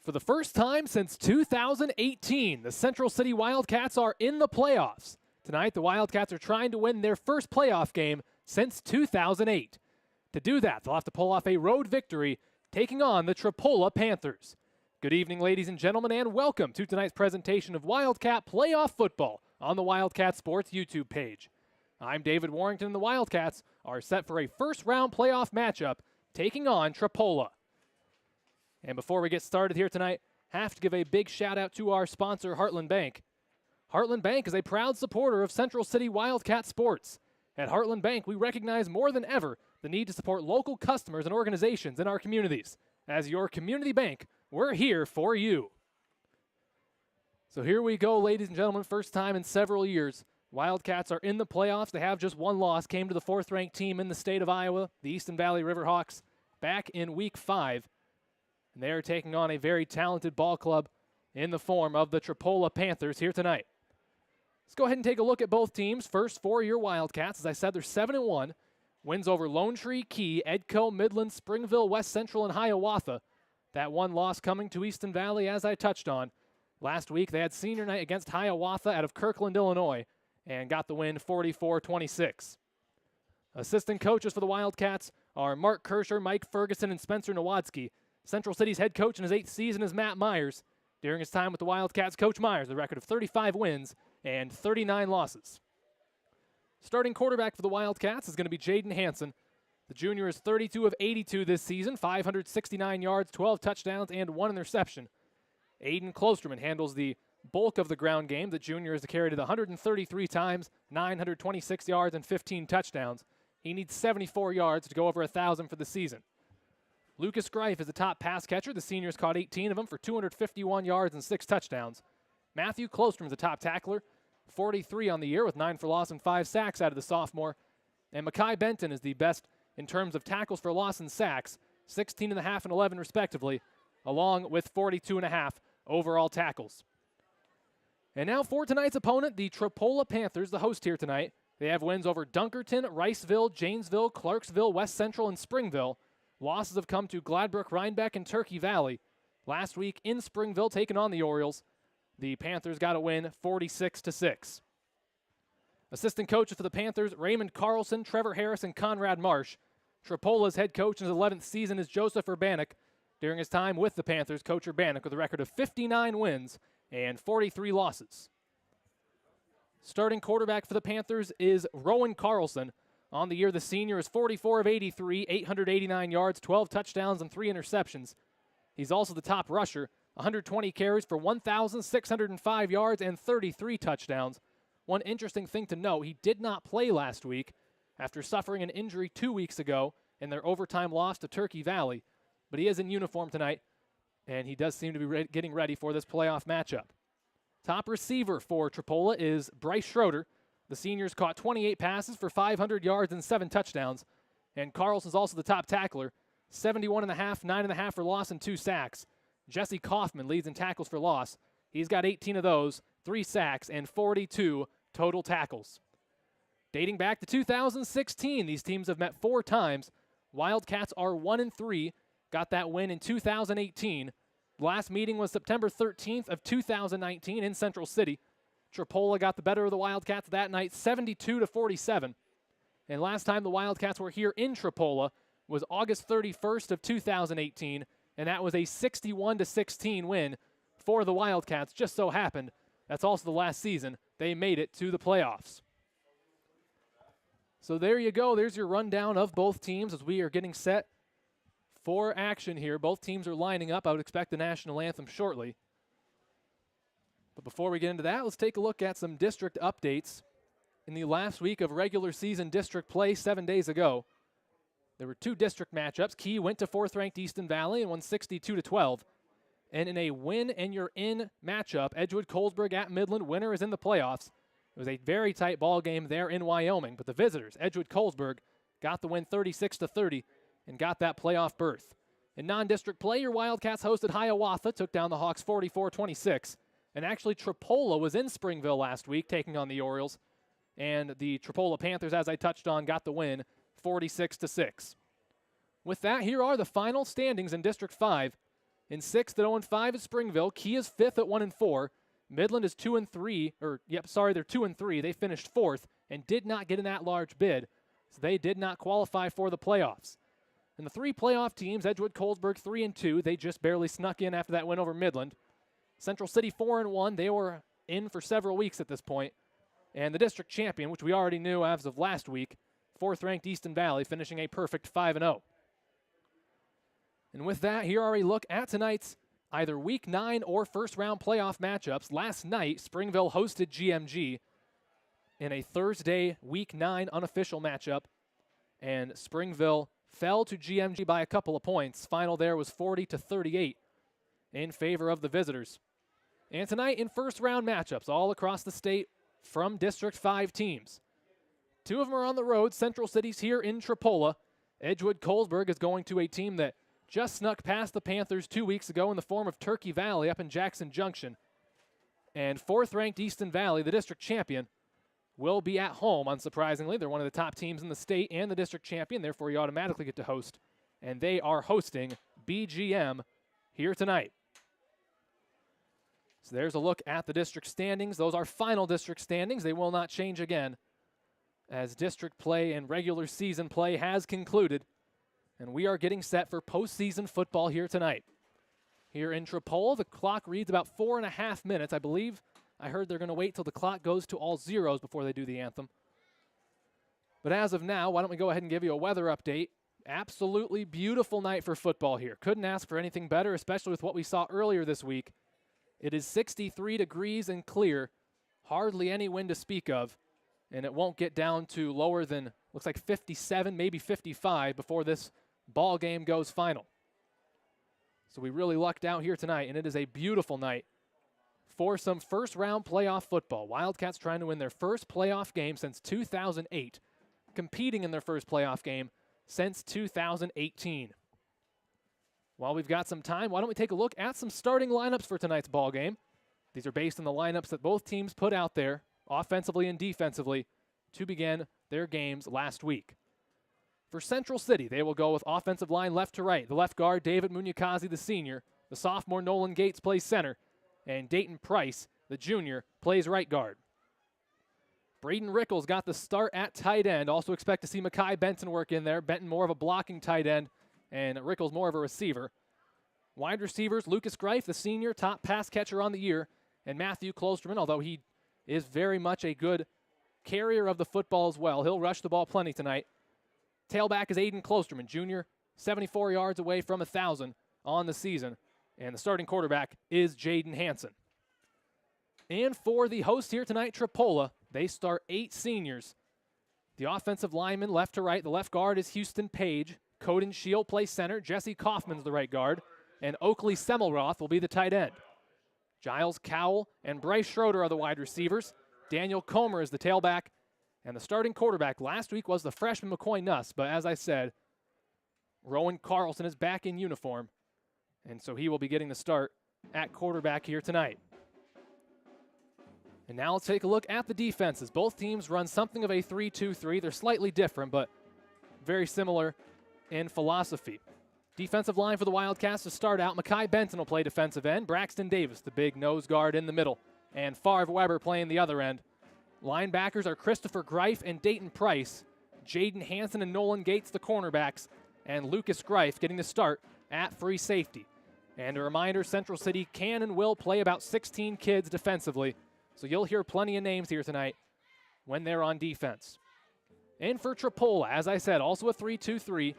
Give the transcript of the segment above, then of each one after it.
For the first time since 2018, the Central City Wildcats are in the playoffs. Tonight, the Wildcats are trying to win their first playoff game since 2008. To do that, they'll have to pull off a road victory, taking on the Tripoli Panthers. Good evening, ladies and gentlemen, and welcome to tonight's presentation of Wildcat Playoff Football on the Wildcat Sports YouTube page. I'm David Warrington, and the Wildcats are set for a first-round playoff matchup, taking on Tripoli. And before we get started here tonight, have to give a big shout out to our sponsor, Heartland Bank. Heartland Bank is a proud supporter of Central City Wildcat sports. At Heartland Bank, we recognize more than ever the need to support local customers and organizations in our communities. As your community bank, we're here for you. So here we go, ladies and gentlemen, first time in several years. Wildcats are in the playoffs. They have just one loss, came to the fourth-ranked team in the state of Iowa, the Easton Valley Riverhawks, back in Week 5. And they are taking on a very talented ball club in the form of the Tripoli Panthers here tonight. Let's go ahead and take a look at both teams. First, for your Wildcats, as I said, they're 7-1. Wins over Lone Tree, Key, Edco, Midland, Springville, West Central, and Hiawatha. That one loss coming to Easton Valley, as I touched on. Last week, they had senior night against Hiawatha out of Kirkland, Illinois, and got the win 44-26. Assistant coaches for the Wildcats are Mark Kirscher, Mike Ferguson, and Spencer Nowadsky. Central City's head coach in his 8th season is Matt Myers. During his time with the Wildcats, Coach Myers, a record of 35 wins and 39 losses. Starting quarterback for the Wildcats is going to be Jaden Hansen. The junior is 32 of 82 this season, 569 yards, 12 touchdowns, and 1 interception. Aiden Klosterman handles the bulk of the ground game. The junior is carried it 133 times, 926 yards, and 15 touchdowns. He needs 74 yards to go over 1,000 for the season. Lucas Greif is the top pass catcher. The senior's caught 18 of them for 251 yards and 6 touchdowns. Matthew Klostrom is the top tackler, 43 on the year with 9 for loss and 5 sacks out of the sophomore. And Makai Benton is the best in terms of tackles for loss and sacks, 16.5 and 11 respectively, along with 42.5 overall tackles. And now for tonight's opponent, the Tripoli Panthers, the host here tonight. They have wins over Dunkerton, Riceville, Janesville, Clarksville, West Central, and Springville. Losses have come to Gladbrook, Rhinebeck, and Turkey Valley. Last week in Springville, taking on the Orioles, the Panthers got a win 46-6. Assistant coaches for the Panthers, Raymond Carlson, Trevor Harris, and Conrad Marsh. Tripoli's head coach in his 11th season is Joseph Urbanek. During his time with the Panthers, Coach Urbanek with a record of 59 wins and 43 losses. Starting quarterback for the Panthers is Rowan Carlson. On the year, the senior is 44 of 83, 889 yards, 12 touchdowns, and 3 interceptions. He's also the top rusher, 120 carries for 1,605 yards and 33 touchdowns. One interesting thing to note, he did not play last week after suffering an injury 2 weeks ago in their overtime loss to Turkey Valley. But he is in uniform tonight, and he does seem to be getting ready for this playoff matchup. Top receiver for Tripoli is Bryce Schroeder. The seniors caught 28 passes for 500 yards and 7 touchdowns. And Carlson's also the top tackler, 71.5, 9.5 for loss and 2 sacks. Jesse Kaufman leads in tackles for loss. He's got 18 of those, 3 sacks, and 42 total tackles. Dating back to 2016, these teams have met 4 times. Wildcats are 1-3, got that win in 2018. The last meeting was September 13th of 2019 in Central City. Tripoli got the better of the Wildcats that night, 72-47. And last time the Wildcats were here in Tripoli was August 31st of 2018, and that was a 61-16 win for the Wildcats. Just so happened, that's also the last season they made it to the playoffs. So there you go. There's your rundown of both teams as we are getting set for action here. Both teams are lining up. I would expect the national anthem shortly. But before we get into that, let's take a look at some district updates. In the last week of regular season district play 7 days ago, there were 2 district matchups. Key went to 4th-ranked Easton Valley and won 62-12. And in a win-and-you're-in matchup, Edgewood-Colesburg at Midland, winner is in the playoffs. It was a very tight ball game there in Wyoming, but the visitors, Edgewood-Colesburg, got the win 36-30 and got that playoff berth. In non-district play, your Wildcats hosted Hiawatha, took down the Hawks 44-26. And actually, Tripoli was in Springville last week, taking on the Orioles. And the Tripoli Panthers, as I touched on, got the win 46-6. With that, here are the final standings in District 5. In 6th at 0-5 is Springville. Key is 5th at 1-4. Midland is 2-3, they're 2-3. They finished 4th and did not get an at-large bid, so they did not qualify for the playoffs. And the 3 playoff teams, Edgewood, Colesburg 3-2, they just barely snuck in after that win over Midland. Central City 4-1, they were in for several weeks at this point. And the district champion, which we already knew as of last week, 4th-ranked Easton Valley, finishing a perfect 5-0. And with that, here are a look at tonight's either Week 9 or first-round playoff matchups. Last night, Springville hosted GMG in a Thursday Week 9 unofficial matchup, and Springville fell to GMG by a couple of points. Final there was 40-38 in favor of the visitors. And tonight in first-round matchups all across the state from District 5 teams. 2 of them are on the road. Central City's here in Tripoli. Edgewood Colesburg is going to a team that just snuck past the Panthers 2 weeks ago in the form of Turkey Valley up in Jackson Junction. And 4th-ranked Easton Valley, the district champion, will be at home, unsurprisingly. They're one of the top teams in the state and the district champion, therefore you automatically get to host. And they are hosting BGM here tonight. So there's a look at the district standings. Those are final district standings. They will not change again as district play and regular season play has concluded. And we are getting set for postseason football here tonight. Here in Tripoli, the clock reads about 4.5 minutes. I believe I heard they're going to wait till the clock goes to all zeros before they do the anthem. But as of now, why don't we go ahead and give you a weather update. Absolutely beautiful night for football here. Couldn't ask for anything better, especially with what we saw earlier this week. It is 63 degrees and clear, hardly any wind to speak of, and it won't get down to lower than, looks like 57, maybe 55 before this ball game goes final. So we really lucked out here tonight, and it is a beautiful night for some first-round playoff football. Wildcats trying to win their first playoff game since 2008, competing in their first playoff game since 2018. While we've got some time, why don't we take a look at some starting lineups for tonight's ball game. These are based on the lineups that both teams put out there, offensively and defensively, to begin their games last week. For Central City, they will go with offensive line left to right. The left guard, David Munyakazi, the senior. The sophomore, Nolan Gates, plays center. And Dayton Price, the junior, plays right guard. Braden Rickles got the start at tight end. Also expect to see Makai Benton work in there. Benton more of a blocking tight end, and Rickles more of a receiver. Wide receivers, Lucas Greif, the senior, top pass catcher on the year. And Matthew Klosterman, although he is very much a good carrier of the football as well. He'll rush the ball plenty tonight. Tailback is Aiden Klosterman, junior, 74 yards away from 1,000 on the season. And the starting quarterback is Jaden Hansen. And for the host here tonight, Tripoli, they start 8 seniors. The offensive lineman left to right. The left guard is Houston Page. Coden Shield plays center. Jesse Kaufman's the right guard. And Oakley Semmelroth will be the tight end. Giles Cowell and Bryce Schroeder are the wide receivers. Daniel Comer is the tailback. And the starting quarterback last week was the freshman McCoy Nuss. But as I said, Rowan Carlson is back in uniform. And so he will be getting the start at quarterback here tonight. And now let's take a look at the defenses. Both teams run something of a 3-2-3. They're slightly different, but very similar in philosophy. Defensive line for the Wildcats to start out. Makai Benton will play defensive end. Braxton Davis, the big nose guard, in the middle. And Favre Weber playing the other end. Linebackers are Christopher Greif and Dayton Price. Jaden Hansen and Nolan Gates, the cornerbacks. And Lucas Greif getting the start at free safety. And a reminder, Central City can and will play about 16 kids defensively. So you'll hear plenty of names here tonight when they're on defense. And for Tripoli, as I said, also a 3-2-3.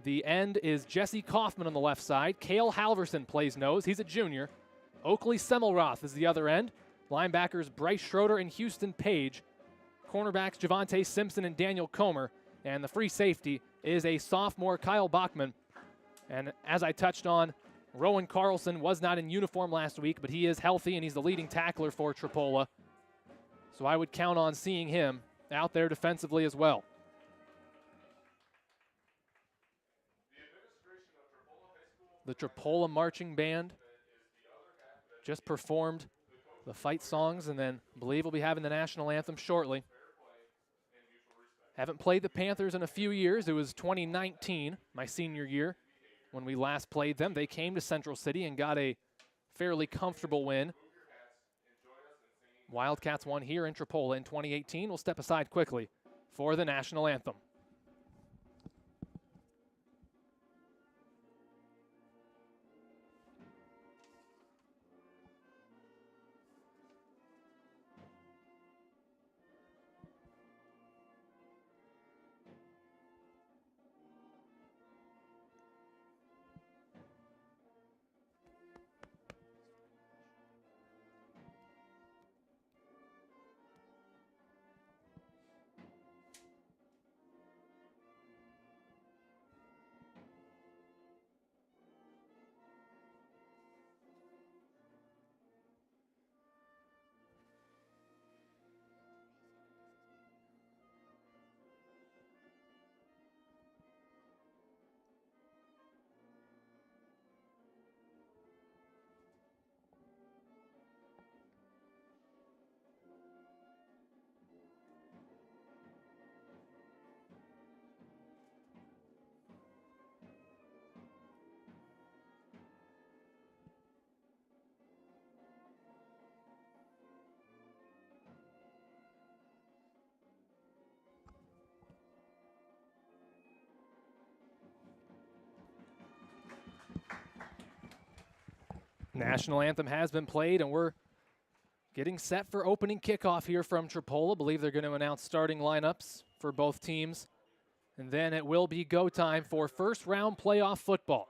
The end is Jesse Kaufman on the left side. Cale Halverson plays nose. He's a junior. Oakley Semmelroth is the other end. Linebackers Bryce Schroeder and Houston Page. Cornerbacks Javante Simpson and Daniel Comer. And the free safety is a sophomore, Kyle Bachman. And as I touched on, Rowan Carlson was not in uniform last week, but he is healthy and he's the leading tackler for Tripoli. So I would count on seeing him out there defensively as well. The Tripoli Marching Band just performed the fight songs, and then I believe we'll be having the national anthem shortly. Haven't played the Panthers in a few years. It was 2019, my senior year, When we last played them, they came to Central City and got a fairly comfortable win. Wildcats won here in Tripoli in 2018. We'll step aside quickly for the national anthem. National anthem has been played, and we're getting set for opening kickoff here from Tripoli. I believe they're going to announce starting lineups for both teams. And then it will be go time for first round playoff football.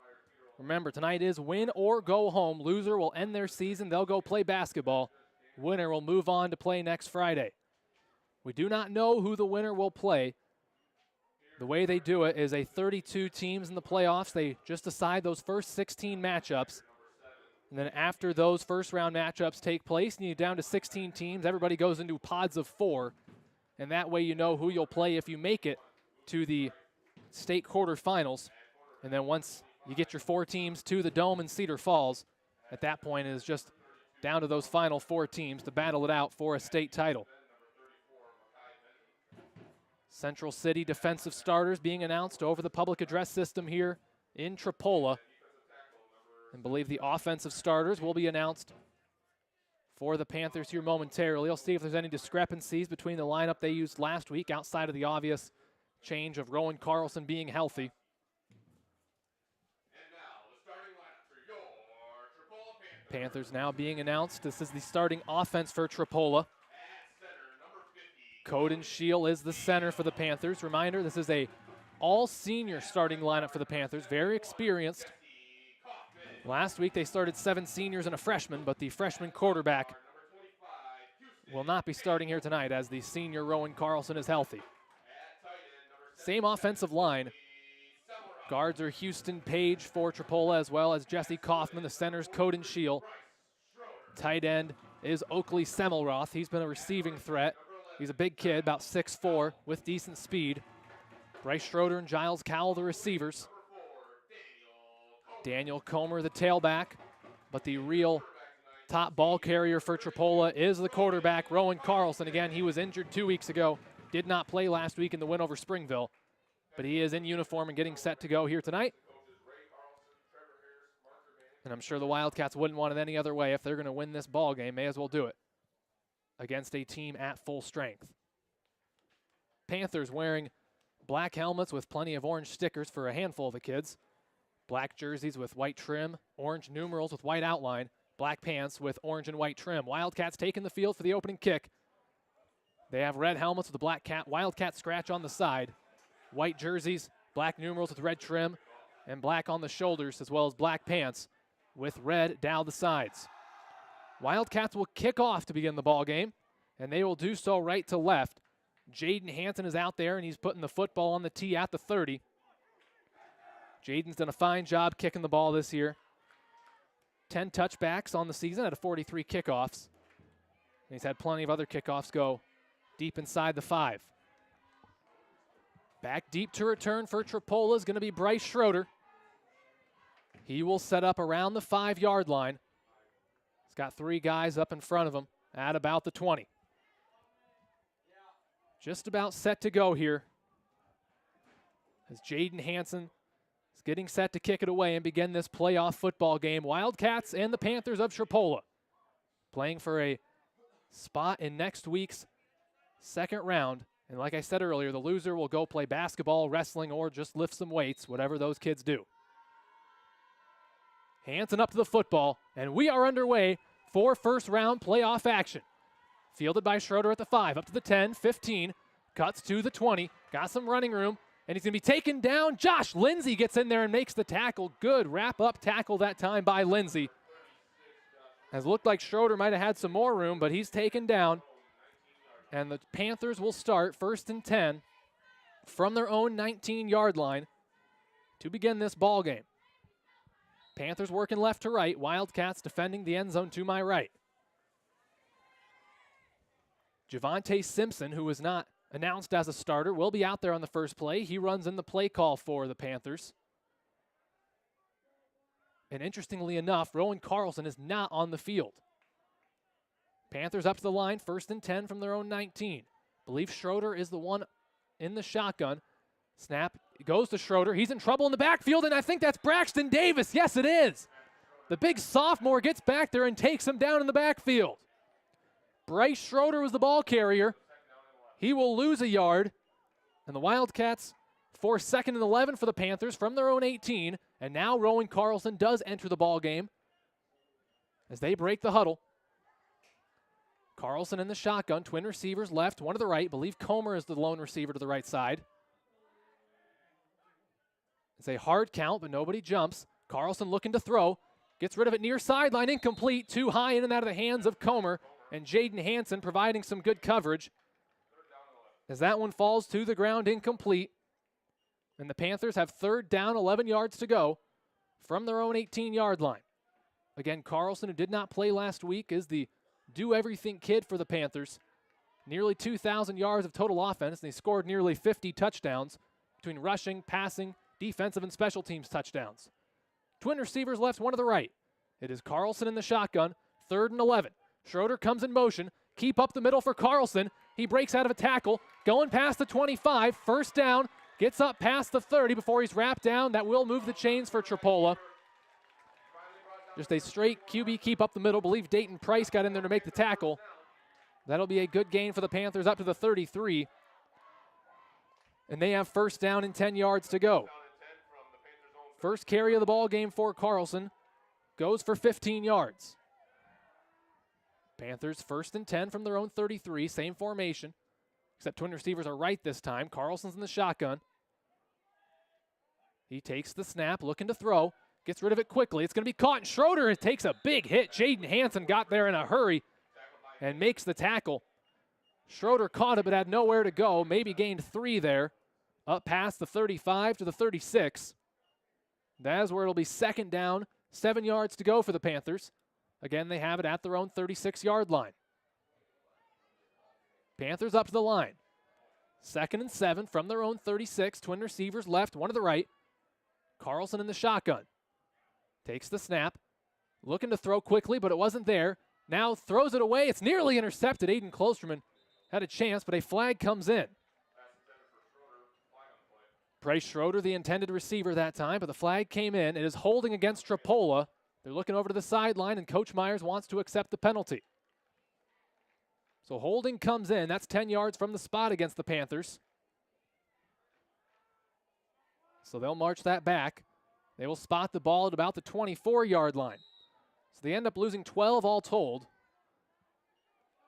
Remember, tonight is win or go home. Loser will end their season. They'll go play basketball. Winner will move on to play next Friday. We do not know who the winner will play. The way they do it is 32 teams in the playoffs. They just decide those first 16 matchups. And then after those first-round matchups take place, and you're down to 16 teams, everybody goes into pods of 4. And that way you know who you'll play if you make it to the state quarterfinals. And then once you get your 4 teams to the Dome in Cedar Falls, at that point it is just down to those final 4 teams to battle it out for a state title. Central City defensive starters being announced over the public address system here in Tripoli. And believe the offensive starters will be announced for the Panthers here momentarily. I'll see if there's any discrepancies between the lineup they used last week outside of the obvious change of Rowan Carlson being healthy. And now the starting lineup for your Tripoli Panthers. Panthers now being announced. This is the starting offense for Tripoli. Coden Shield is the center for the Panthers. Reminder, this is a all-senior starting lineup for the Panthers. Very experienced. Last week they started 7 seniors and a freshman, but the freshman quarterback will not be starting here tonight as the senior Rowan Carlson is healthy. Same offensive line. Guards are Houston Page for Tripoli, as well as Jesse Kaufman. The center's Coden Shield. Tight end is Oakley Semmelroth. He's been a receiving threat. He's a big kid, about 6'4", with decent speed. Bryce Schroeder and Giles Cowell, the receivers. Daniel Comer, the tailback, but the real top ball carrier for Tripoli is the quarterback, Rowan Carlson. Again, he was injured 2 weeks ago, did not play last week in the win over Springville, but he is in uniform and getting set to go here tonight. And I'm sure the Wildcats wouldn't want it any other way. If they're going to win this ball game, may as well do it against a team at full strength. Panthers wearing black helmets with plenty of orange stickers for a handful of the kids. Black jerseys with white trim, orange numerals with white outline, black pants with orange and white trim. Wildcats taking the field for the opening kick. They have red helmets with a black Wildcat scratch on the side. White jerseys, black numerals with red trim, and black on the shoulders, as well as black pants with red down the sides. Wildcats will kick off to begin the ball game, and they will do so right to left. Jaden Hansen is out there, and he's putting the football on the tee at the 30. Jaden's done a fine job kicking the ball this year. 10 touchbacks on the season out of 43 kickoffs. And he's had plenty of other kickoffs go deep inside the 5. Back deep to return for Tripoli is going to be Bryce Schroeder. He will set up around the 5-yard line. He's got 3 guys up in front of him at about the 20. Just about set to go here as Jaden Hansen is getting set to kick it away and begin this playoff football game. Wildcats and the Panthers of Tripoli playing for a spot in next week's second round. And like I said earlier, the loser will go play basketball, wrestling, or just lift some weights, whatever those kids do. Hanson up to the football, and we are underway for first round playoff action. Fielded by Schroeder at the 5, up to the 10, 15, cuts to the 20, got some running room, and he's going to be taken down. Josh Lindsay gets in there and makes the tackle. Good wrap-up tackle that time by Lindsay. As looked like Schroeder might have had some more room, but he's taken down. And the Panthers will start 1st and 10 from their own 19-yard line to begin this ball game. Panthers working left to right. Wildcats defending the end zone to my right. Javonte Simpson, who was not announced as a starter, will be out there on the first play. He runs in the play call for the Panthers. And interestingly enough, Rowan Carlson is not on the field. Panthers up to the line, 1st and 10 from their own 19. Believe Schroeder is the one in the shotgun. Snap goes to Schroeder. He's in trouble in the backfield, and I think that's Braxton Davis. Yes, it is. The big sophomore gets back there and takes him down in the backfield. Bryce Schroeder was the ball carrier. He will lose a yard, and the Wildcats force 2nd and 11 for the Panthers from their own 18, and now Rowan Carlson does enter the ball game as they break the huddle. Carlson in the shotgun, twin receivers left, one to the right. Believe Comer is the lone receiver to the right side. It's a hard count, but nobody jumps. Carlson looking to throw. Gets rid of it near sideline, incomplete. Too high in and out of the hands of Comer. And Jaden Hanson providing some good coverage. As that one falls to the ground, incomplete. And the Panthers have 3rd down, 11 yards to go from their own 18-yard line. Again, Carlson, who did not play last week, is the do-everything kid for the Panthers. Nearly 2,000 yards of total offense, and they scored nearly 50 touchdowns between rushing, passing, defensive, and special teams touchdowns. Twin receivers left, one to the right. It is Carlson in the shotgun, 3rd and 11. Schroeder comes in motion. Keep up the middle for Carlson. He breaks out of a tackle, going past the 25. 1st down, gets up past the 30 before he's wrapped down. That will move the chains for Tripoli. Just a straight QB keep up the middle. Believe Dayton Price got in there to make the tackle. That'll be a good gain for the Panthers up to the 33. And they have 1st down and 10 yards to go. First carry of the ball game for Carlson goes for 15 yards. Panthers 1st and 10 from their own 33, same formation, except twin receivers are right this time. Carlson's in the shotgun. He takes the snap, looking to throw, gets rid of it quickly. It's going to be caught, and Schroeder takes a big hit. Jaden Hanson got there in a hurry and makes the tackle. Schroeder caught it but had nowhere to go, maybe gained 3 there, up past the 35 to the 36. That is where it'll be 2nd down, 7 yards to go for the Panthers. Again, they have it at their own 36-yard line. Panthers up to the line. 2nd and 7 from their own 36. Twin receivers left, one to the right. Carlson in the shotgun. Takes the snap. Looking to throw quickly, but it wasn't there. Now throws it away. It's nearly intercepted. Aiden Klosterman had a chance, but a flag comes in. Bryce Schroeder, the intended receiver that time, but the flag came in. It is holding against Tripoli. They're looking over to the sideline, and Coach Myers wants to accept the penalty. So holding comes in. That's 10 yards from the spot against the Panthers. So they'll march that back. They will spot the ball at about the 24-yard line. So they end up losing 12 all told,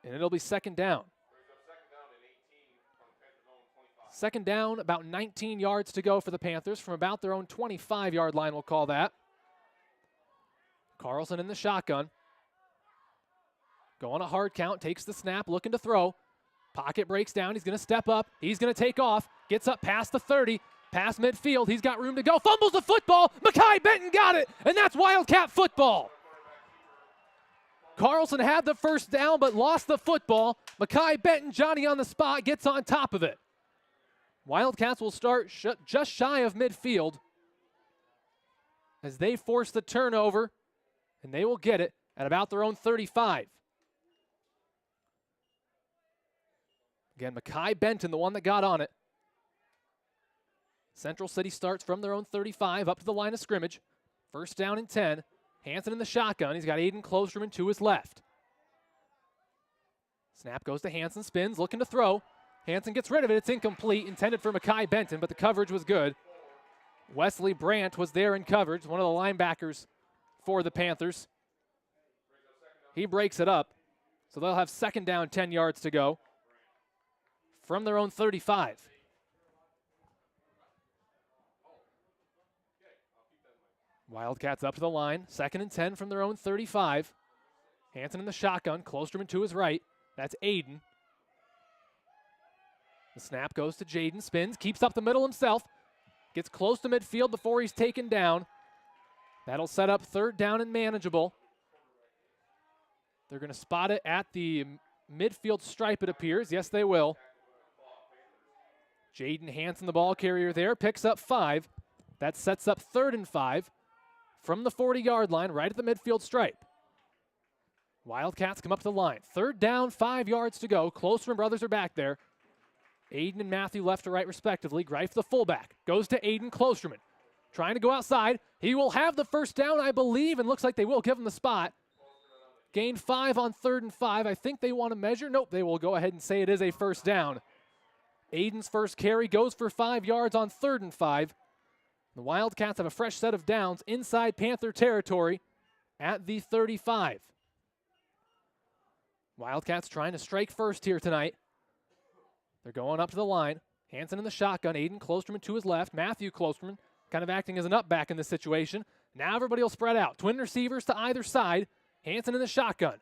and it'll be 2nd down. 2nd down, about 19 yards to go for the Panthers from about their own 25-yard line, we'll call that. Carlson in the shotgun. Going a hard count, takes the snap, looking to throw. Pocket breaks down, he's going to step up, he's going to take off, gets up past the 30, past midfield, he's got room to go, fumbles the football, Mekhi Benton got it, and that's Wildcat football. Carlson had the 1st down but lost the football. Mekhi Benton, Johnny on the spot, gets on top of it. Wildcats will start just shy of midfield as they force the turnover, and they will get it at about their own 35. Again, Mekhi Benton, the one that got on it. Central City starts from their own 35 up to the line of scrimmage. First down and 10. Hansen in the shotgun. He's got Aiden Klosterman to his left. Snap goes to Hansen, spins, looking to throw. Hansen gets rid of it. It's incomplete, intended for Mekhi Benton, but the coverage was good. Wesley Brandt was there in coverage, one of the linebackers for the Panthers. He breaks it up, so they'll have second down, 10 yards to go from their own 35. Wildcats up to the line, second and 10 from their own 35. Hansen in the shotgun, Klosterman to his right. That's Aiden. The snap goes to Jaden, spins, keeps up the middle himself. Gets close to midfield before he's taken down. That'll set up third down and manageable. They're going to spot it at the midfield stripe, it appears. Yes, they will. Jaden Hansen, the ball carrier there, picks up 5. That sets up 3rd and 5 from the 40-yard line, right at the midfield stripe. Wildcats come up to the line. 3rd down, 5 yards to go. Klosterman brothers are back there. Aiden and Matthew left to right respectively. Greif, the fullback, goes to Aiden Klosterman. Trying to go outside. He will have the first down, I believe, and looks like they will give him the spot. Gain 5 on 3rd and 5. I think they want to measure. Nope, they will go ahead and say it is a first down. Aiden's first carry goes for 5 yards on 3rd and 5. The Wildcats have a fresh set of downs inside Panther territory at the 35. Wildcats trying to strike first here tonight. They're going up to the line. Hansen in the shotgun. Aiden Klosterman to his left. Matthew Klosterman kind of acting as an up back in this situation. Now everybody will spread out. Twin receivers to either side. Hansen in the shotgun.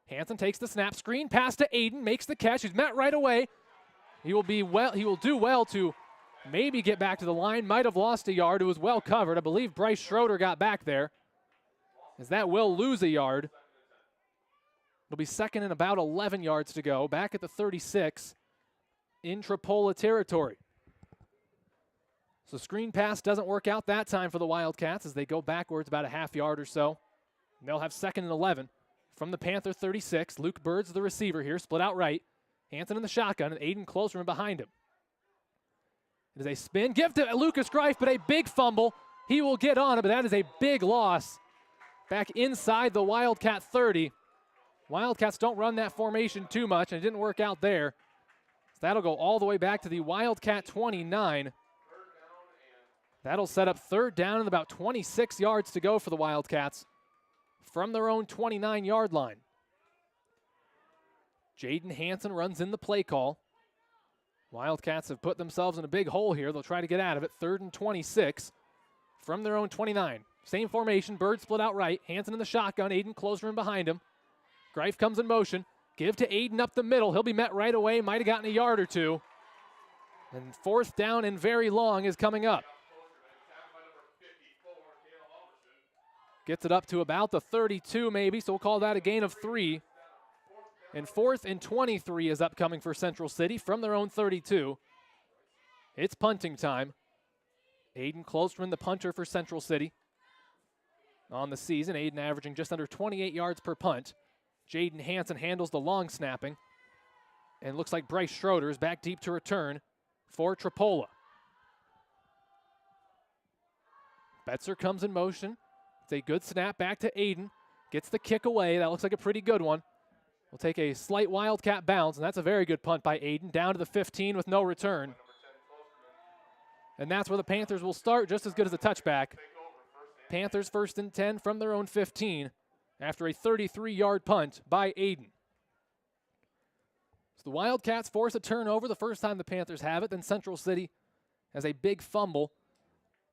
Hansen takes the snap. Screen pass to Aiden. Makes the catch. He's met right away. He will do well to maybe get back to the line. Might have lost a yard. It was well covered. I believe Bryce Schroeder got back there, as that will lose a yard. It'll be second and about 11 yards to go. Back at the 36 in Tripoli territory. So screen pass doesn't work out that time for the Wildcats as they go backwards about a half yard or so. And they'll have second and 11 from the Panther 36. Luke Bird's the receiver here, split out right. Hansen in the shotgun and Aiden Klosterman behind him. It is a spin. Give to Lucas Greif, but a big fumble. He will get on it, but that is a big loss. Back inside the Wildcat 30. Wildcats don't run that formation too much, and it didn't work out there. So that'll go all the way back to the Wildcat 29. That'll set up 3rd down and about 26 yards to go for the Wildcats from their own 29-yard line. Jaden Hansen runs in the play call. Wildcats have put themselves in a big hole here. They'll try to get out of it. 3rd and 26 from their own 29. Same formation. Bird split out right. Hansen in the shotgun. Aiden Klosterman behind him. Greif comes in motion. Give to Aiden up the middle. He'll be met right away. Might have gotten a yard or two. And 4th down and very long is coming up. Gets it up to about the 32 maybe, so we'll call that a gain of 3. And 4th and 23 is upcoming for Central City from their own 32. It's punting time. Aiden Klosterman, the punter for Central City. On the season, Aiden averaging just under 28 yards per punt. Jaden Hansen handles the long snapping. And looks like Bryce Schroeder is back deep to return for Tripoli. Betzer comes in motion. It's a good snap back to Aiden. Gets the kick away. That looks like a pretty good one. We'll take a slight Wildcat bounce, and that's a very good punt by Aiden. Down to the 15 with no return. And that's where the Panthers will start, just as good as a touchback. Panthers 1st and 10 from their own 15 after a 33-yard punt by Aiden. So the Wildcats force a turnover the first time the Panthers have it. Then Central City has a big fumble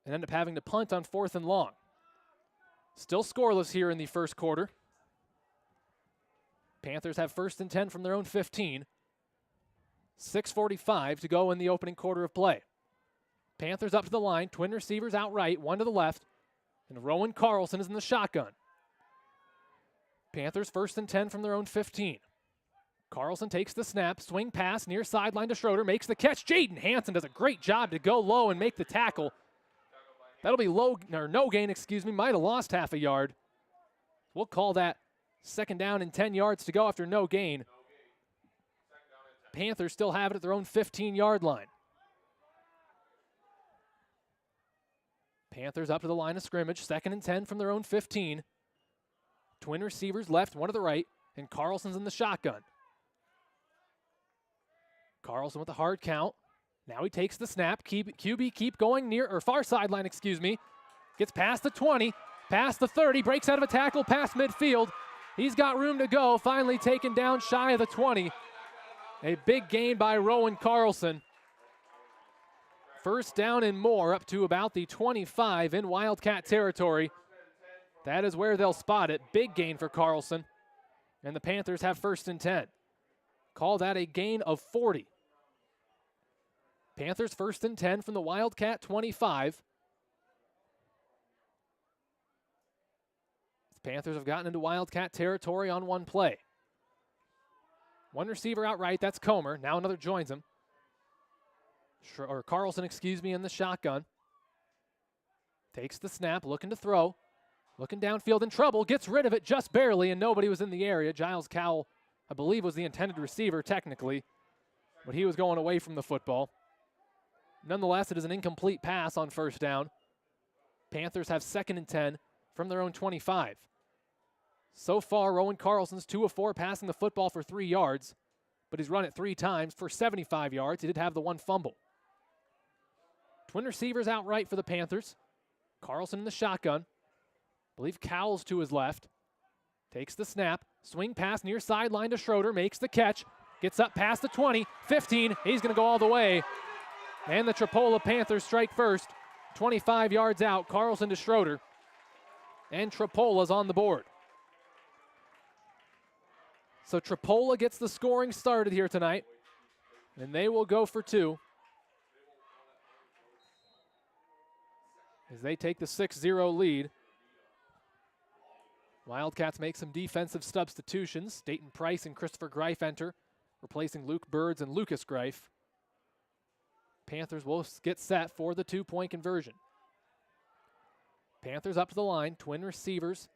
and end up having to punt on 4th and long. Still scoreless here in the first quarter. Panthers have 1st and 10 from their own 15. 6:45 to go in the opening quarter of play. Panthers up to the line. Twin receivers out right, one to the left. And Rowan Carlson is in the shotgun. Panthers 1st and 10 from their own 15. Carlson takes the snap, swing pass near sideline to Schroeder, makes the catch. Jaden Hansen does a great job to go low and make the tackle. That'll be no gain, might have lost half a yard. We'll call that second down and 10 yards to go after no gain. Panthers still have it at their own 15-yard line. Panthers up to the line of scrimmage, 2nd and 10 from their own 15. Twin receivers left, one to the right, and Carlson's in the shotgun. Carlson with a hard count. Now he takes the snap. QB keep going near, or far sideline, excuse me. Gets past the 20, past the 30, breaks out of a tackle, past midfield. He's got room to go, finally taken down shy of the 20. A big gain by Rowan Carlson. First down and more, up to about the 25 in Wildcat territory. That is where they'll spot it. Big gain for Carlson. And the Panthers have 1st and 10. Call that a gain of 40. Panthers 1st and 10 from the Wildcat 25. The Panthers have gotten into Wildcat territory on one play. One receiver out right, that's Comer. Now another joins him. Carlson, excuse me, in the shotgun. Takes the snap, looking to throw. Looking downfield in trouble, gets rid of it just barely, and nobody was in the area. Giles Cowell, I believe, was the intended receiver technically, but he was going away from the football. Nonetheless, it is an incomplete pass on 1st down. Panthers have 2nd and 10 from their own 25. So far, Rowan Carlson's 2 of 4 passing the football for 3 yards, but he's run it 3 times for 75 yards. He did have the 1 fumble. Twin receivers out right for the Panthers. Carlson in the shotgun. I believe Cowell's to his left. Takes the snap. Swing pass near sideline to Schroeder. Makes the catch. Gets up past the 20. 15. He's going to go all the way. And the Tripoli Panthers strike first. 25 yards out. Carlson to Schroeder. And Tripoli's on the board. So Tripoli gets the scoring started here tonight. And they will go for 2. As they take the 6-0 lead. Wildcats make some defensive substitutions. Dayton Price and Christopher Greif enter, replacing Luke Birds and Lucas Greif. Panthers will get set for the 2-point conversion. Panthers up to the line, twin receivers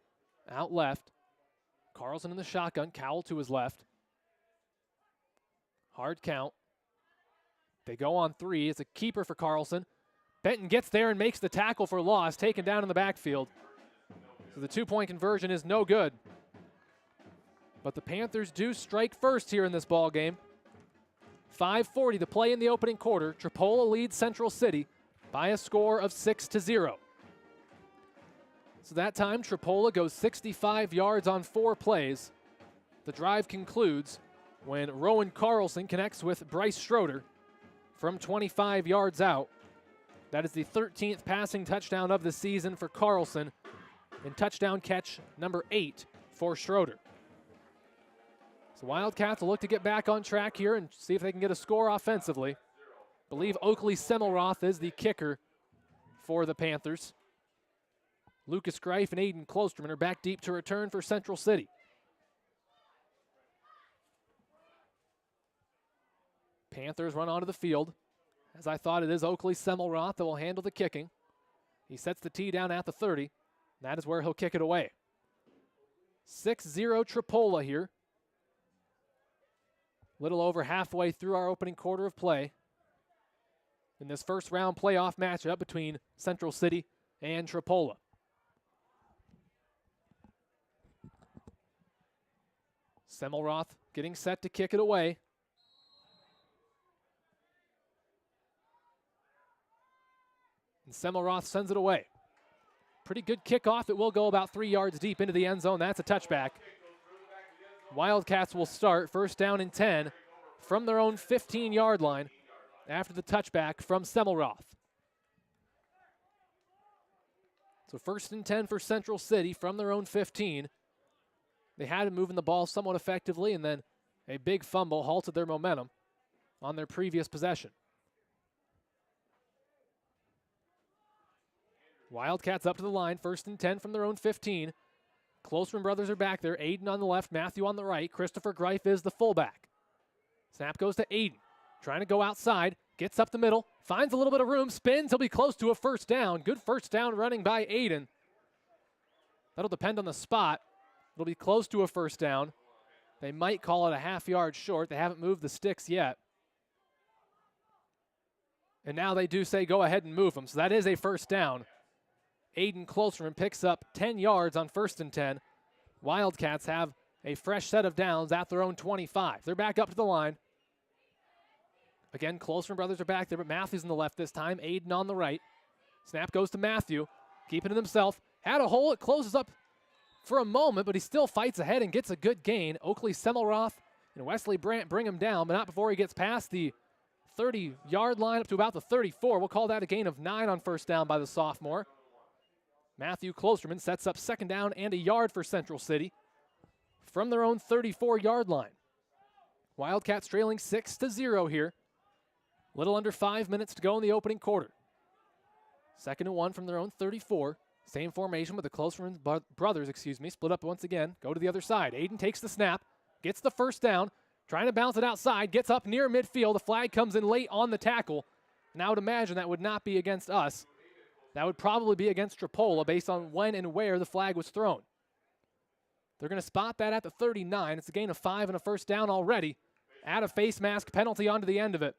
out left. Carlson in the shotgun, Cowell to his left. Hard count. They go on 3. It's a keeper for Carlson. Benton gets there and makes the tackle for loss, taken down in the backfield. So the 2-point conversion is no good. But the Panthers do strike first here in this ball game. 5:40 to play in the opening quarter. Tripoli leads Central City by a score of 6-0. So that time, Tripoli goes 65 yards on 4 plays. The drive concludes when Rowan Carlson connects with Bryce Schroeder from 25 yards out. That is the 13th passing touchdown of the season for Carlson, and touchdown catch number 8 for Schroeder. So Wildcats will look to get back on track here and see if they can get a score offensively. I believe Oakley Semmelroth is the kicker for the Panthers. Lucas Greif and Aiden Klosterman are back deep to return for Central City. Panthers run onto the field. As I thought, it is Oakley Semmelroth that will handle the kicking. He sets the tee down at the 30. That is where he'll kick it away. 6-0 Tripoli here. Little over halfway through our opening quarter of play in this first round playoff matchup between Central City and Tripoli. Semmelroth getting set to kick it away. And Semmelroth sends it away. Pretty good kickoff. It will go about 3 yards deep into the end zone. That's a touchback. Wildcats will start 1st down and 10 from their own 15-yard line after the touchback from Semmelroth. So 1st and 10 for Central City from their own 15. They had him moving the ball somewhat effectively, and then a big fumble halted their momentum on their previous possession. Wildcats up to the line, 1st and 10 from their own 15. Klosterman brothers are back there. Aiden on the left, Matthew on the right. Christopher Greif is the fullback. Snap goes to Aiden. Trying to go outside. Gets up the middle. Finds a little bit of room. Spins. He'll be close to a 1st down. Good 1st down running by Aiden. That'll depend on the spot. It'll be close to a 1st down. They might call it a half-yard short. They haven't moved the sticks yet. And now they do say go ahead and move them. So that is a 1st down. Aiden Klosterman picks up 10 yards on 1st and 10. Wildcats have a fresh set of downs at their own 25. They're back up to the line. Again, Klosterman brothers are back there, but Matthews on the left this time, Aiden on the right. Snap goes to Matthew, keeping it himself. Had a hole, it closes up for a moment, but he still fights ahead and gets a good gain. Oakley Semmelroth and Wesley Brandt bring him down, but not before he gets past the 30-yard line up to about the 34. We'll call that a gain of 9 on 1st down by the sophomore. Matthew Klosterman sets up 2nd down and a yard for Central City from their own 34-yard line. Wildcats trailing 6-0 here. Little under 5 minutes to go in the opening quarter. 2nd and 1 from their own 34. Same formation with the Klosterman brothers, split up once again. Go to the other side. Aiden takes the snap, gets the 1st down, trying to bounce it outside, gets up near midfield. The flag comes in late on the tackle. And I would imagine that would not be against us. That would probably be against Tripoli based on when and where the flag was thrown. They're going to spot that at the 39. It's a gain of 5 and a 1st down already. Add a face mask penalty onto the end of it.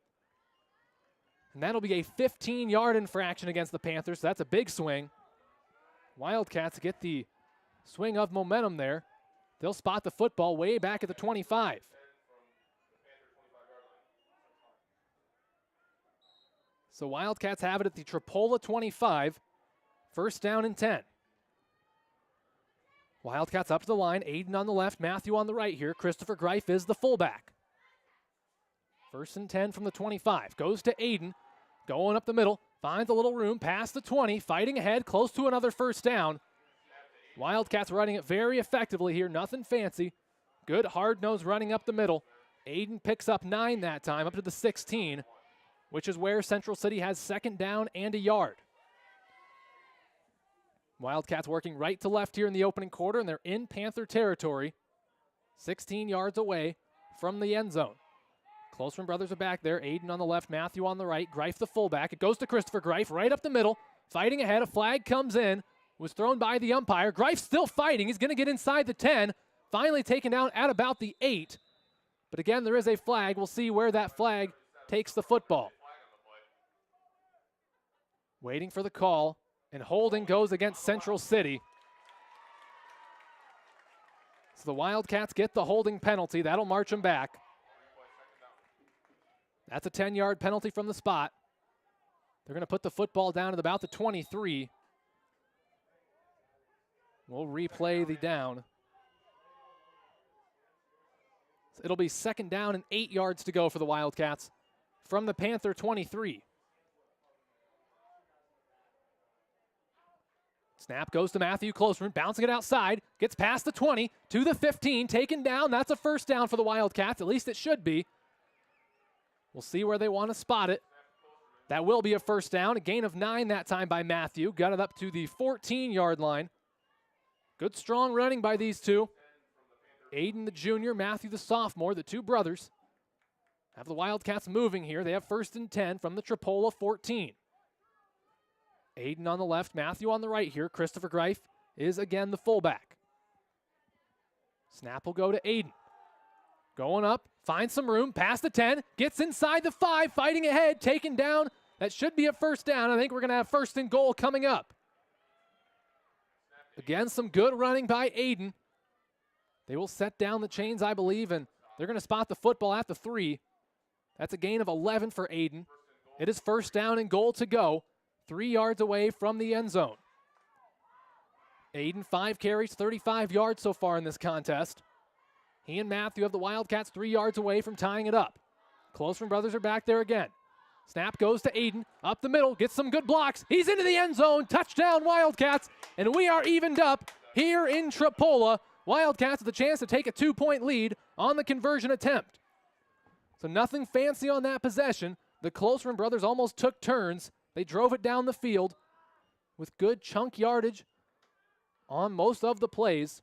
And that'll be a 15-yard infraction against the Panthers. So that's a big swing. Wildcats get the swing of momentum there. They'll spot the football way back at the 25. So Wildcats have it at the Tripoli 25. 1st down and 10. Wildcats up to the line. Aiden on the left, Matthew on the right here. Christopher Greif is the fullback. 1st and 10 from the 25. Goes to Aiden. Going up the middle. Finds a little room past the 20. Fighting ahead. Close to another 1st down. Wildcats running it very effectively here. Nothing fancy. Good hard-nosed running up the middle. Aiden picks up 9 that time, up to the 16, which is where Central City has 2nd down and a yard. Wildcats working right to left here in the opening quarter, and they're in Panther territory, 16 yards away from the end zone. Klosterman brothers are back there. Aiden on the left, Matthew on the right. Greif the fullback. It goes to Christopher Greif right up the middle. Fighting ahead. A flag comes in. Was thrown by the umpire. Greif still fighting. He's going to get inside the 10. Finally taken down at about the 8. But again, there is a flag. We'll see where that flag takes the football. Waiting for the call. And holding goes against Central City. So the Wildcats get the holding penalty. That'll march them back. That's a 10-yard penalty from the spot. They're going to put the football down at about the 23. We'll replay the down. So it'll be 2nd down and 8 yards to go for the Wildcats from the Panther 23. Snap goes to Matthew Klosterman, bouncing it outside, gets past the 20 to the 15, taken down. That's a 1st down for the Wildcats, at least it should be. We'll see where they want to spot it. That will be a 1st down, a gain of 9 that time by Matthew. Got it up to the 14-yard line. Good strong running by these two. Aiden the junior, Matthew the sophomore, the two brothers. Have the Wildcats moving here. They have 1st and 10 from the Tripoli 14. Aiden on the left, Matthew on the right here. Christopher Greif is again the fullback. Snap will go to Aiden. Going up, finds some room, past the 10, gets inside the 5, fighting ahead, taken down. That should be a 1st down. I think we're going to have 1st and goal coming up. Again, some good running by Aiden. They will set down the chains, I believe, and they're going to spot the football at the 3. That's a gain of 11 for Aiden. It is 1st down and goal to go, 3 yards away from the end zone. Aiden, 5 carries, 35 yards so far in this contest. He and Matthew have the Wildcats 3 yards away from tying it up. Klosterman brothers are back there again. Snap goes to Aiden, up the middle, gets some good blocks. He's into the end zone, touchdown Wildcats, and we are evened up here in Tripoli. Wildcats with a chance to take a 2-point lead on the conversion attempt. So nothing fancy on that possession. The Klosterman brothers almost took turns. They drove it down the field with good chunk yardage on most of the plays.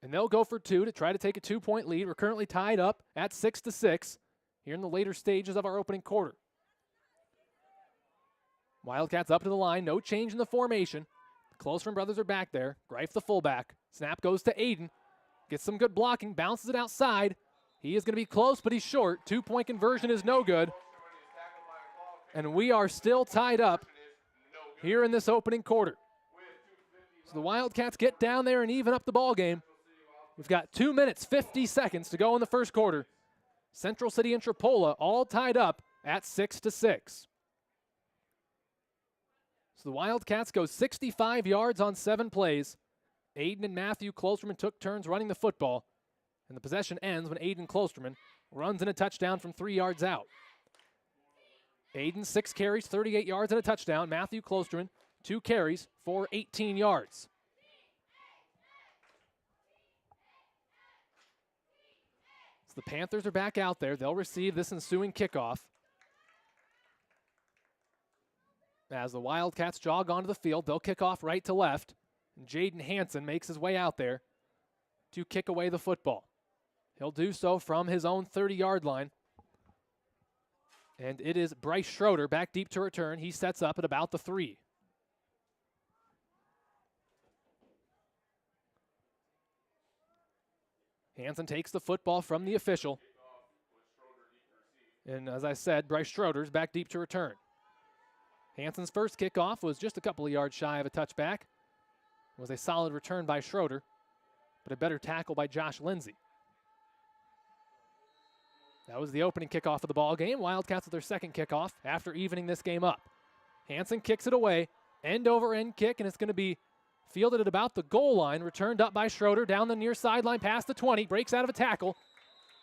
And they'll go for 2 to try to take a 2-point lead. We're currently tied up at 6-6 here in the later stages of our opening quarter. Wildcats up to the line, no change in the formation. The Klosterman brothers are back there. Greif the fullback. Snap goes to Aiden. Gets some good blocking, bounces it outside. He is going to be close, but he's short. 2-point conversion is no good. And we are still tied up here in this opening quarter. So the Wildcats get down there and even up the ball game. We've got 2 minutes, 50 seconds to go in the first quarter. Central City and Tripoli all tied up at 6-6. So the Wildcats go 65 yards on 7 plays. Aiden and Matthew Klosterman took turns running the football, and the possession ends when Aiden Klosterman runs in a touchdown from 3 yards out. Aiden, 6 carries, 38 yards and a touchdown. Matthew Klosterman, 2 carries for 18 yards. So the Panthers are back out there. They'll receive this ensuing kickoff. As the Wildcats jog onto the field, they'll kick off right to left. And Jaden Hansen makes his way out there to kick away the football. He'll do so from his own 30-yard line. And it is Bryce Schroeder back deep to return. He sets up at about the 3. Hansen takes the football from the official. And as I said, Bryce Schroeder's back deep to return. Hansen's first kickoff was just a couple of yards shy of a touchback. It was a solid return by Schroeder, but a better tackle by Josh Lindsay. That was the opening kickoff of the ball game. Wildcats with their second kickoff after evening this game up. Hansen kicks it away, end over end kick, and it's going to be fielded at about the goal line, returned up by Schroeder down the near sideline past the 20, breaks out of a tackle.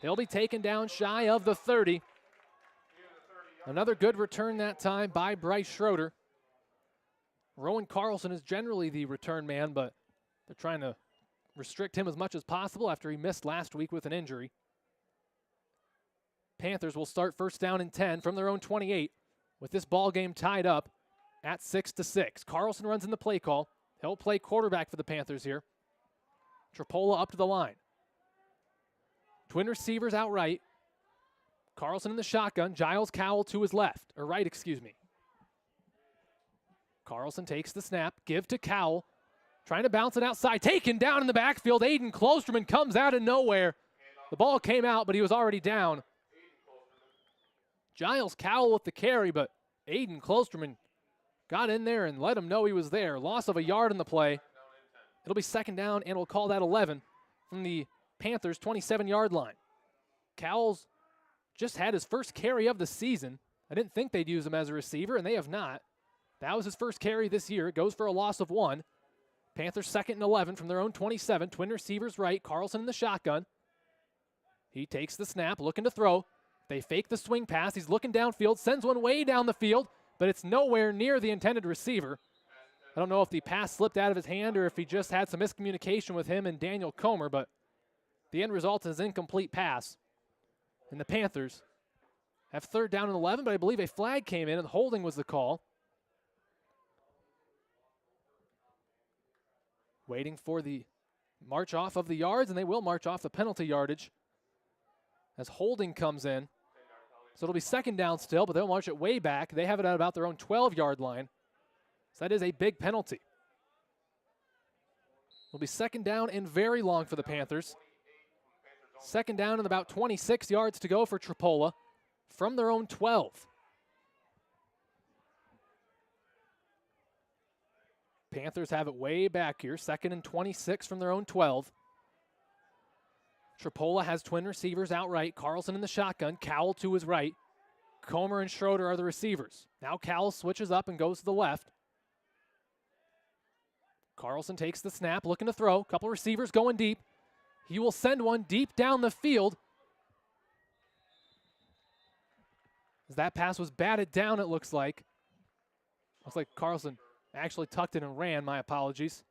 He'll be taken down shy of the 30. Another good return that time by Bryce Schroeder. Rowan Carlson is generally the return man, but they're trying to restrict him as much as possible after he missed last week with an injury. Panthers will start first down and 10 from their own 28 with this ball game tied up at 6-6. Carlson runs in the play call. He'll play quarterback for the Panthers here. Tripoli up to the line. Twin receivers out right. Carlson in the shotgun. Giles Cowell to his left, or right, excuse me. Carlson takes the snap, give to Cowell. Trying to bounce it outside, taken down in the backfield. Aiden Klosterman comes out of nowhere. The ball came out, but he was already down. Giles Cowell with the carry, but Aiden Klosterman got in there and let him know he was there. Loss of a yard in the play. It'll be second down, and we'll call that 11 from the Panthers' 27-yard line. Cowell's just had his first carry of the season. I didn't think they'd use him as a receiver, and they have not. That was his first carry this year. It goes for a loss of 1. Panthers 2nd and 11 from their own 27. Twin receivers right. Carlson in the shotgun. He takes the snap, looking to throw. They fake the swing pass. He's looking downfield, sends one way down the field, but it's nowhere near the intended receiver. I don't know if the pass slipped out of his hand or if he just had some miscommunication with him and Daniel Comer, but the end result is an incomplete pass. And the Panthers have third down and 11, but I believe a flag came in and holding was the call. Waiting for the march off of the yards, and they will march off the penalty yardage as holding comes in. So it'll be second down still, but they'll march it way back. They have it at about their own 12-yard line. So that is a big penalty. It'll be second down and very long for the Panthers. Second down and about 26 yards to go for Tripoli from their own 12. Panthers have it way back here. Second and 26 from their own 12. Tripoli has twin receivers out right. Carlson in the shotgun. Cowell to his right. Comer and Schroeder are the receivers. Now Cowell switches up and goes to the left. Carlson takes the snap, looking to throw. Couple receivers going deep. He will send one deep down the field. As that pass was batted down, it looks like. Looks like Carlson actually tucked it and ran. My apologies.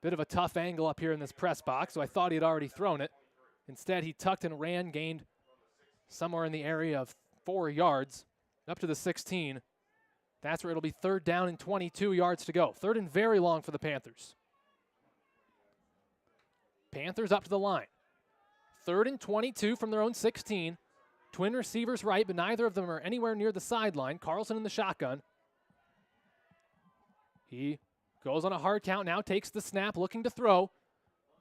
Bit of a tough angle up here in this press box, so I thought he had already thrown it. Instead, he tucked and ran, gained somewhere in the area of 4 yards, up to the 16. That's where it'll be third down and 22 yards to go. Third and very long for the Panthers. Panthers up to the line. Third and 22 from their own 16. Twin receivers right, but neither of them are anywhere near the sideline. Carlson in the shotgun. He goes on a hard count now, takes the snap, looking to throw.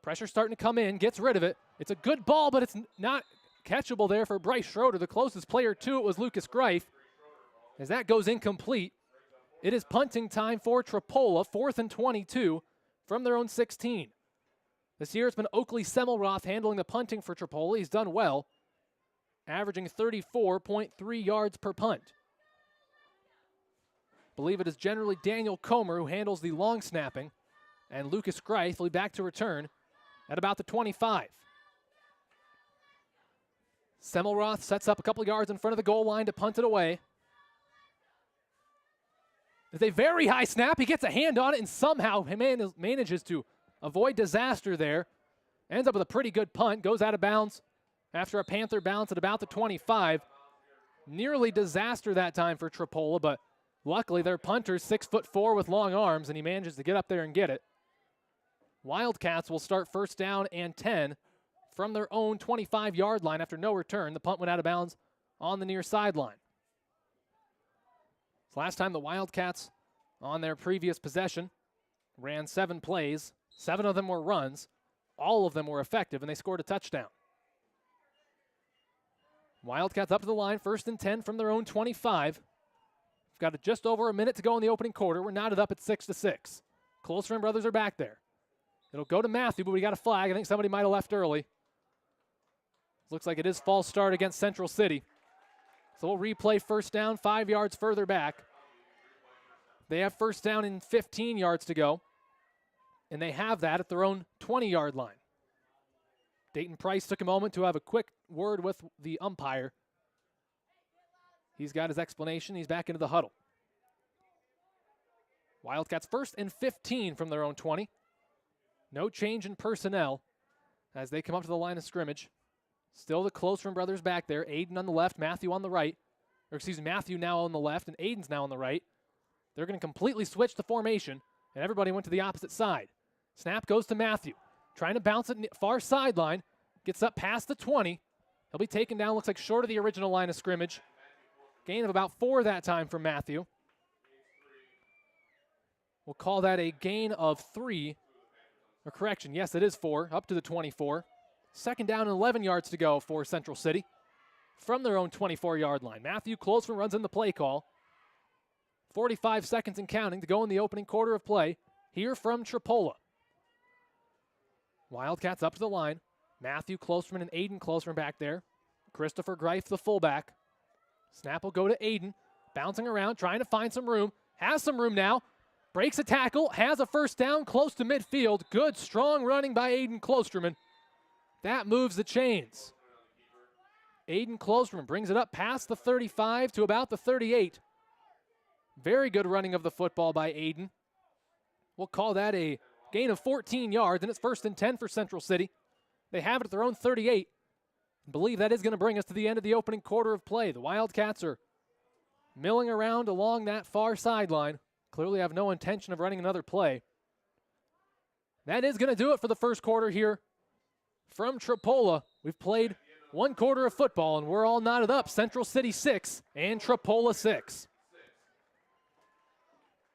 Pressure starting to come in, gets rid of it. It's a good ball, but it's not catchable there for Bryce Schroeder. The closest player to it was Lucas Greif. As that goes incomplete. It is punting time for Tripoli, 4th and 22 from their own 16. This year it's been Oakley Semmelroth handling the punting for Tripoli. He's done well, averaging 34.3 yards per punt. Believe it is generally Daniel Comer who handles the long snapping, and Lucas Greif will be back to return at about the 25. Semmelroth sets up a couple yards in front of the goal line to punt it away. It's a very high snap. He gets a hand on it and somehow he manages to avoid disaster there. Ends up with a pretty good punt. Goes out of bounds after a Panther bounce at about the 25. Nearly disaster that time for Tripoli, but luckily their punter's 6'4" with long arms, and he manages to get up there and get it. Wildcats will start 1st down and 10 from their own 25-yard line after no return. The punt went out of bounds on the near sideline. Last time the Wildcats on their previous possession ran 7 plays. 7 of them were runs. All of them were effective, and they scored a touchdown. Wildcats up to the line, 1st and 10 from their own 25. We've got just over a minute to go in the opening quarter. We're knotted up at 6-6. Closer and brothers are back there. It'll go to Matthew, but we got a flag. I think somebody might have left early. Looks like it is false start against Central City. So we'll replay 1st down 5 yards further back. They have 1st down and 15 yards to go, and they have that at their own 20-yard line. Dayton Price took a moment to have a quick word with the umpire. He's got his explanation. He's back into the huddle. Wildcats 1st and 15 from their own 20. No change in personnel as they come up to the line of scrimmage. Still the Closeman brothers back there. Aiden on the left, Matthew on the right. Or excuse me, Matthew now on the left and Aiden's now on the right. They're going to completely switch the formation, and everybody went to the opposite side. Snap goes to Matthew. Trying to bounce it far sideline. Gets up past the 20. He'll be taken down, looks like short of the original line of scrimmage. Gain of about 4 that time from Matthew. We'll call that a gain of 3. Or correction, yes, it is 4, up to the 24. 2nd down and 11 yards to go for Central City from their own 24-yard line. Matthew Closeman runs in the play call. 45 seconds and counting to go in the opening quarter of play here from Tripoli. Wildcats up to the line. Matthew Closeman and Aiden Closeman back there. Christopher Greif, the fullback. Snap will go to Aiden, bouncing around, trying to find some room. Has some room now. Breaks a tackle, has a 1st down close to midfield. Good, strong running by Aiden Closeman. That moves the chains. Aiden Closeman brings it up past the 35 to about the 38. Very good running of the football by Aiden. We'll call that a gain of 14 yards, and it's 1st and 10 for Central City. They have it at their own 38. I believe that is going to bring us to the end of the opening quarter of play. The Wildcats are milling around along that far sideline. Clearly have no intention of running another play. That is going to do it for the 1st quarter here from Tripoli. We've played 1 quarter of football, and we're all knotted up. Central City 6 and Tripoli 6.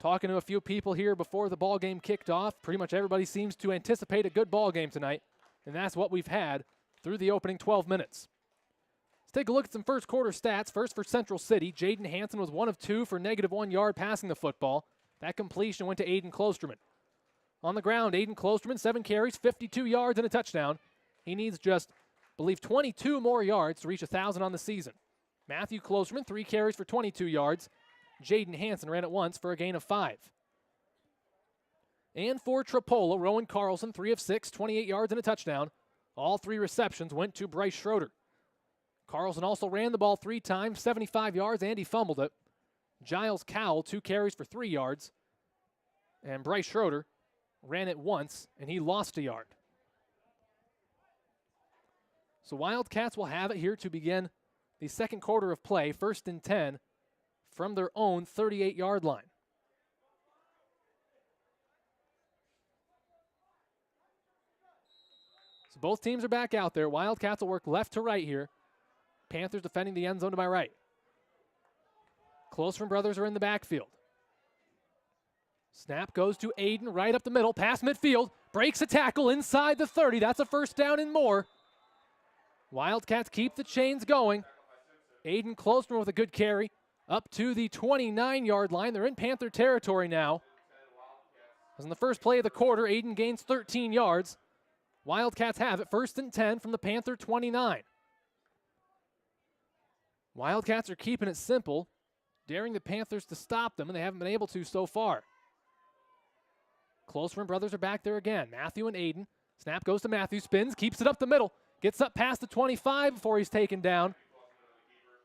Talking to a few people here before the ball game kicked off. Pretty much everybody seems to anticipate a good ball game tonight, and that's what we've had through the opening 12 minutes. Let's take a look at some 1st quarter stats. First for Central City, Jaden Hansen was 1 of 2 for -1 yard passing the football. That completion went to Aiden Closeman. On the ground, Aiden Closeman, 7 carries, 52 yards and a touchdown. He needs just, I believe, 22 more yards to reach 1,000 on the season. Matthew Closeman, 3 carries for 22 yards. Jaden Hansen ran it once for a gain of 5. And for Tripoli, Rowan Carlson, 3 of 6, 28 yards and a touchdown. All 3 receptions went to Bryce Schroeder. Carlson also ran the ball 3 times, 75 yards, and he fumbled it. Giles Cowell, 2 carries for 3 yards. And Bryce Schroeder ran it once, and he lost a yard. So Wildcats will have it here to begin the 2nd quarter of play, 1st and 10 from their own 38-yard line. So both teams are back out there. Wildcats will work left to right here. Panthers defending the end zone to my right. Closeman brothers are in the backfield. Snap goes to Aiden right up the middle, past midfield, breaks a tackle inside the 30. That's a 1st down and more. Wildcats keep the chains going. Aiden Closeman with a good carry. up to the 29-yard line. They're in Panther territory now. As in the first play of the quarter, Aiden gains 13 yards. Wildcats have it 1st and 10 from the Panther 29. Wildcats are keeping it simple, daring the Panthers to stop them, and they haven't been able to so far. Closeman brothers are back there again. Matthew and Aiden. Snap goes to Matthew, spins, keeps it up the middle. Gets up past the 25 before he's taken down.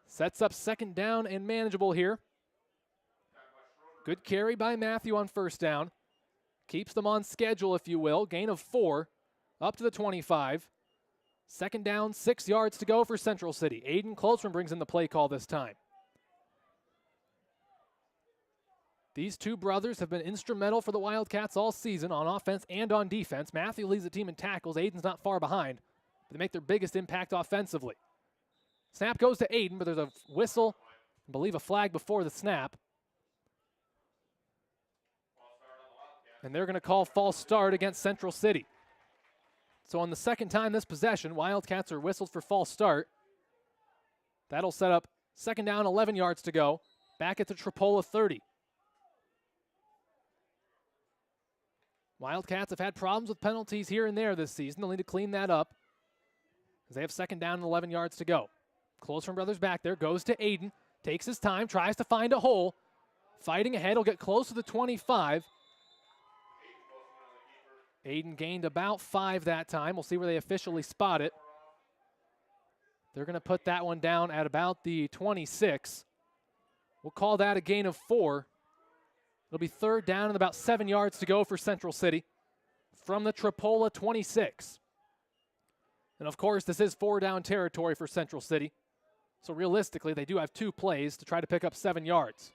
Sets up 2nd down and manageable here. Good carry by Matthew on 1st down. Keeps them on schedule, if you will. Gain of 4 up to the 25. 2nd down, 6 yards to go for Central City. Aiden Closeman brings in the play call this time. These two brothers have been instrumental for the Wildcats all season on offense and on defense. Matthew leads the team in tackles. Aiden's not far behind, but they make their biggest impact offensively. Snap goes to Aiden, but there's a whistle, I believe a flag before the snap. And they're going to call false start against Central City. So on the 2nd time this possession, Wildcats are whistled for false start. That'll set up 2nd down, 11 yards to go. Back at the Tripoli 30. Wildcats have had problems with penalties here and there this season. They'll need to clean that up as they have 2nd down and 11 yards to go. Closeman brothers back there, goes to Aiden, takes his time, tries to find a hole. Fighting ahead, he'll get close to the 25. Aiden gained about 5 that time. We'll see where they officially spot it. They're going to put that one down at about the 26. We'll call that a gain of 4. It'll be 3rd down and about 7 yards to go for Central City from the Tripoli 26. And of course, this is 4-down territory for Central City. So realistically, they do have 2 plays to try to pick up 7 yards.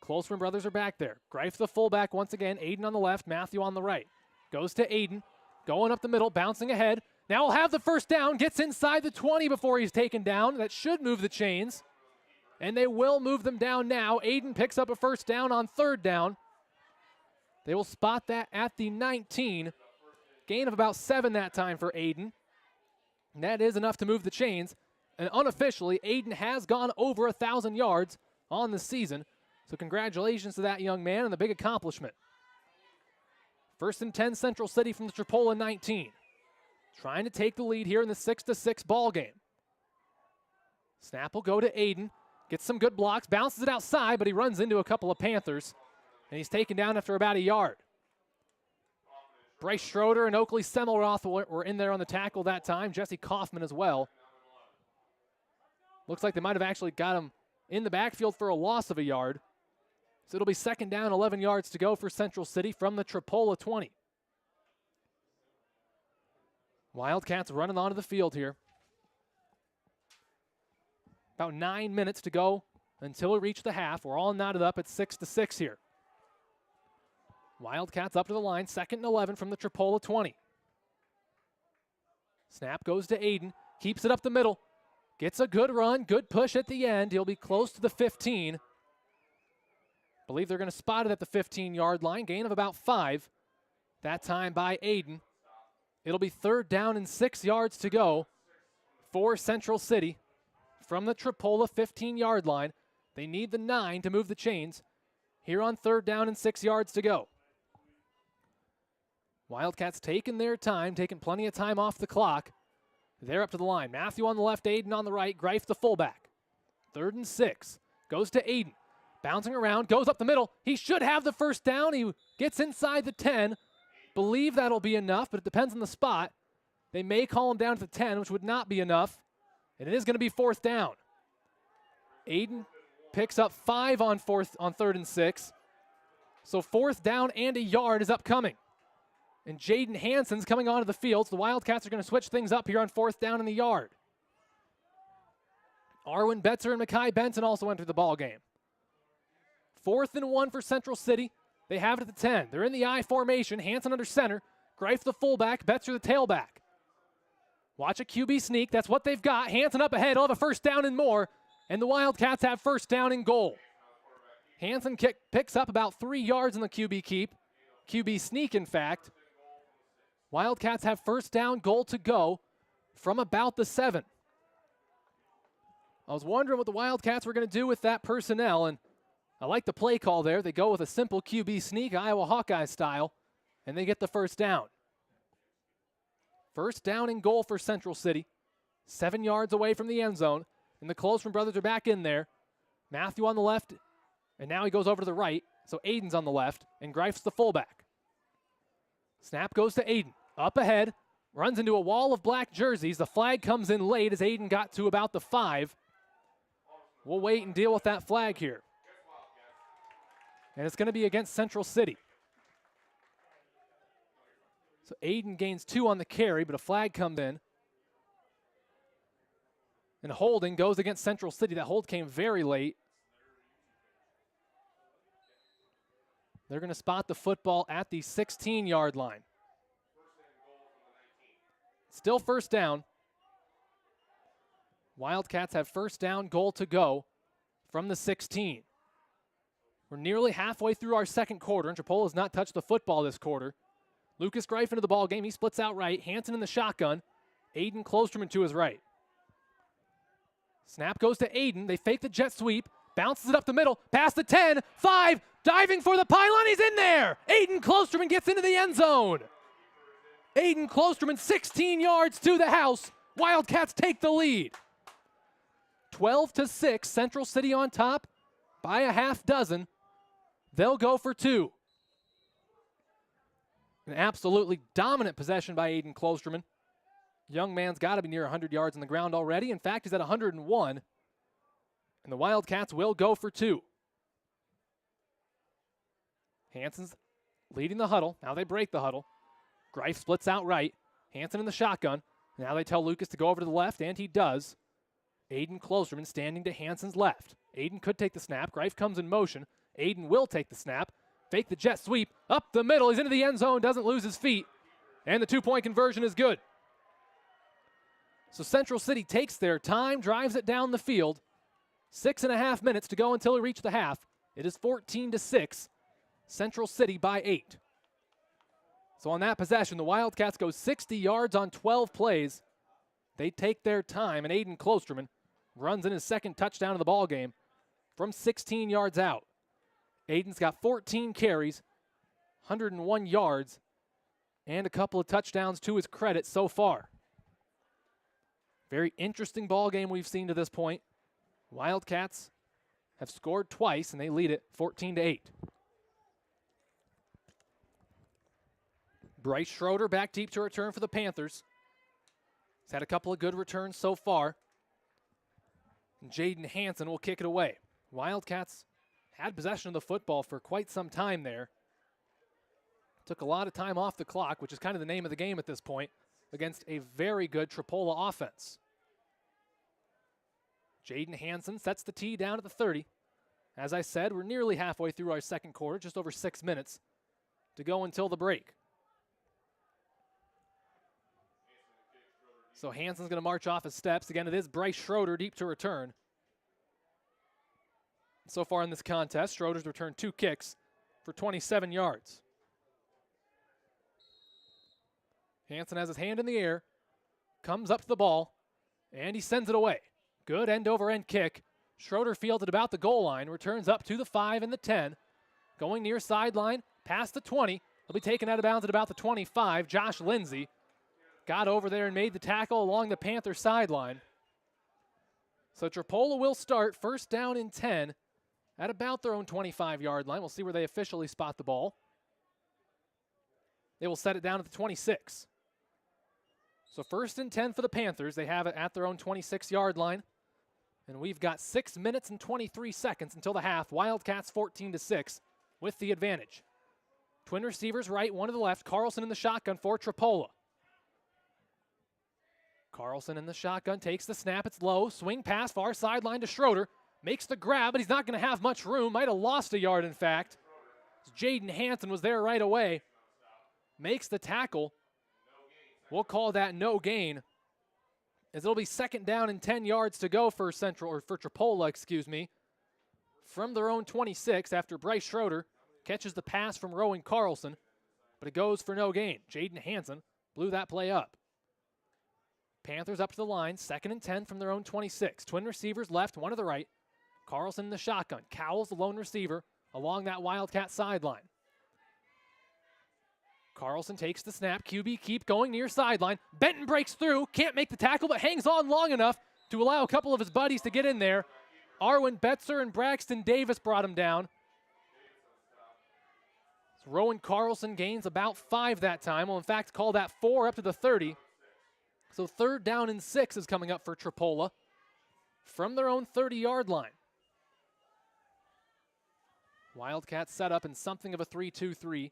Closeman brothers are back there. Greif the fullback once again. Aiden on the left, Matthew on the right. Goes to Aiden, going up the middle, bouncing ahead. Now he'll have the 1st down, gets inside the 20 before he's taken down. That should move the chains. And they will move them down now. Aiden picks up a 1st down on 3rd down. They will spot that at the 19. Gain of about 7 that time for Aiden. And that is enough to move the chains. And unofficially, Aiden has gone over 1,000 yards on the season. So congratulations to that young man and the big accomplishment. 1st and 10 Central City from the Tripoli 19. Trying to take the lead here in the 6-6 ball game. Snap will go to Aiden. Gets some good blocks, bounces it outside, but he runs into a couple of Panthers. And he's taken down after about a yard. Bryce Schroeder and Oakley Semmelroth were in there on the tackle that time. Jesse Kaufman as well. Looks like they might have actually got him in the backfield for a loss of a yard. So it'll be 2nd down, 11 yards to go for Central City from the Tripoli 20. Wildcats running onto the field here. About 9 minutes to go until we reach the half. We're all knotted up at 6-6 here. Wildcats up to the line, 2nd and 11 from the Tripoli 20. Snap goes to Aiden, keeps it up the middle. Gets a good run, good push at the end. He'll be close to the 15. Believe they're going to spot it at the 15-yard line. Gain of about 5. That time by Aiden. It'll be 3rd down and 6 yards to go for Central City from the Tripoli 15-yard line. They need the 9 to move the chains here on 3rd down and 6 yards to go. Wildcats taking their time, taking plenty of time off the clock. They're up to the line. Matthew on the left, Aiden on the right. Greif the fullback. 3rd and 6. Goes to Aiden. Bouncing around, goes up the middle. He should have the 1st down. He gets inside the 10. Believe that'll be enough, but it depends on the spot. They may call him down to the 10, which would not be enough. And it is going to be 4th down. Aiden picks up 5 on 3rd and 6. So 4th down and a yard is upcoming. And Jaden Hansen's coming onto the field. So the Wildcats are going to switch things up here on 4th down and the yard. Arwen Betzer and Mackay Benson also enter the ball game. 4th and 1 for Central City. They have it at the 10. They're in the I formation. Hansen under center. Greif the fullback. Betzer the tailback. Watch a QB sneak. That's what they've got. Hansen up ahead. He'll have a 1st down and more. And the Wildcats have 1st down and goal. Hansen picks up about 3 yards in the QB keep. QB sneak, in fact. Wildcats have 1st down, goal to go from about the 7. I was wondering what the Wildcats were going to do with that personnel, and I like the play call there. They go with a simple QB sneak, Iowa Hawkeye style, and they get the first down. First down and goal for Central City. 7 yards away from the end zone, and the Closefrom brothers are back in there. Matthew on the left, and now he goes over to the right, so Aiden's on the left, and Greif's the fullback. Snap goes to Aiden. Up ahead, runs into a wall of black jerseys. The flag comes in late as Aiden got to about the 5. We'll wait and deal with that flag here. And it's going to be against Central City. So Aiden gains 2 on the carry, but a flag comes in. And holding goes against Central City. That hold came very late. They're going to spot the football at the 16-yard line. Still first down. Wildcats have first down, goal to go from the 16. We're nearly halfway through our second quarter, and Tripoli has not touched the football this quarter. Lucas Greif into the ball game. He splits out right. Hansen in the shotgun. Aiden Closterman to his right. Snap goes to Aiden. They fake the jet sweep. Bounces it up the middle. Past the 10. 5. Diving for the pylon. He's in there. Aiden Closterman gets into the end zone. Aiden Closterman 16 yards to the house. Wildcats take the lead. 12-6. Central City on top by a half dozen. They'll go for 2. An absolutely dominant possession by Aiden Closterman. Young man's got to be near 100 yards on the ground already. In fact, he's at 101. And the Wildcats will go for 2. Hansen's leading the huddle. Now they break the huddle. Greif splits out right. Hansen in the shotgun. Now they tell Lucas to go over to the left, and he does. Aiden Closterman standing to Hansen's left. Aiden could take the snap. Greif comes in motion. Aiden will take the snap. Fake the jet sweep. Up the middle. He's into the end zone. Doesn't lose his feet. And the 2-point conversion is good. So Central City takes their time, drives it down the field. 6.5 minutes to go until we reach the half. It is 14-6. Central City by 8. So on that possession, the Wildcats go 60 yards on 12 plays. They take their time, and Aiden Closterman runs in his second touchdown of the ball game from 16 yards out. Aiden's got 14 carries, 101 yards, and a couple of touchdowns to his credit so far. Very interesting ball game we've seen to this point. Wildcats have scored twice, and they lead it 14-8. Bryce Schroeder back deep to return for the Panthers. He's had a couple of good returns so far. And Jaden Hansen will kick it away. Wildcats had possession of the football for quite some time there. Took a lot of time off the clock, which is kind of the name of the game at this point, against a very good Tripoli offense. Jaden Hansen sets the tee down at the 30. As I said, we're nearly halfway through our second quarter, just over 6 minutes to go until the break. So Hansen's going to march off his steps. Again, it is Bryce Schroeder deep to return. So far in this contest, Schroeder's returned 2 kicks for 27 yards. Hansen has his hand in the air, comes up to the ball, and he sends it away. Good end-over-end kick. Schroeder fields at about the goal line, returns up to the 5 and the 10. Going near sideline, past the 20. He'll be taken out of bounds at about the 25. Josh Lindsay got over there and made the tackle along the Panther sideline. So Tripoli will start first down and 10 at about their own 25-yard line. We'll see where they officially spot the ball. They will set it down at the 26. So first and 10 for the Panthers. They have it at their own 26-yard line. And we've got 6 minutes and 23 seconds until the half. Wildcats 14-6 with the advantage. Twin receivers right, one to the left. Carlson in the shotgun for Tripoli. Carlson in the shotgun takes the snap. It's low. Swing pass far sideline to Schroeder. Makes the grab, but he's not going to have much room. Might have lost a yard, in fact. Jaden Hansen was there right away. Makes the tackle. We'll call that no gain, as it'll be second down and 10 yards to go for Tripoli, from their own 26 after Bryce Schroeder catches the pass from Rowan Carlson, but it goes for no gain. Jaden Hansen blew that play up. Panthers up to the line, 2nd and 10 from their own 26. Twin receivers left, one to the right. Carlson in the shotgun. Cowles, the lone receiver, along that Wildcat sideline. Carlson takes the snap. QB keep going near sideline. Benton breaks through, can't make the tackle, but hangs on long enough to allow a couple of his buddies to get in there. Arwen Betzer and Braxton Davis brought him down. So Rowan Carlson gains about 5 that time. Well, in fact, call that 4 up to the 30. So 3rd down and 6 is coming up for Tripoli from their own 30-yard line. Wildcats set up in something of a 3-2-3.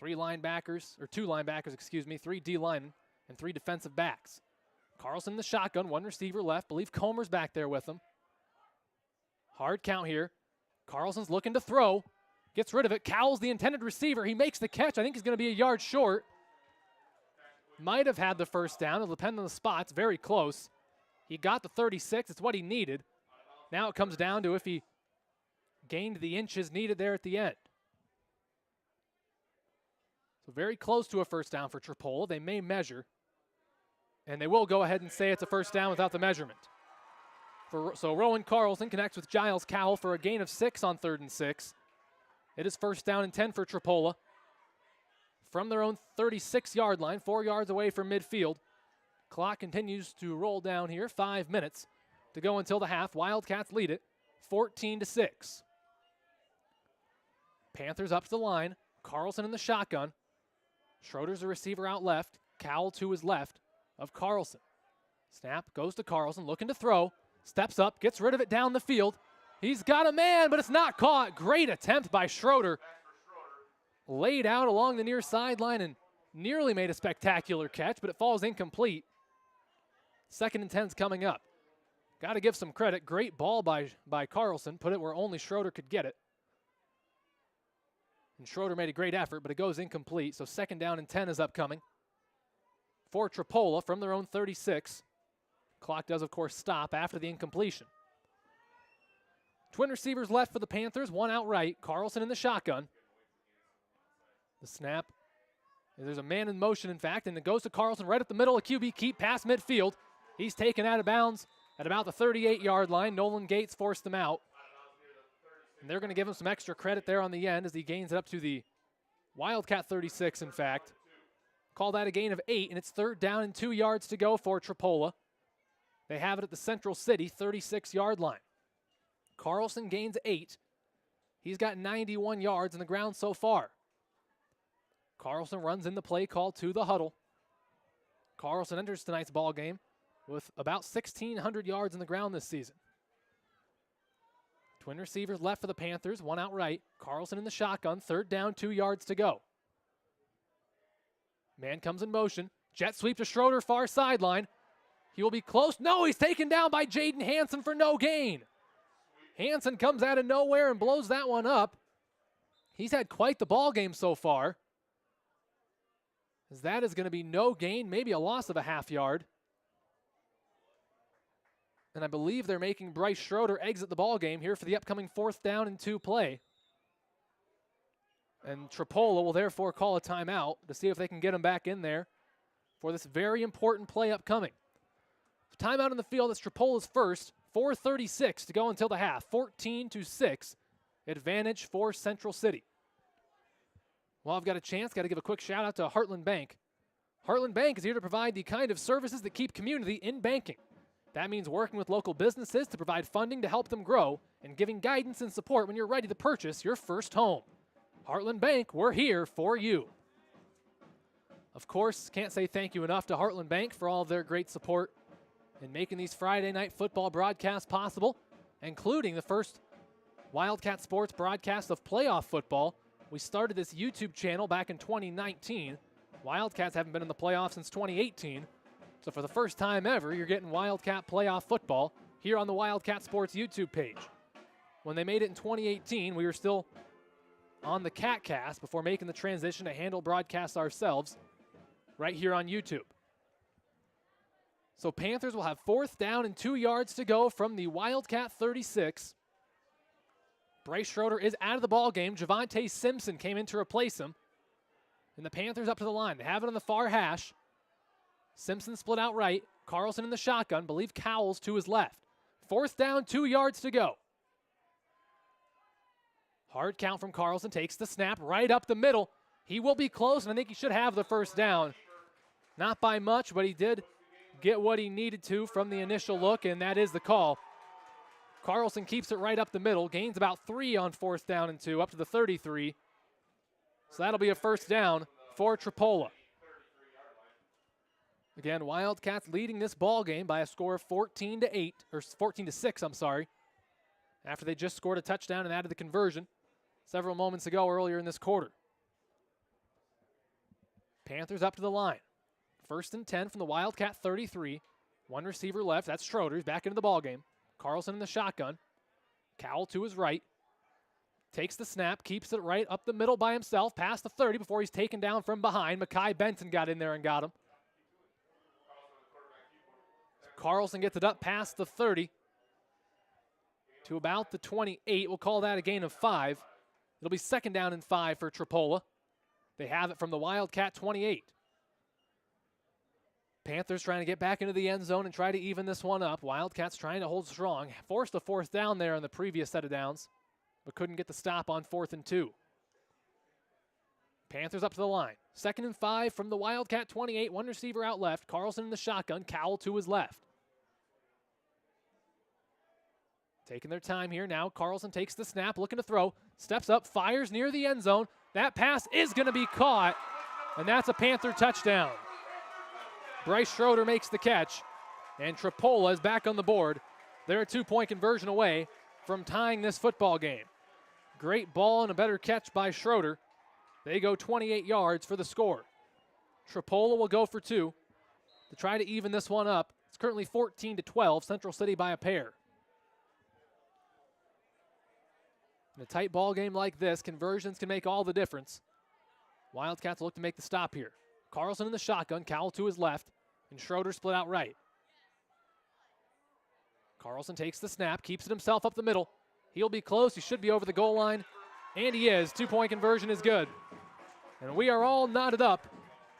2 linebackers, 3 D linemen, and 3 defensive backs. Carlson in the shotgun, 1 receiver left. Believe Comer's back there with him. Hard count here. Carlson's looking to throw. Gets rid of it. Cowles, the intended receiver. He makes the catch. I think he's going to be a yard short. Might have had the first down. It'll depend on the spot. It's very close. He got the 36. It's what he needed. Now it comes down to if he gained the inches needed there at the end. So very close to a first down for Tripoli. They may measure. And they will go ahead and say it's a first down without the measurement. So Rowan Carlson connects with Giles Cowell for a gain of 6 on 3rd and 6. It is 1st down and 10 for Tripoli. From their own 36-yard line, 4 yards away from midfield. Clock continues to roll down here. 5 minutes to go until the half. Wildcats lead it 14-6. Panthers up to the line. Carlson in the shotgun. Schroeder's the receiver out left. Cowell to his left of Carlson. Snap goes to Carlson, looking to throw. Steps up, gets rid of it down the field. He's got a man, but it's not caught. Great attempt by Schroeder. Laid out along the near sideline and nearly made a spectacular catch, but it falls incomplete. 2nd and 10's coming up. Got to give some credit. Great ball by Carlson. Put it where only Schroeder could get it. And Schroeder made a great effort, but it goes incomplete. So 2nd down and 10 is upcoming for Tripoli from their own 36. Clock does, of course, stop after the incompletion. Twin receivers left for the Panthers, 1 out right. Carlson in the shotgun. The snap. There's a man in motion, in fact, and it goes to Carlson right up the middle of QB keep past midfield. He's taken out of bounds at about the 38-yard line. Nolan Gates forced him out. And they're going to give him some extra credit there on the end as he gains it up to the Wildcat 36, in fact. Call that a gain of 8, and it's 3rd down and 2 yards to go for Tripoli. They have it at the Central City 36-yard line. Carlson gains 8. He's got 91 yards on the ground so far. Carlson runs in the play call to the huddle. Carlson enters tonight's ball game with about 1,600 yards on the ground this season. Twin receivers left for the Panthers, 1 out right. Carlson in the shotgun, 3rd down, 2 yards to go. Man comes in motion. Jet sweep to Schroeder, far sideline. He will be close. No, he's taken down by Jaden Hansen for no gain. Hansen comes out of nowhere and blows that one up. He's had quite the ball game so far. As that is going to be no gain, maybe a loss of a half yard. And I believe they're making Bryce Schroeder exit the ball game here for the upcoming 4th down and 2 play. And Tripoli will therefore call a timeout to see if they can get him back in there for this very important play upcoming. Timeout in the field. It's Tripoli's first. 4:36 to go until the half. 14-6 advantage for Central City. Well, I've got a chance. Got to give a quick shout out to Heartland Bank. Heartland Bank is here to provide the kind of services that keep community in banking. That means working with local businesses to provide funding to help them grow and giving guidance and support when you're ready to purchase your first home. Heartland Bank, we're here for you. Of course, can't say thank you enough to Heartland Bank for all of their great support in making these Friday night football broadcasts possible, including the first Wildcat Sports broadcast of playoff football. We started this YouTube channel back in 2019. Wildcats haven't been in the playoffs since 2018. So for the first time ever, you're getting Wildcat playoff football here on the Wildcat Sports YouTube page. When they made it in 2018, we were still on the CatCast before making the transition to handle broadcasts ourselves right here on YouTube. So Panthers will have 4th down and 2 yards to go from the Wildcat 36. Bryce Schroeder is out of the ball game. Javante Simpson came in to replace him. And the Panthers up to the line. They have it on the far hash. Simpson split out right. Carlson in the shotgun. Believe Cowles to his left. 4th down, 2 yards to go. Hard count from Carlson. Takes the snap right up the middle. He will be close, and I think he should have the 1st down. Not by much, but he did get what he needed to from the initial look, and that is the call. Carlson keeps it right up the middle. Gains about 3 on 4th down and 2, up to the 33. So that'll be a 1st down for Tripoli. Again, Wildcats leading this ball game by a score of 14-8, or 14-6, I'm sorry, after they just scored a touchdown and added the conversion several moments ago earlier in this quarter. Panthers up to the line. 1st and 10 from the Wildcat 33. 1 receiver left. That's Schroeder. He's back into the ball game. Carlson in the shotgun. Cowell to his right. Takes the snap. Keeps it right up the middle by himself. Past the 30 before he's taken down from behind. Mekhi Benson got in there and got him. Carlson gets it up past the 30 to about the 28. We'll call that a gain of 5. It'll be 2nd down and 5 for Tripoli. They have it from the Wildcat 28. Panthers trying to get back into the end zone and try to even this one up. Wildcats trying to hold strong. Forced a 4th down there on the previous set of downs, but couldn't get the stop on 4th and 2. Panthers up to the line. 2nd and 5 from the Wildcat 28. 1 receiver out left. Carlson in the shotgun. Cowell to his left. Taking their time here now. Carlson takes the snap, looking to throw. Steps up, fires near the end zone. That pass is going to be caught, and that's a Panther touchdown. Bryce Schroeder makes the catch, and Tripoli is back on the board. They're a 2-point conversion away from tying this football game. Great ball and a better catch by Schroeder. They go 28 yards for the score. Tripoli will go for 2 to try to even this one up. It's currently 14-12, Central City by a pair. In a tight ball game like this, conversions can make all the difference. Wildcats look to make the stop here. Carlson in the shotgun, Cowell to his left, and Schroeder split out right. Carlson takes the snap, keeps it himself up the middle. He'll be close, he should be over the goal line, and he is. 2-point conversion is good. And we are all knotted up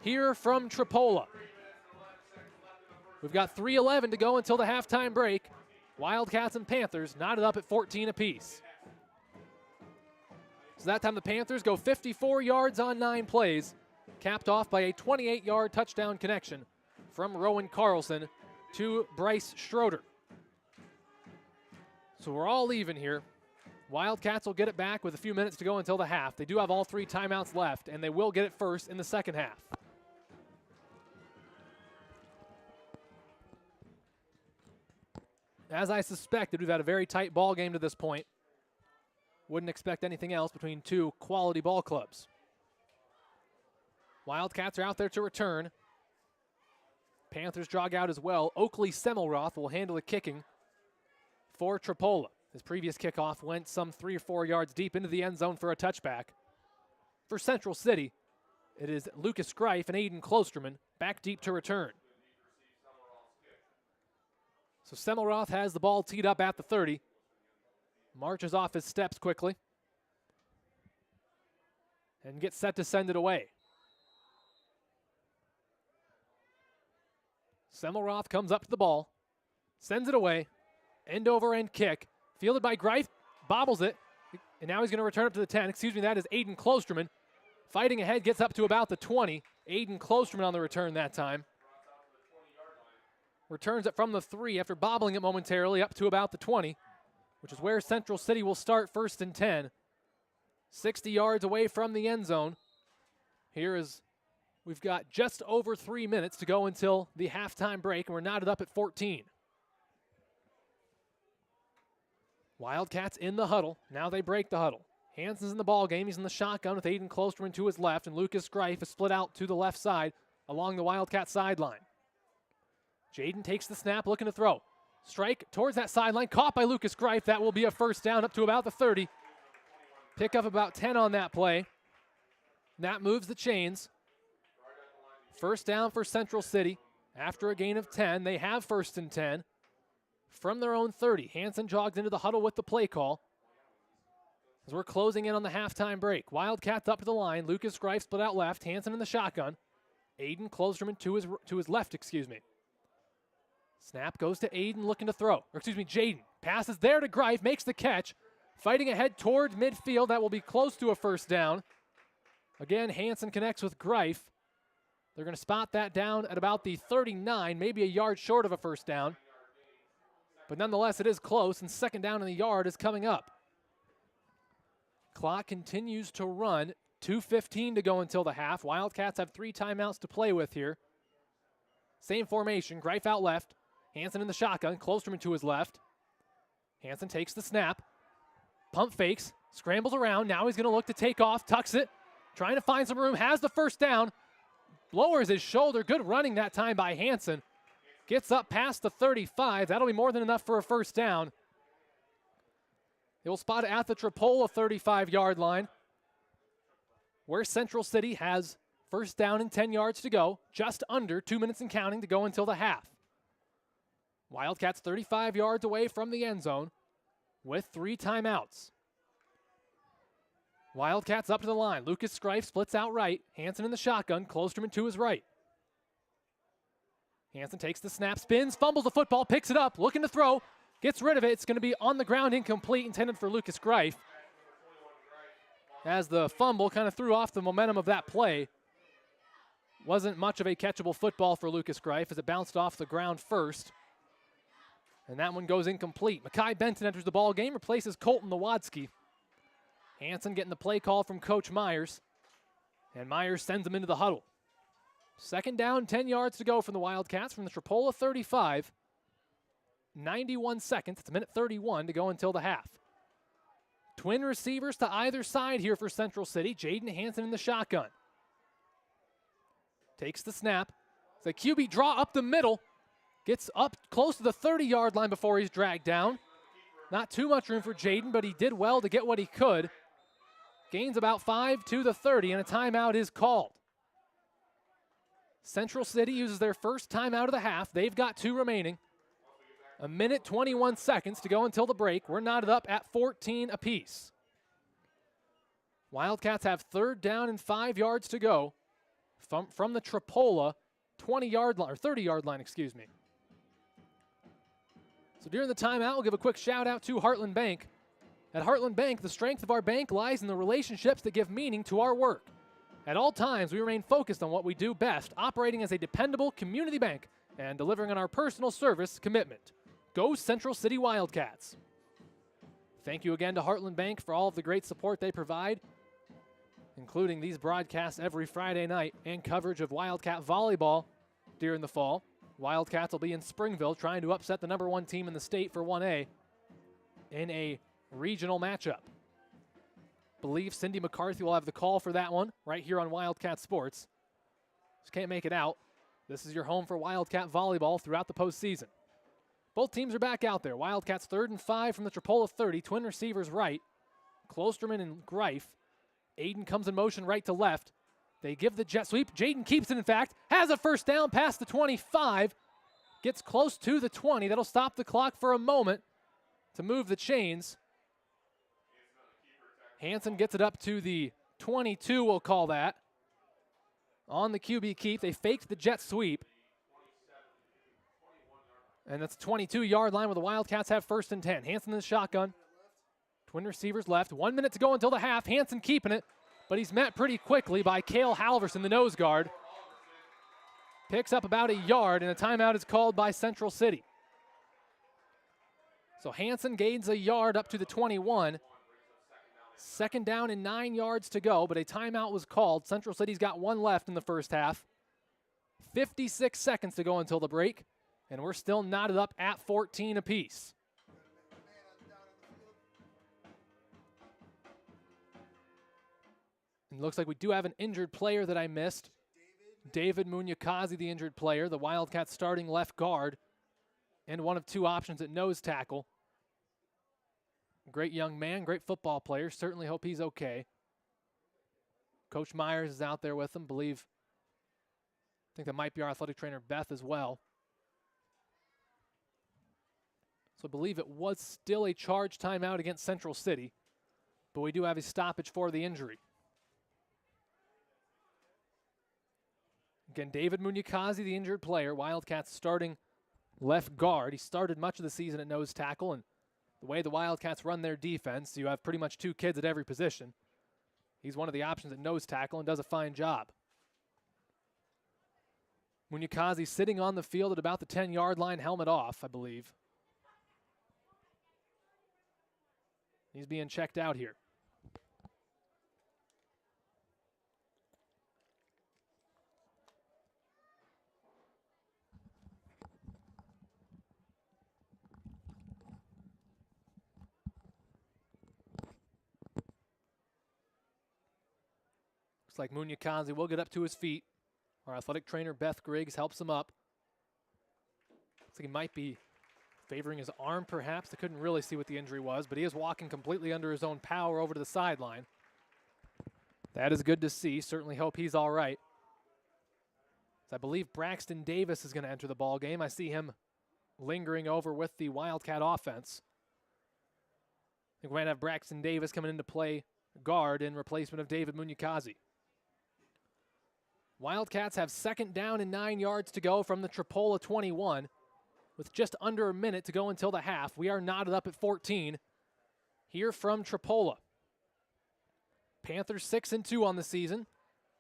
here from Tripoli. We've got 3:11 to go until the halftime break. Wildcats and Panthers knotted up at 14 apiece. So that time the Panthers go 54 yards on 9 plays, capped off by a 28-yard touchdown connection from Rowan Carlson to Bryce Schroeder. So we're all even here. Wildcats will get it back with a few minutes to go until the half. They do have all 3 timeouts left, and they will get it first in the second half. As I suspected, we've had a very tight ball game to this point. Wouldn't expect anything else between 2 quality ball clubs. Wildcats are out there to return. Panthers jog out as well. Oakley Semmelroth will handle the kicking for Tripoli. His previous kickoff went some 3 or 4 yards deep into the end zone for a touchback. For Central City, it is Lucas Greif and Aiden Klosterman back deep to return. So Semmelroth has the ball teed up at the 30. Marches off his steps quickly and gets set to send it away. Semmelroth comes up to the ball, sends it away, end over end kick, fielded by Greif, bobbles it, and now he's going to return it to the 10. Excuse me, that is Aiden Klosterman. Fighting ahead, gets up to about the 20. Aiden Klosterman on the return that time. Returns it from the 3 after bobbling it momentarily up to about the 20. Which is where Central City will start 1st and 10. 60 yards away from the end zone. Here is, we've got just over 3 minutes to go until the halftime break, and we're knotted up at 14. Wildcats in the huddle. Now they break the huddle. Hansen's in the ball game. He's in the shotgun with Aiden Klosterman to his left, and Lucas Greif is split out to the left side along the Wildcat sideline. Jaden takes the snap, looking to throw. Strike towards that sideline, caught by Lucas Greif. That will be a 1st down up to about the 30. Pick up about 10 on that play. That moves the chains. 1st down for Central City. After a gain of 10, they have 1st and 10 from their own 30. Hansen jogs into the huddle with the play call. As we're closing in on the halftime break. Wildcats up to the line. Lucas Greif split out left. Hansen in the shotgun. Aiden Klosterman to his left, excuse me. Snap goes to Aiden looking to throw. Or excuse me, Jaden. Passes there to Greif, makes the catch. Fighting ahead toward midfield. That will be close to a first down. Again, Hansen connects with Greif. They're going to spot that down at about the 39, maybe a yard short of a first down. But nonetheless, it is close, and second down in the yard is coming up. Clock continues to run. 2:15 to go until the half. Wildcats have 3 timeouts to play with here. Same formation. Greif out left. Hansen in the shotgun. Klosterman to his left. Hansen takes the snap. Pump fakes. Scrambles around. Now he's going to look to take off. Tucks it. Trying to find some room. Has the first down. Lowers his shoulder. Good running that time by Hansen. Gets up past the 35. That'll be more than enough for a first down. They will spot it at the Tripoli 35-yard line, where Central City has first down and 10 yards to go. Just under 2 minutes and counting to go until the half. Wildcats 35 yards away from the end zone with 3 timeouts. Wildcats up to the line. Lucas Greif splits out right. Hansen in the shotgun. Klosterman to his right. Hansen takes the snap, spins, fumbles the football, picks it up, looking to throw, gets rid of it. It's going to be on the ground, incomplete, intended for Lucas Greif. As the fumble kind of threw off the momentum of that play. Wasn't much of a catchable football for Lucas Greif as it bounced off the ground first. And that one goes incomplete. Makai Benton enters the ball game, replaces Colton Nowadsky. Hansen getting the play call from Coach Myers. And Myers sends him into the huddle. Second down, 10 yards to go from the Wildcats from the Tripoli 35. 91 seconds, it's a minute 31 to go until the half. Twin receivers to either side here for Central City. Jaden Hansen in the shotgun. Takes the snap. The QB draw up the middle. Gets up close to the 30-yard line before he's dragged down. Not too much room for Jaden, but he did well to get what he could. Gains about 5 to the 30, and a timeout is called. Central City uses their first timeout of the half. They've got 2 remaining. A minute, 21 seconds to go until the break. We're knotted up at 14 apiece. Wildcats have third down and 5 yards to go from the Tripoli 20-yard line, or 30-yard line, excuse me. So during the timeout, we'll give a quick shout out to Heartland Bank. At Heartland Bank, the strength of our bank lies in the relationships that give meaning to our work. At all times, we remain focused on what we do best, operating as a dependable community bank and delivering on our personal service commitment. Go Central City Wildcats. Thank you again to Heartland Bank for all of the great support they provide, including these broadcasts every Friday night and coverage of Wildcat volleyball during the fall. Wildcats will be in Springville trying to upset the #1 team in the state for 1A in a regional matchup. Believe Cindy McCarthy will have the call for that one right here on Wildcat Sports. Just can't make it out. This is your home for Wildcat volleyball throughout the postseason. Both teams are back out there. Wildcats 3rd and 5 from the Tripoli 30. Twin receivers right. Klosterman and Greif. Aiden comes in motion right to left. They give the jet sweep. Jaden keeps it, in fact. Has a first down past the 25. Gets close to the 20. That'll stop the clock for a moment to move the chains. Hansen gets it up to the 22, we'll call that. On the QB keep, they faked the jet sweep. And that's 22-yard line where the Wildcats have 1st and 10. Hansen in the shotgun. Twin receivers left. 1 minute to go until the half. Hansen keeping it, but he's met pretty quickly by Cale Halverson, the nose guard. Picks up about a yard, and a timeout is called by Central City. So Hansen gains a yard up to the 21. Second down and 9 yards to go, but a timeout was called. Central City's got 1 left in the first half. 56 seconds to go until the break, and we're still knotted up at 14 apiece. It looks like we do have an injured player that I missed. David Munyakazi, the injured player, the Wildcats starting left guard, and one of 2 options at nose tackle. Great young man, great football player. Certainly hope he's okay. Coach Myers is out there with him. I think that might be our athletic trainer, Beth, as well. So I believe it was still a charge timeout against Central City, but we do have a stoppage for the injury. Again, David Munyakazi, the injured player. Wildcats starting left guard. He started much of the season at nose tackle, and the way the Wildcats run their defense, you have pretty much 2 kids at every position. He's one of the options at nose tackle and does a fine job. Munyakazi sitting on the field at about the 10-yard line, helmet off, I believe. He's being checked out here. Looks like Munyakazi will get up to his feet. Our athletic trainer, Beth Griggs, helps him up. Looks like he might be favoring his arm, perhaps. I couldn't really see what the injury was, but he is walking completely under his own power over to the sideline. That is good to see. Certainly hope he's all right. I believe Braxton Davis is going to enter the ball game. I see him lingering over with the Wildcat offense. I think we might have Braxton Davis coming into play guard in replacement of David Munyakazi. Wildcats have 2nd down and 9 yards to go from the Tripoli 21 with just under a minute to go until the half. We are knotted up at 14 here from Tripoli. Panthers 6-2 on the season.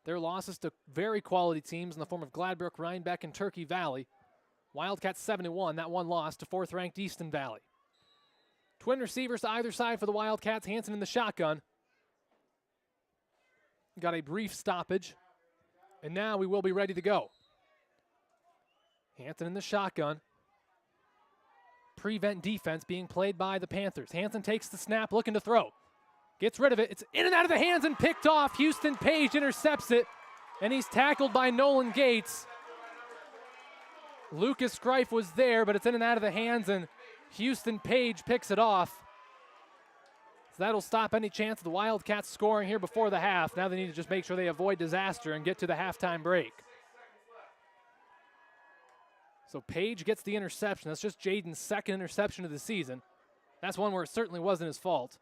Their losses to very quality teams in the form of Gladbrook, Rhinebeck, and Turkey Valley. Wildcats 7-1, that one loss to 4th-ranked Easton Valley. Twin receivers to either side for the Wildcats. Hansen in the shotgun. Got a brief stoppage. And now we will be ready to go. Hansen in the shotgun. Prevent defense being played by the Panthers. Hansen takes the snap, looking to throw. Gets rid of it. It's in and out of the hands and picked off. Houston Page intercepts it. And he's tackled by Nolan Gates. Lucas Greif was there, but it's in and out of the hands, and Houston Page picks it off. So that'll stop any chance of the Wildcats scoring here before the half. Now they need to just make sure they avoid disaster and get to the halftime break. So Page gets the interception. That's just Jaden's 2nd interception of the season. That's one where it certainly wasn't his fault.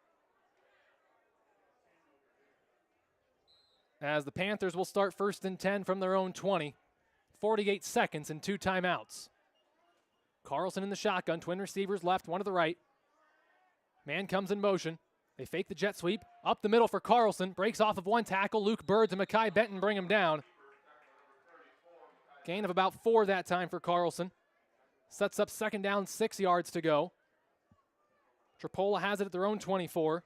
As the Panthers will start 1st and 10 from their own 20. 48 seconds and 2 timeouts. Carlson in the shotgun. Twin receivers left, one to the right. Man comes in motion. They fake the jet sweep. Up the middle for Carlson. Breaks off of one tackle. Luke Birds and Makai Benton bring him down. Gain of about 4 that time for Carlson. Sets up 2nd down, 6 yards to go. Tripoli has it at their own 24.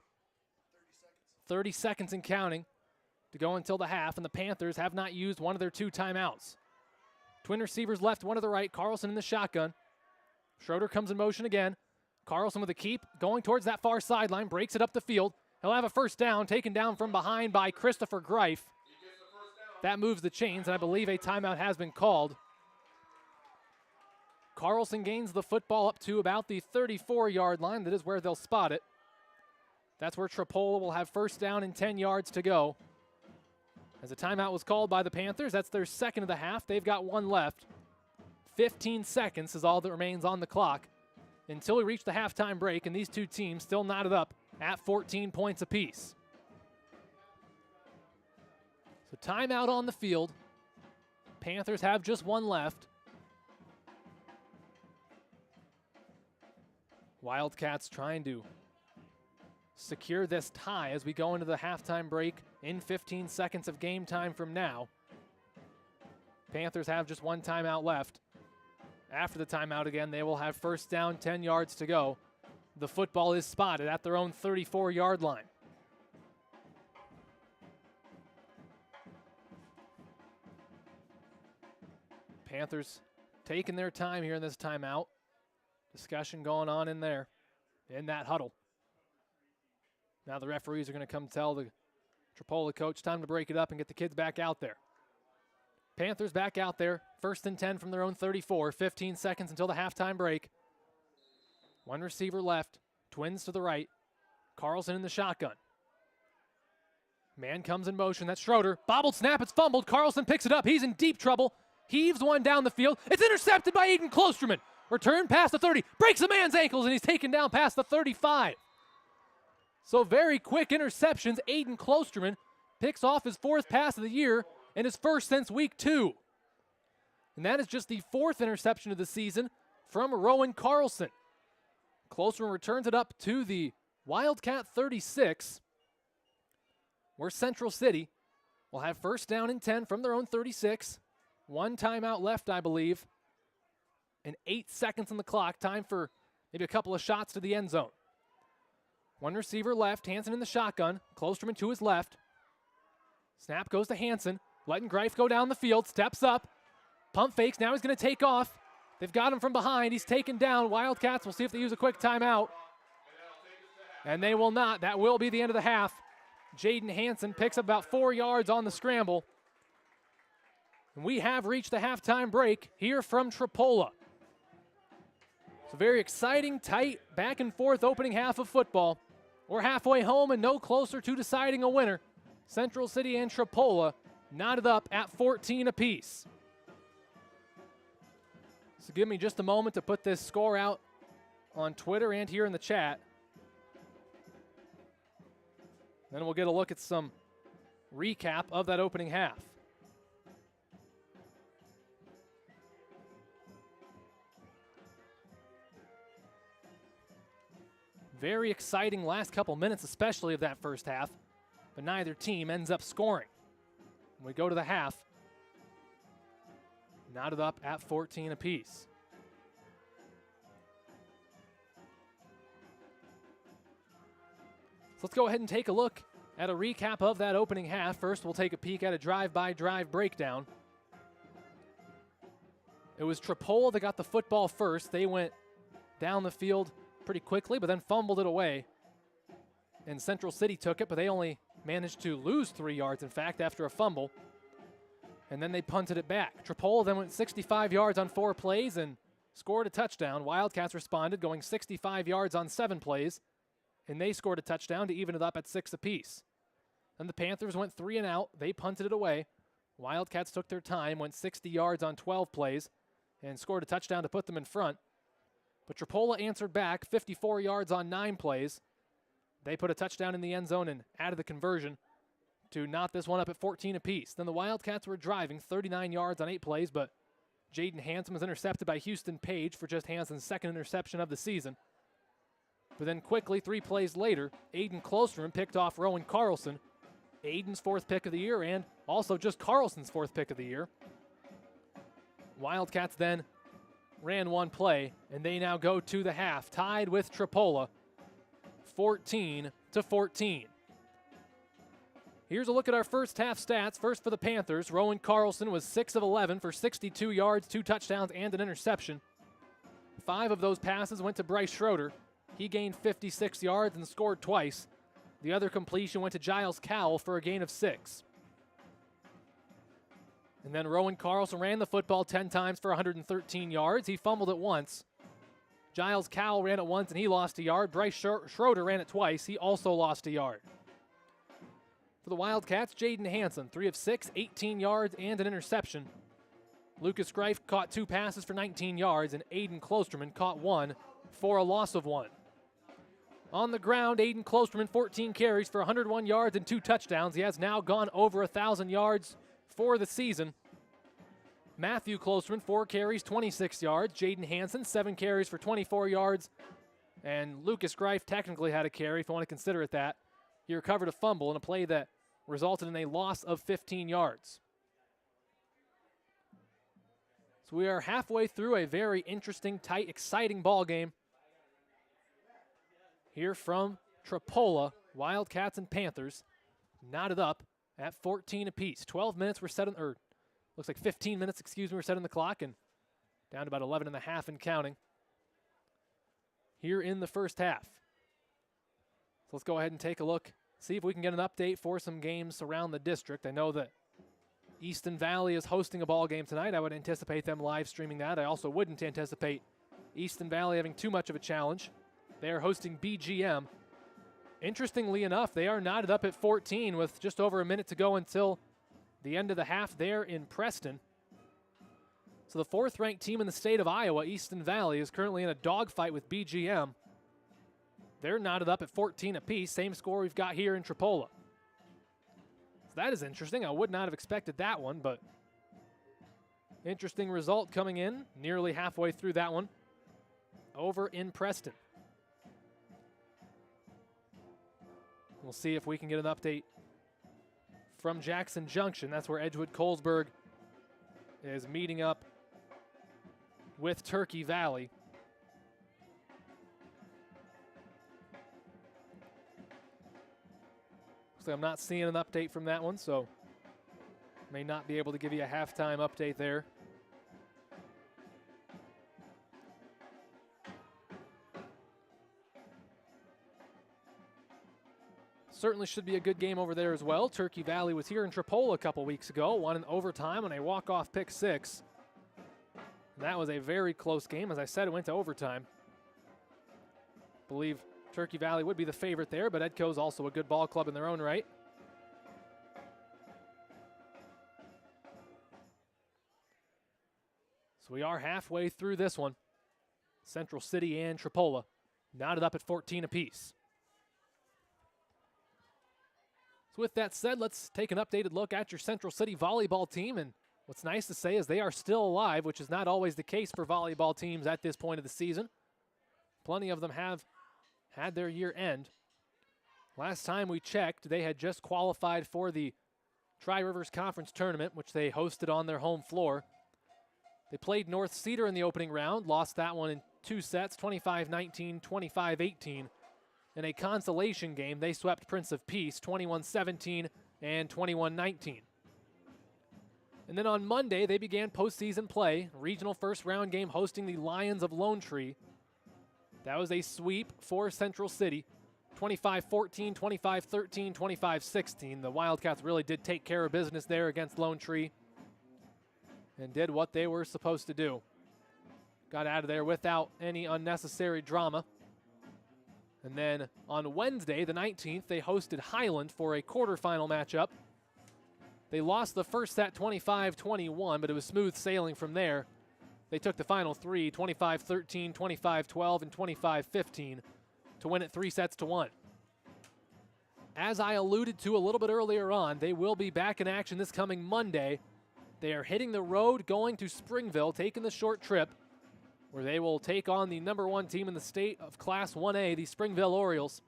30 seconds and counting to go until the half, and the Panthers have not used one of their 2 timeouts. Twin receivers left, one to the right. Carlson in the shotgun. Schroeder comes in motion again. Carlson with a keep, going towards that far sideline, breaks it up the field. He'll have a 1st down, taken down from behind by Christopher Greif. That moves the chains, and I believe a timeout has been called. Carlson gains the football up to about the 34-yard line. That is where they'll spot it. That's where Tripoli will have 1st down and 10 yards to go. As a timeout was called by the Panthers, that's their 2nd of the half. They've got 1 left. 15 seconds is all that remains on the clock until we reach the halftime break, and these 2 teams still knotted up at 14 points apiece. So timeout on the field. Panthers have just 1 left. Wildcats trying to secure this tie as we go into the halftime break in 15 seconds of game time from now. Panthers have just 1 timeout left. After the timeout again, they will have 1st down, 10 yards to go. The football is spotted at their own 34-yard line. Panthers taking their time here in this timeout. Discussion going on in there, in that huddle. Now the referees are going to come tell the Tripoli coach time to break it up and get the kids back out there. Panthers back out there, 1st and 10 from their own 34, 15 seconds until the halftime break. 1 receiver left, Twins to the right. Carlson in the shotgun. Man comes in motion, that's Schroeder. Bobbled snap, it's fumbled. Carlson picks it up, he's in deep trouble. Heaves one down the field. It's intercepted by Aiden Klosterman. Return past the 30, breaks a man's ankles, and he's taken down past the 35. So very quick interceptions. Aiden Klosterman picks off his 4th pass of the year and his 1st since week 2. And that is just the 4th interception of the season from Rowan Carlson. Closterman returns it up to the Wildcat 36, where Central City will have first down and 10 from their own 36. 1 timeout left, I believe, and 8 seconds on the clock. Time for maybe a couple of shots to the end zone. One receiver left, Hansen in the shotgun. Closterman to his left. Snap goes to Hansen, letting Greif go down the field, steps up, pump fakes, now he's going to take off. They've got him from behind, he's taken down. Wildcats will see if they use a quick timeout. And they will not. That will be the end of the half. Jaden Hansen picks up about 4 yards on the scramble. And we have reached the halftime break here from Tripoli. It's a very exciting, tight, back and forth opening half of football. We're halfway home and no closer to deciding a winner. Central City and Tripoli knotted up at 14 apiece. So give me just a moment to put this score out on Twitter and here in the chat. Then we'll get a look at some recap of that opening half. Very exciting last couple minutes, especially of that first half, but neither team ends up scoring. When we go to the half, knotted up at 14 apiece. So let's go ahead and take a look at a recap of that opening half. First, we'll take a peek at a drive-by-drive breakdown. It was Tripoli that got the football first. They went down the field pretty quickly, but then fumbled it away. And Central City took it, but they only managed to lose 3 yards, in fact, after a fumble. And then they punted it back. Tripoli then went 65 yards on 4 plays and scored a touchdown. Wildcats responded, going 65 yards on 7 plays, and they scored a touchdown to even it up at 6 apiece. Then the Panthers went 3 and out. They punted it away. Wildcats took their time, went 60 yards on 12 plays, and scored a touchdown to put them in front. But Tripoli answered back, 54 yards on 9 plays. They put a touchdown in the end zone and added the conversion to knot this one up at 14 apiece. Then the Wildcats were driving 39 yards on 8 plays, but Jaden Hansen was intercepted by Houston Page for just Hansen's second interception of the season. But then quickly, 3 plays later, Aiden Closterman picked off Rowan Carlson, Aiden's 4th pick of the year and also just Carlson's 4th pick of the year. Wildcats then ran 1 play, and they now go to the half, tied with Tripoli, 14-14. Here's a look at our first half stats. First for the Panthers, Rowan Carlson was 6 of 11 for 62 yards, 2 touchdowns, and an interception. 5 of those passes went to Bryce Schroeder. He gained 56 yards and scored twice. The other completion went to Giles Cowell for a gain of 6. And then Rowan Carlson ran the football 10 times for 113 yards. He fumbled it once. Giles Cowell ran it once and he lost a yard. Bryce Schroeder ran it twice. He also lost a yard. For the Wildcats, Jaden Hansen, 3 of 6, 18 yards and an interception. Lucas Greif caught 2 passes for 19 yards, and Aiden Closterman caught 1 for a loss of 1. On the ground, Aiden Closterman, 14 carries for 101 yards and 2 touchdowns. He has now gone over 1,000 yards for the season. Matthew Closterman, 4 carries, 26 yards. Jaden Hansen, 7 carries for 24 yards. And Lucas Greif technically had a carry, if you want to consider it that. He recovered a fumble in a play that resulted in a loss of 15 yards. So we are halfway through a very interesting, tight, exciting ball game here from Tripoli. Wildcats and Panthers knotted up at 14 apiece. 12 minutes were set on, or looks like 15 minutes, were set on the clock, and down to about 11 and a half and counting here in the first half. So let's go ahead and take a look, see if we can get an update for some games around the district. I know that Easton Valley is hosting a ball game tonight. I would anticipate them live streaming that. I also wouldn't anticipate Easton Valley having too much of a challenge. They are hosting BGM. Interestingly enough, they are knotted up at 14 with just over a minute to go until the end of the half there in Preston. So the 4th-ranked team in the state of Iowa, Easton Valley, is currently in a dogfight with BGM. They're knotted up at 14 apiece, same score we've got here in Tripoli. So that is interesting. I would not have expected that one, but interesting result coming in nearly halfway through that one. over in Preston. We'll see if we can get an update from Jackson Junction. That's where Edgewood Colesburg is meeting up with Turkey Valley. Looks like I'm not seeing an update from that one, so may not be able to give you a halftime update there. Certainly should be a good game over there as well. Turkey Valley was here in Tripoli a couple weeks ago, won in overtime on a walk-off pick six. That was a very close game. As I said, it went to overtime. Believe Turkey Valley would be the favorite there, but Edco's also a good ball club in their own right. So we are halfway through this one. Central City and Tripoli knotted up at 14 apiece. So with that said, let's take an updated look at your Central City volleyball team. And what's nice to say is they are still alive, which is not always the case for volleyball teams at this point of the season. Plenty of them have had their year end. Last time we checked, they had just qualified for the Tri-Rivers Conference Tournament, which they hosted on their home floor. They played North Cedar in the opening round, lost that one in 2 sets, 25-19, 25-18. In a consolation game, they swept Prince of Peace 21-17 and 21-19. And then on Monday, they began postseason play, regional first round game hosting the Lions of Lone Tree. That was a sweep for Central City, 25-14, 25-13, 25-16. The Wildcats really did take care of business there against Lone Tree and did what they were supposed to do. Got out of there without any unnecessary drama. And then on Wednesday, the 19th, they hosted Highland for a quarterfinal matchup. They lost the first set 25-21, but it was smooth sailing from there. They took the final three, 25-13, 25-12, and 25-15 to win it 3-1. As I alluded to a little bit earlier on, they will be back in action this coming Monday. They are hitting the road, going to Springville, taking the short trip, where they will take on the #1 team in the state of Class 1A, the Springville Orioles,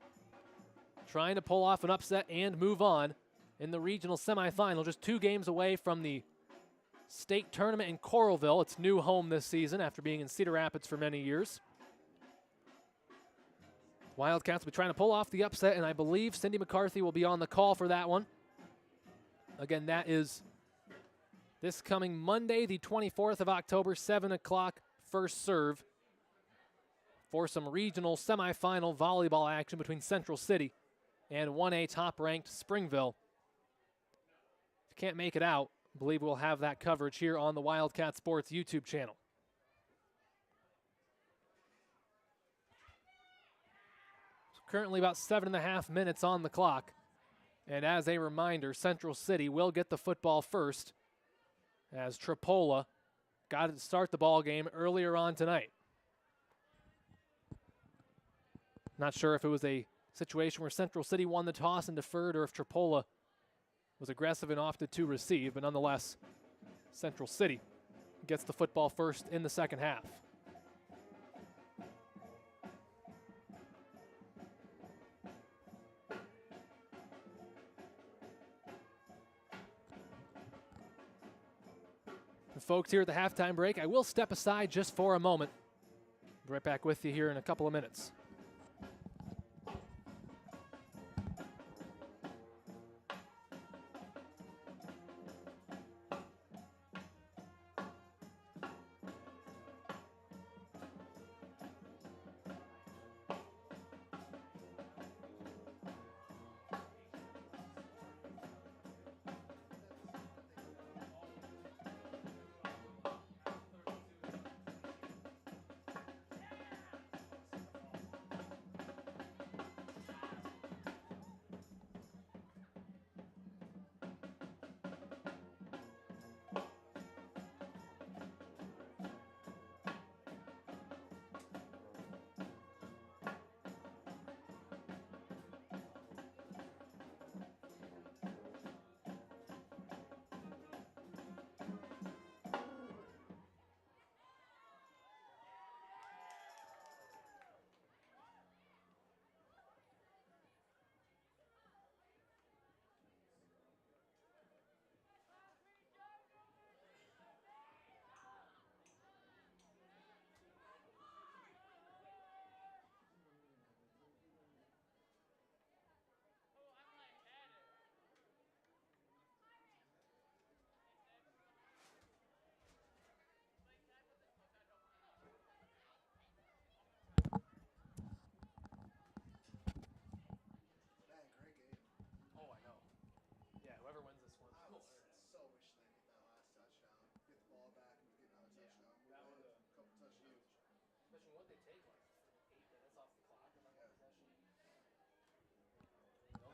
trying to pull off an upset and move on in the regional semifinal, just 2 games away from the state tournament in Coralville. It's new home this season after being in Cedar Rapids for many years. Wildcats will be trying to pull off the upset, and I believe Cindy McCarthy will be on the call for that one. Again, that is this coming Monday, the 24th of October, 7 o'clock. First serve for some regional semifinal volleyball action between Central City and 1A top-ranked Springville. If you can't make it out, I believe we'll have that coverage here on the Wildcat Sports YouTube channel. So currently about 7.5 minutes on the clock. And as a reminder, Central City will get the football first as Tripoli got to start the ball game earlier on tonight. Not sure if it was a situation where Central City won the toss and deferred, or if Tripoli was aggressive and opted to receive, but nonetheless, Central City gets the football first in the second half. Folks, here at the halftime break, I will step aside just for a moment. Be right back with you here in a couple of minutes.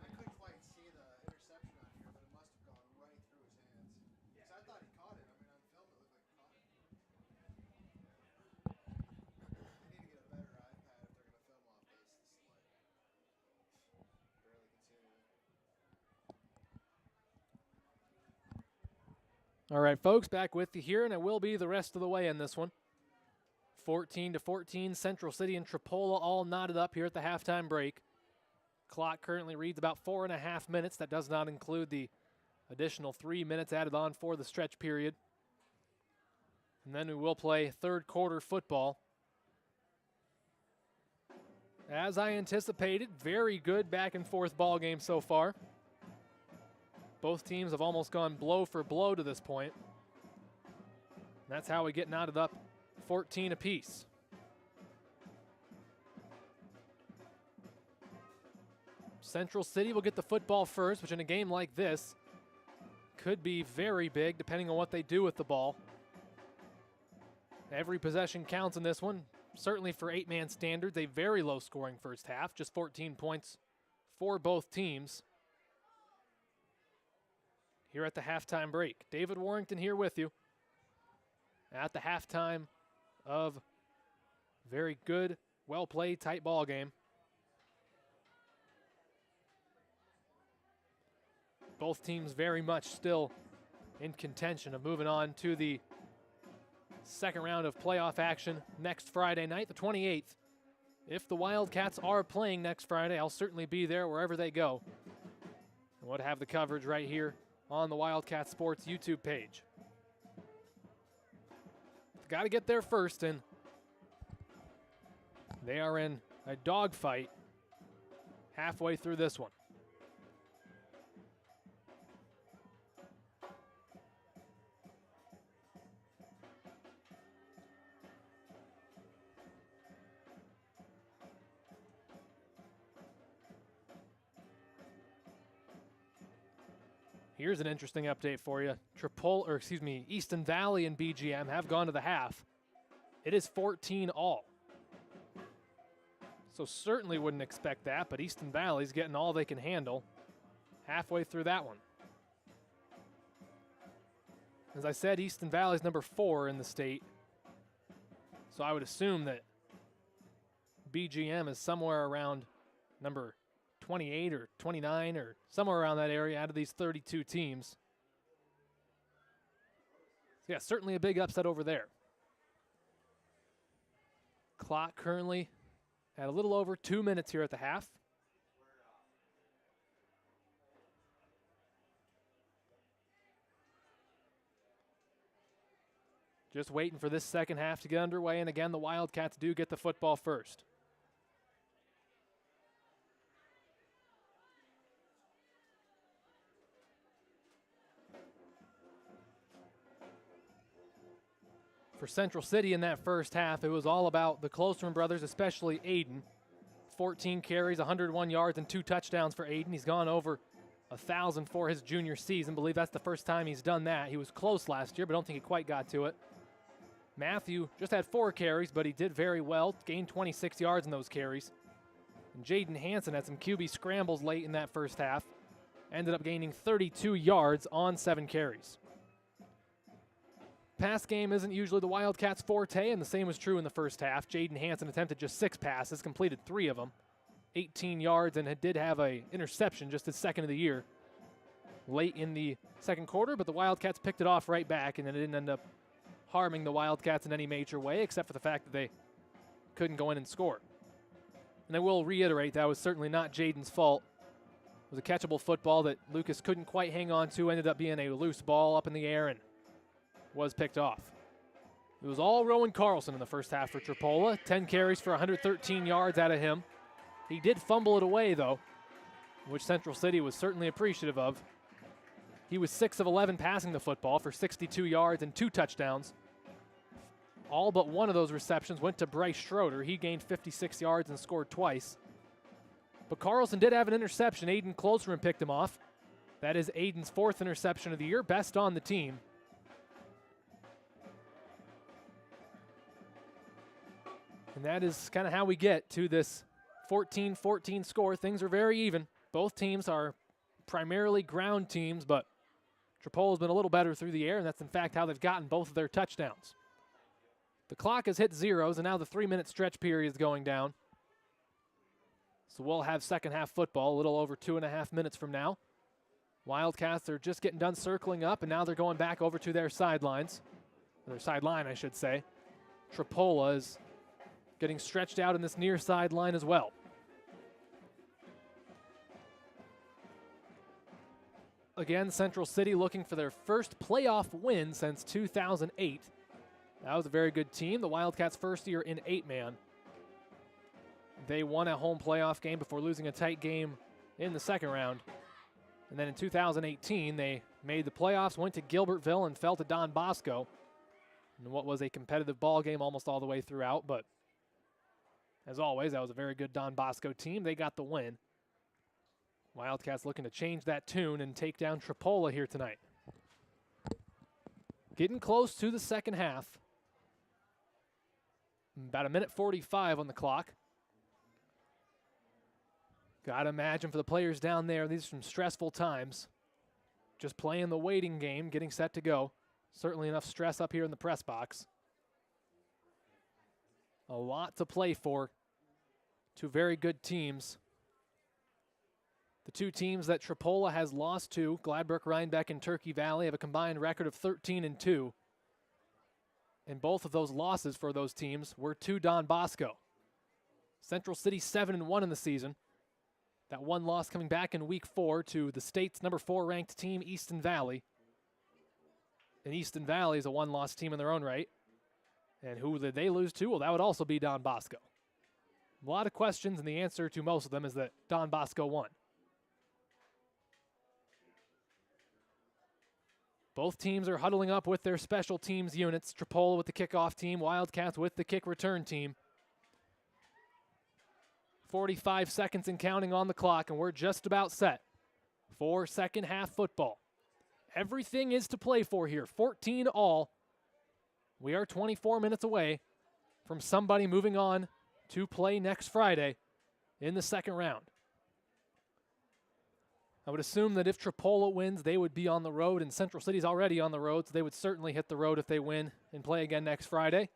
I couldn't quite see the interception on here, but it must have gone right through his hands. Because I thought he caught it. I mean, on film it looked like he caught it. They need to get a better iPad if they're going to film off this. This is like barely can see anything. All right, folks, back with you here, and it will be the rest of the way in this one. 14-14, Central City and Tripoli all knotted up here at the halftime break. Clock currently reads about 4.5 minutes. That does not include the additional 3 minutes added on for the stretch period. And then we will play third quarter football. As I anticipated, very good back and forth ball game so far. Both teams have almost gone blow for blow to this point. And that's how we get knotted up 14 apiece. Central City will get the football first, which in a game like this could be very big depending on what they do with the ball. Every possession counts in this one, certainly for 8-man standards, a very low scoring first half, just 14 points for both teams. Here at the halftime break, David Warrington here with you at the halftime of very good, well-played, tight ball game. Both teams very much still in contention of moving on to the second round of playoff action next Friday night, the 28th. If the Wildcats are playing next Friday, I'll certainly be there wherever they go. And we'll have the coverage right here on the Wildcat Sports YouTube page. Got to get there first, and they are in a dogfight halfway through this one. Here's an interesting update for you. Easton Valley and BGM have gone to the half. It is 14 all. So certainly wouldn't expect that, but Easton Valley's getting all they can handle halfway through that one. As I said, Easton Valley's number 4 in the state. So I would assume that BGM is somewhere around number 28 or 29 or somewhere around that area out of these 32 teams. So yeah, certainly a big upset over there. Clock currently at a little over 2 minutes here at the half. Just waiting for this second half to get underway, and again, the Wildcats do get the football first. For Central City in that first half, it was all about the Klosterman brothers, especially Aiden. 14 carries, 101 yards, and 2 touchdowns for Aiden. He's gone over 1,000 for his junior season. I believe that's the first time he's done that. He was close last year, but I don't think he quite got to it. Matthew just had 4 carries, but he did very well, gained 26 yards in those carries. And Jaden Hansen had some QB scrambles late in that first half. Ended up gaining 32 yards on 7 carries. Pass game isn't usually the Wildcats' forte, and the same was true in the first half. Jaden Hansen attempted just 6 passes, completed 3 of them, 18 yards, and did have an interception, just his second of the year, late in the second quarter, but the Wildcats picked it off right back, and it didn't end up harming the Wildcats in any major way, except for the fact that they couldn't go in and score. And I will reiterate, that was certainly not Jaden's fault. It was a catchable football that Lucas couldn't quite hang on to, ended up being a loose ball up in the air, and was picked off. It was all Rowan Carlson in the first half for Tripoli. 10 carries for 113 yards out of him. He did fumble it away, though, which Central City was certainly appreciative of. He was 6 of 11 passing the football for 62 yards and 2 touchdowns. All but one of those receptions went to Bryce Schroeder. He gained 56 yards and scored twice. But Carlson did have an interception. Aiden Klosterman picked him off. That is Aiden's 4th interception of the year, best on the team. And that is kind of how we get to this 14-14 score. Things are very even. Both teams are primarily ground teams, but Tripoli's been a little better through the air, and that's in fact how they've gotten both of their touchdowns. The clock has hit zeros, and now the 3-minute stretch period is going down. So we'll have second half football a little over 2.5 minutes from now. Wildcats are just getting done circling up, and now they're going back over to their sidelines. Their sideline, I should say. Tripoli is getting stretched out in this near sideline as well. Again, Central City looking for their first playoff win since 2008. That was a very good team. The Wildcats' first year in 8-man. They won a home playoff game before losing a tight game in the second round. And then in 2018, they made the playoffs, went to Gilbertville, and fell to Don Bosco in what was a competitive ball game almost all the way throughout. But as always, that was a very good Don Bosco team. They got the win. Wildcats looking to change that tune and take down Tripoli here tonight. Getting close to the second half. About 1:45 on the clock. Gotta imagine for the players down there, these are some stressful times. Just playing the waiting game, getting set to go. Certainly enough stress up here in the press box. A lot to play for. Two very good teams. The two teams that Tripoli has lost to, Gladbrook, Rhinebeck, and Turkey Valley, have a combined record of 13-2. And both of those losses for those teams were to Don Bosco. Central City 7-1 in the season. That one loss coming back in week 4 to the state's number 4 ranked team, Easton Valley. And Easton Valley is a one-loss team in their own right. And who did they lose to? Well, that would also be Don Bosco. A lot of questions, and the answer to most of them is that Don Bosco won. Both teams are huddling up with their special teams units. Tripoli with the kickoff team, Wildcats with the kick return team. 45 seconds and counting on the clock, and we're just about set for second half football. Everything is to play for here. 14 all. We are 24 minutes away from somebody moving on to play next Friday in the second round. I would assume that if Tripoli wins, they would be on the road, and Central City's already on the road, so they would certainly hit the road if they win and play again next Friday.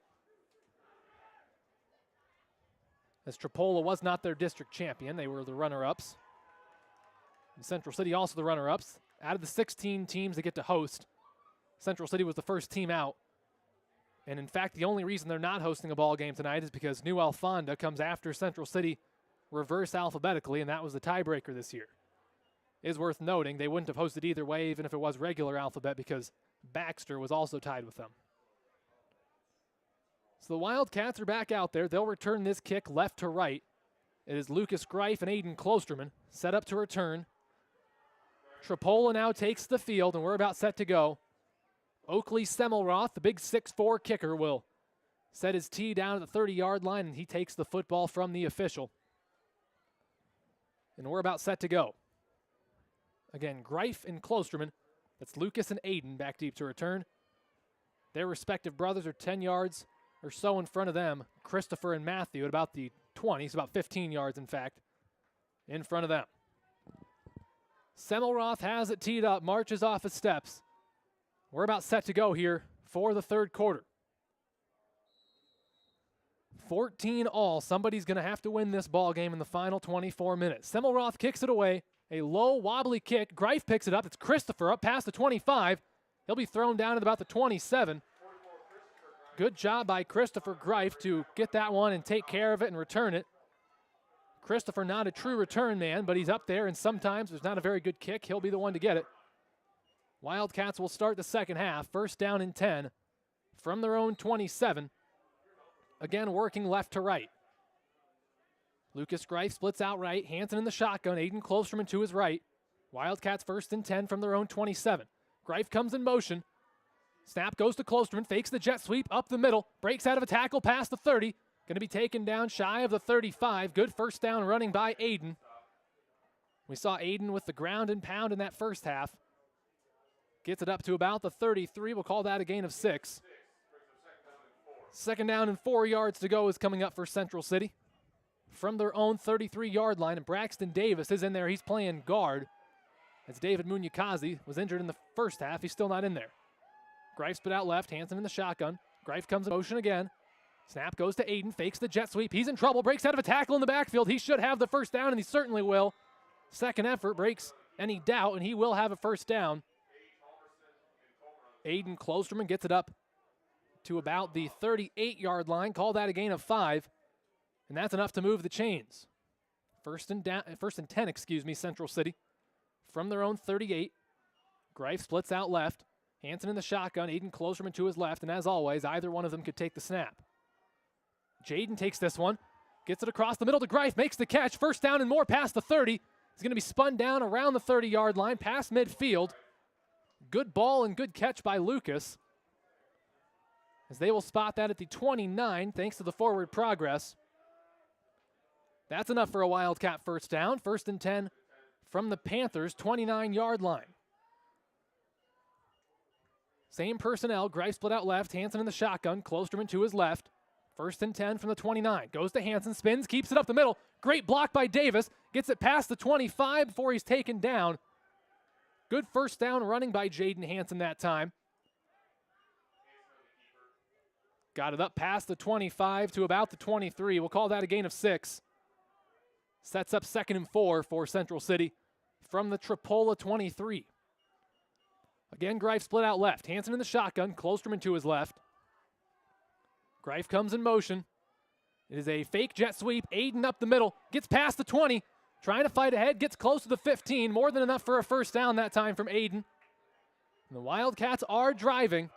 As Tripoli was not their district champion, they were the runner-ups. And Central City also the runner-ups. Out of the 16 teams that get to host, Central City was the first team out. And in fact, the only reason they're not hosting a ball game tonight is because New Alfonda comes after Central City reverse alphabetically, and that was the tiebreaker this year. It is worth noting they wouldn't have hosted either way, even if it was regular alphabet, because Baxter was also tied with them. So the Wildcats are back out there. They'll return this kick left to right. It is Lucas Greif and Aiden Klosterman set up to return. Tripoli now takes the field, and we're about set to go. Oakley Semmelroth, the big 6'4" kicker, will set his tee down at the 30-yard line, and he takes the football from the official. And we're about set to go. Again, Greif and Klosterman. That's Lucas and Aiden back deep to return. Their respective brothers are 10 yards or so in front of them. Christopher and Matthew at about the 20, so about 15 yards, in fact, in front of them. Semmelroth has it teed up, marches off his steps. We're about set to go here for the third quarter. 14 all. Somebody's going to have to win this ball game in the final 24 minutes. Semmelroth kicks it away. A low, wobbly kick. Greif picks it up. It's Christopher up past the 25. He'll be thrown down at about the 27. Good job by Christopher Greif to get that one and take care of it and return it. Christopher, not a true return man, but he's up there, and sometimes there's not a very good kick. He'll be the one to get it. Wildcats will start the second half. First down and 10 from their own 27. Again, working left to right. Lucas Greif splits out right. Hansen in the shotgun. Aiden Klosterman to his right. Wildcats first and 10 from their own 27. Greif comes in motion. Snap goes to Klosterman. Fakes the jet sweep up the middle. Breaks out of a tackle past the 30. Going to be taken down shy of the 35. Good first down running by Aiden. We saw Aiden with the ground and pound in that first half. Gets it up to about the 33. We'll call that a gain of 6. Second down and 4 yards to go is coming up for Central City from their own 33-yard line, and Braxton Davis is in there. He's playing guard as David Munyakazi was injured in the first half. He's still not in there. Greif split out left, Hansen in the shotgun. Greif comes in motion again. Snap goes to Aiden, fakes the jet sweep. He's in trouble, breaks out of a tackle in the backfield. He should have the first down, and he certainly will. Second effort breaks any doubt, and he will have a first down. Aiden Klosterman gets it up to about the 38-yard line. Call that a gain of 5, and that's enough to move the chains. First and 10, Central City. From their own 38, Greif splits out left. Hansen in the shotgun, Aiden Klosterman to his left, and as always, either one of them could take the snap. Jaden takes this one, gets it across the middle to Greif, makes the catch. First down and more past the 30. He's going to be spun down around the 30-yard line, past midfield. Good ball and good catch by Lucas, as they will spot that at the 29 thanks to the forward progress. That's enough for a Wildcat first down. First and 10 from the Panthers' 29-yard line. Same personnel, Greif split out left, Hansen in the shotgun, Klosterman to his left. First and 10 from the 29. Goes to Hansen, spins, keeps it up the middle. Great block by Davis, gets it past the 25 before he's taken down. Good first down running by Jaden Hansen that time. Got it up past the 25 to about the 23. We'll call that a gain of 6. Sets up 2nd and 4 for Central City from the Tripoli 23. Again, Greif split out left. Hansen in the shotgun, Klosterman to his left. Greif comes in motion. It is a fake jet sweep. Aiden up the middle, gets past the 20, trying to fight ahead, gets close to the 15. More than enough for a first down that time from Aiden. And the Wildcats are driving.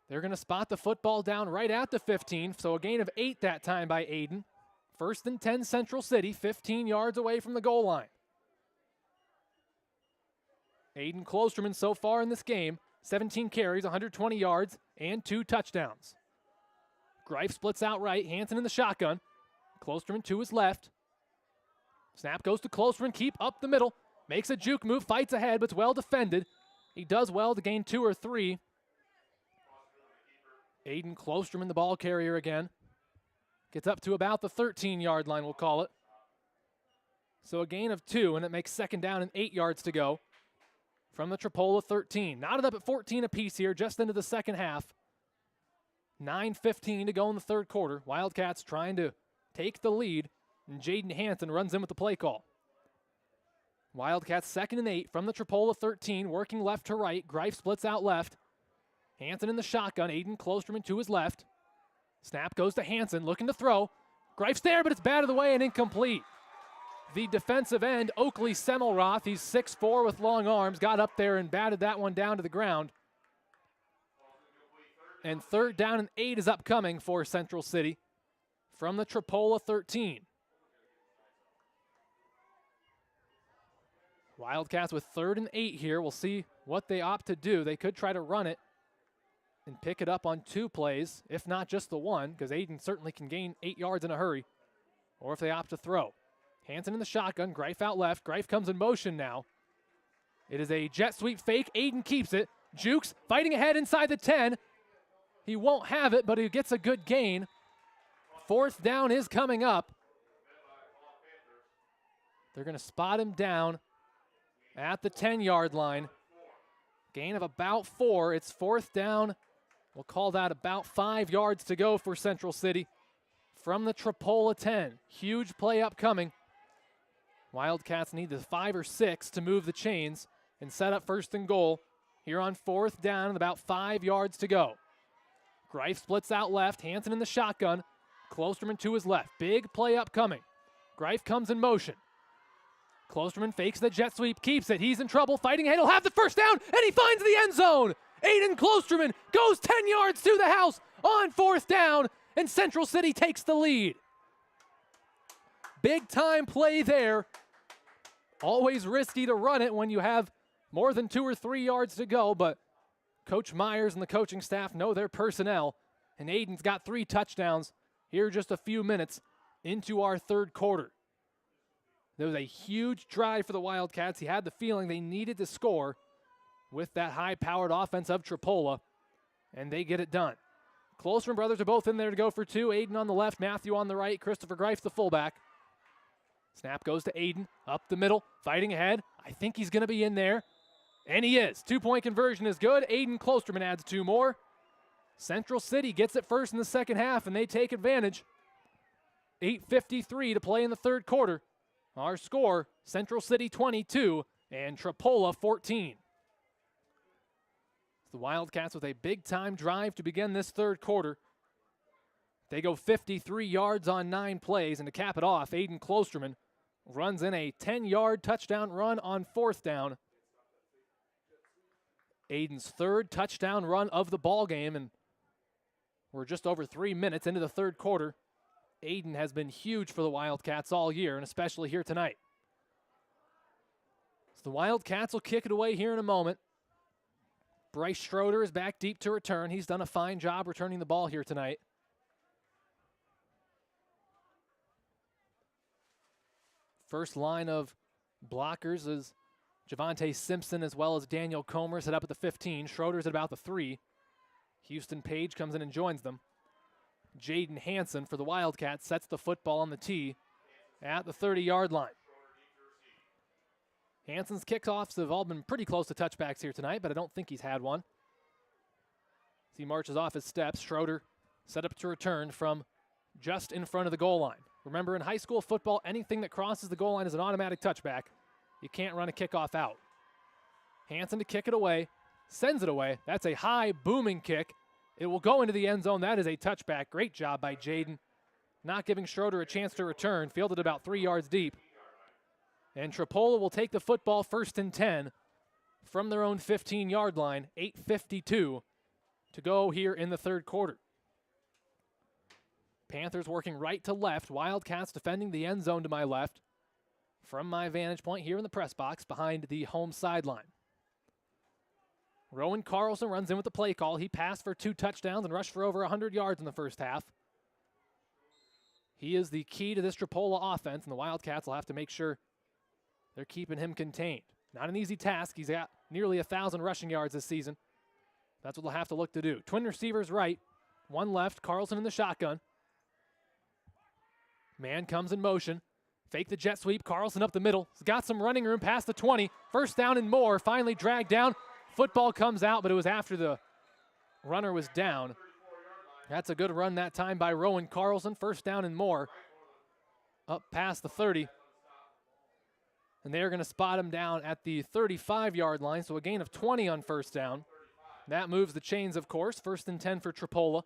They're going to spot the football down right at the 15, so a gain of 8 that time by Aiden. First and 10 Central City, 15 yards away from the goal line. Aiden Klosterman so far in this game, 17 carries, 120 yards, and 2 touchdowns. Greif splits out right, Hansen in the shotgun. Klosterman to his left. Snap goes to Klosterman, keep up the middle. Makes a juke move, fights ahead, but it's well defended. He does well to gain 2 or 3. Aiden Klosterman, the ball carrier again. Gets up to about the 13-yard line, we'll call it. So a gain of 2, and it makes second down and 8 yards to go from the Tripoli 13. Knotted up at 14 apiece here, just into the second half. 9:15 to go in the third quarter. Wildcats trying to take the lead, and Jaden Hansen runs in with the play call. Wildcats 2nd and 8 from the Tripoli 13, working left to right. Greif splits out left. Hansen in the shotgun, Aiden Klosterman to his left. Snap goes to Hansen, looking to throw. Greif's there, but it's batted away and incomplete. The defensive end, Oakley Semmelroth, he's 6'4" with long arms, got up there and batted that one down to the ground. And third down and 8 is upcoming for Central City from the Tripoli 13. Wildcats with 3rd and 8 here. We'll see what they opt to do. They could try to run it and pick it up on 2 plays, if not just the one, because Aiden certainly can gain 8 yards in a hurry, or if they opt to throw. Hansen in the shotgun, Greif out left. Greif comes in motion now. It is a jet sweep fake. Aiden keeps it. Jukes fighting ahead inside the 10. He won't have it, but he gets a good gain. 4th down is coming up. They're going to spot him down at the 10-yard line. Gain of about 4. It's 4th down. We'll call that about 5 yards to go for Central City from the Tripoli 10. Huge play upcoming. Wildcats need the 5 or 6 to move the chains and set up 1st and goal here on 4th down and about 5 yards to go. Greif splits out left, Hansen in the shotgun, Klosterman to his left. Big play upcoming. Greif comes in motion. Klosterman fakes the jet sweep, keeps it. He's in trouble, fighting ahead. He'll have the first down, and he finds the end zone. Aiden Klosterman goes 10 yards to the house on 4th down, and Central City takes the lead. Big time play there. Always risky to run it when you have more than 2 or 3 yards to go, but Coach Myers and the coaching staff know their personnel, and Aiden's got 3 touchdowns here just a few minutes into our third quarter. There was a huge drive for the Wildcats. He had the feeling they needed to score with that high-powered offense of Tripoli, and they get it done. Klosterman brothers are both in there to go for two. Aiden on the left, Matthew on the right, Christopher Greif the fullback. Snap goes to Aiden, up the middle, fighting ahead. I think he's going to be in there, and he is. Two-point conversion is good. Aiden Klosterman adds two more. Central City gets it first in the second half, and they take advantage. 8:53 to play in the third quarter. Our score, Central City 22 and Tripoli 14. The Wildcats with a big-time drive to begin this third quarter. They go 53 yards on 9 plays, and to cap it off, Aiden Klosterman runs in a 10-yard touchdown run on fourth down. Aiden's third touchdown run of the ball game, and we're just over 3 minutes into the third quarter. Aiden has been huge for the Wildcats all year, and especially here tonight. So the Wildcats will kick it away here in a moment. Bryce Schroeder is back deep to return. He's done a fine job returning the ball here tonight. First line of blockers is Javante Simpson as well as Daniel Comer set up at the 15. Schroeder's at about the 3. Houston Page comes in and joins them. Jaden Hansen for the Wildcats sets the football on the tee at the 30-yard line. Hansen's kickoffs have all been pretty close to touchbacks here tonight, but I don't think he's had one. As he marches off his steps, Schroeder set up to return from just in front of the goal line. Remember, in high school football, anything that crosses the goal line is an automatic touchback. You can't run a kickoff out. Hansen to kick it away, sends it away. That's a high, booming kick. It will go into the end zone. That is a touchback. Great job by Jaden. Not giving Schroeder a chance to return. Fielded about 3 yards deep. And Tripoli will take the football first and 10 from their own 15-yard line. 8:52 to go here in the third quarter. Panthers working right to left. Wildcats defending the end zone to my left. From my vantage point here in the press box behind the home sideline. Rowan Carlson runs in with the play call. He passed for 2 touchdowns and rushed for over 100 yards in the first half. He is the key to this Tripoli offense, and the Wildcats will have to make sure they're keeping him contained. Not an easy task. He's got nearly 1,000 rushing yards this season. That's what they'll have to look to do. Twin receivers right, one left. Carlson in the shotgun. Man comes in motion. Fake the jet sweep. Carlson up the middle. He's got some running room past the 20. First down and more. Finally dragged down. Football comes out, but it was after the runner was down. That's a good run that time by Rowan Carlson. First down and more. Up past the 30. And they're going to spot him down at the 35-yard line, so a gain of 20 on first down. That moves the chains, of course. First and 10 for Tripoli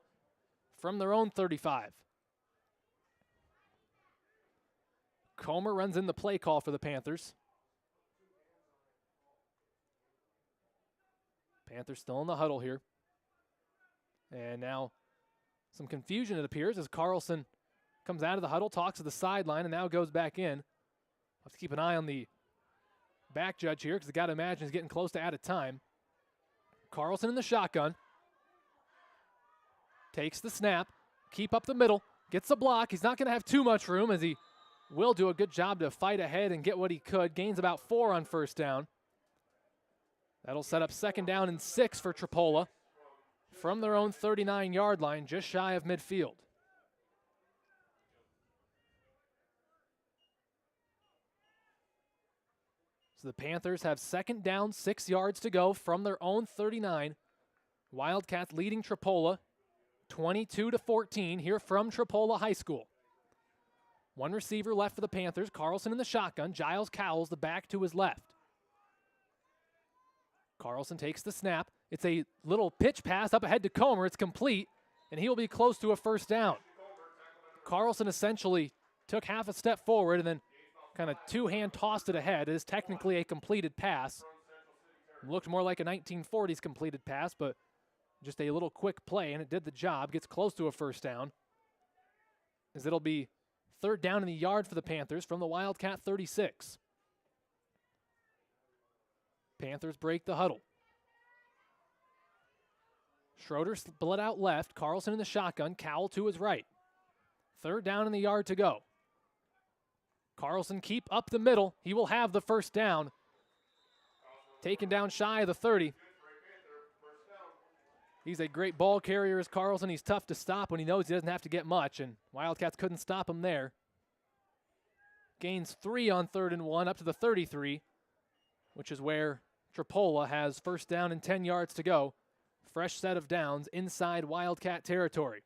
from their own 35. Comer runs in the play call for the Panthers. Panthers still in the huddle here. And now some confusion, it appears, as Carlson comes out of the huddle, talks to the sideline, and now goes back in. Have to keep an eye on the back judge here because the guy to imagine is getting close to out of time. Carlson in the shotgun. Takes the snap. Keep up the middle. Gets the block. He's not going to have too much room as he will do a good job to fight ahead and get what he could. Gains about 4 on first down. That'll set up second down and 6 for Tripoli from their own 39-yard line, just shy of midfield. So the Panthers have second down, 6 yards to go from their own 39. Wildcats leading Tripoli 22-14 here from Tripoli High School. One receiver left for the Panthers. Carlson in the shotgun. Giles Cowles, the back to his left. Carlson takes the snap. It's a little pitch pass up ahead to Comer. It's complete, and he will be close to a first down. Carlson essentially took half a step forward and then kind of two-hand tossed it ahead. It is technically a completed pass. Looked more like a 1940s completed pass, but just a little quick play, and it did the job. Gets close to a first down, as it'll be third down in the yard for the Panthers from the Wildcat 36. Panthers break the huddle. Schroeder split out left. Carlson in the shotgun. Cowell to his right. Third down in the yard to go. Carlson keep up the middle. He will have the first down. Taken down shy of the 30. He's a great ball carrier as Carlson. He's tough to stop when he knows he doesn't have to get much, and Wildcats couldn't stop him there. Gains 3 on 3rd and 1 up to the 33, which is where Tripoli has first down and 10 yards to go. Fresh set of downs inside Wildcat territory.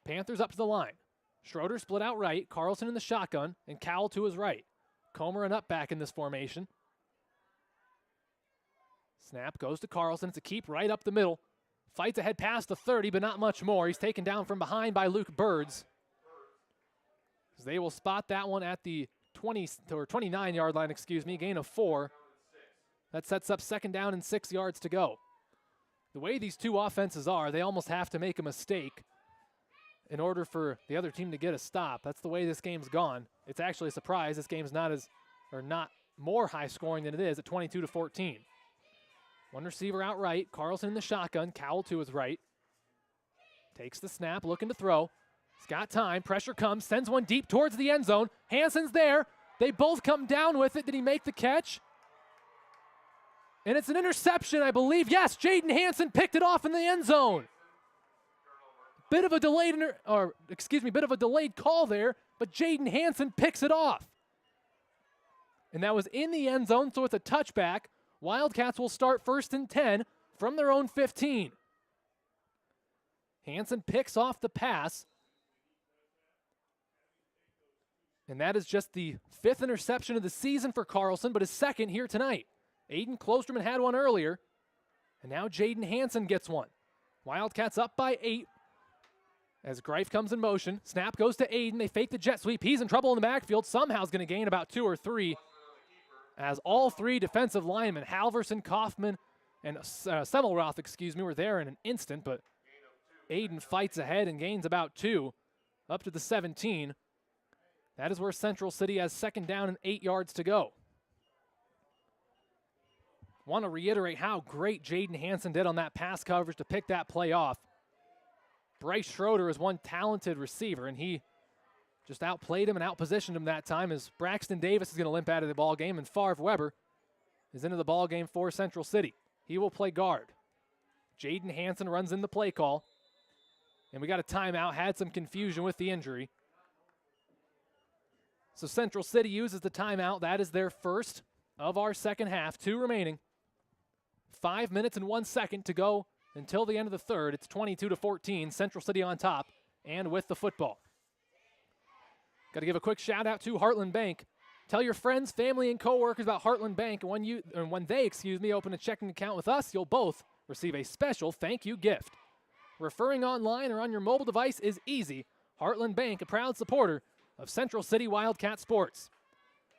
Panthers up to the line. Schroeder split out right, Carlson in the shotgun, and Cowell to his right. Comer and up back in this formation. Snap goes to Carlson. It's a keep right up the middle. Fights ahead past the 30, but not much more. He's taken down from behind by Luke Birds. They will spot that one at the 20 or 29-yard line, gain of 4. That sets up 2nd down and 6 yards to go. The way these two offenses are, they almost have to make a mistake in order for the other team to get a stop. That's the way this game's gone. It's actually a surprise this game's not more high scoring than it is at 22-14. One receiver out right, Carlson in the shotgun, Cowell to his right. Takes the snap, looking to throw. He's got time, pressure comes, sends one deep towards the end zone. Hansen's there. They both come down with it. Did he make the catch? And it's an interception, I believe. Yes, Jaden Hansen picked it off in the end zone. Bit of a delayed call there, but Jaden Hansen picks it off. And that was in the end zone, so it's a touchback. Wildcats will start 1st and 10 from their own 15. Hansen picks off the pass. And that is just the 5th interception of the season for Carlson, but his 2nd here tonight. Aiden Klosterman had one earlier, and now Jaden Hansen gets one. Wildcats up by 8 as Greif comes in motion. Snap goes to Aiden. They fake the jet sweep. He's in trouble in the backfield. Somehow is going to gain about 2 or 3 as all 3 defensive linemen, Halverson, Kaufman, and Semmelroth, were there in an instant, but Aiden fights ahead and gains about 2 up to the 17. That is where Central City has 2nd down and 8 yards to go. Want to reiterate how great Jaden Hansen did on that pass coverage to pick that play off. Bryce Schroeder is one talented receiver, and he just outplayed him and outpositioned him that time as Braxton Davis is going to limp out of the ball game, and Favre Weber is into the ball game for Central City. He will play guard. Jaden Hansen runs in the play call, and we got a timeout, had some confusion with the injury. So Central City uses the timeout. That is their first of our second half. 2 remaining. 5 minutes and 1 second to go until the end of the third. It's 22-14. Central City on top and with the football. Got to give a quick shout out to Heartland Bank. Tell your friends, family, and coworkers about Heartland Bank. And when they open a checking account with us, you'll both receive a special thank you gift. Referring online or on your mobile device is easy. Heartland Bank, a proud supporter of Central City Wildcat Sports.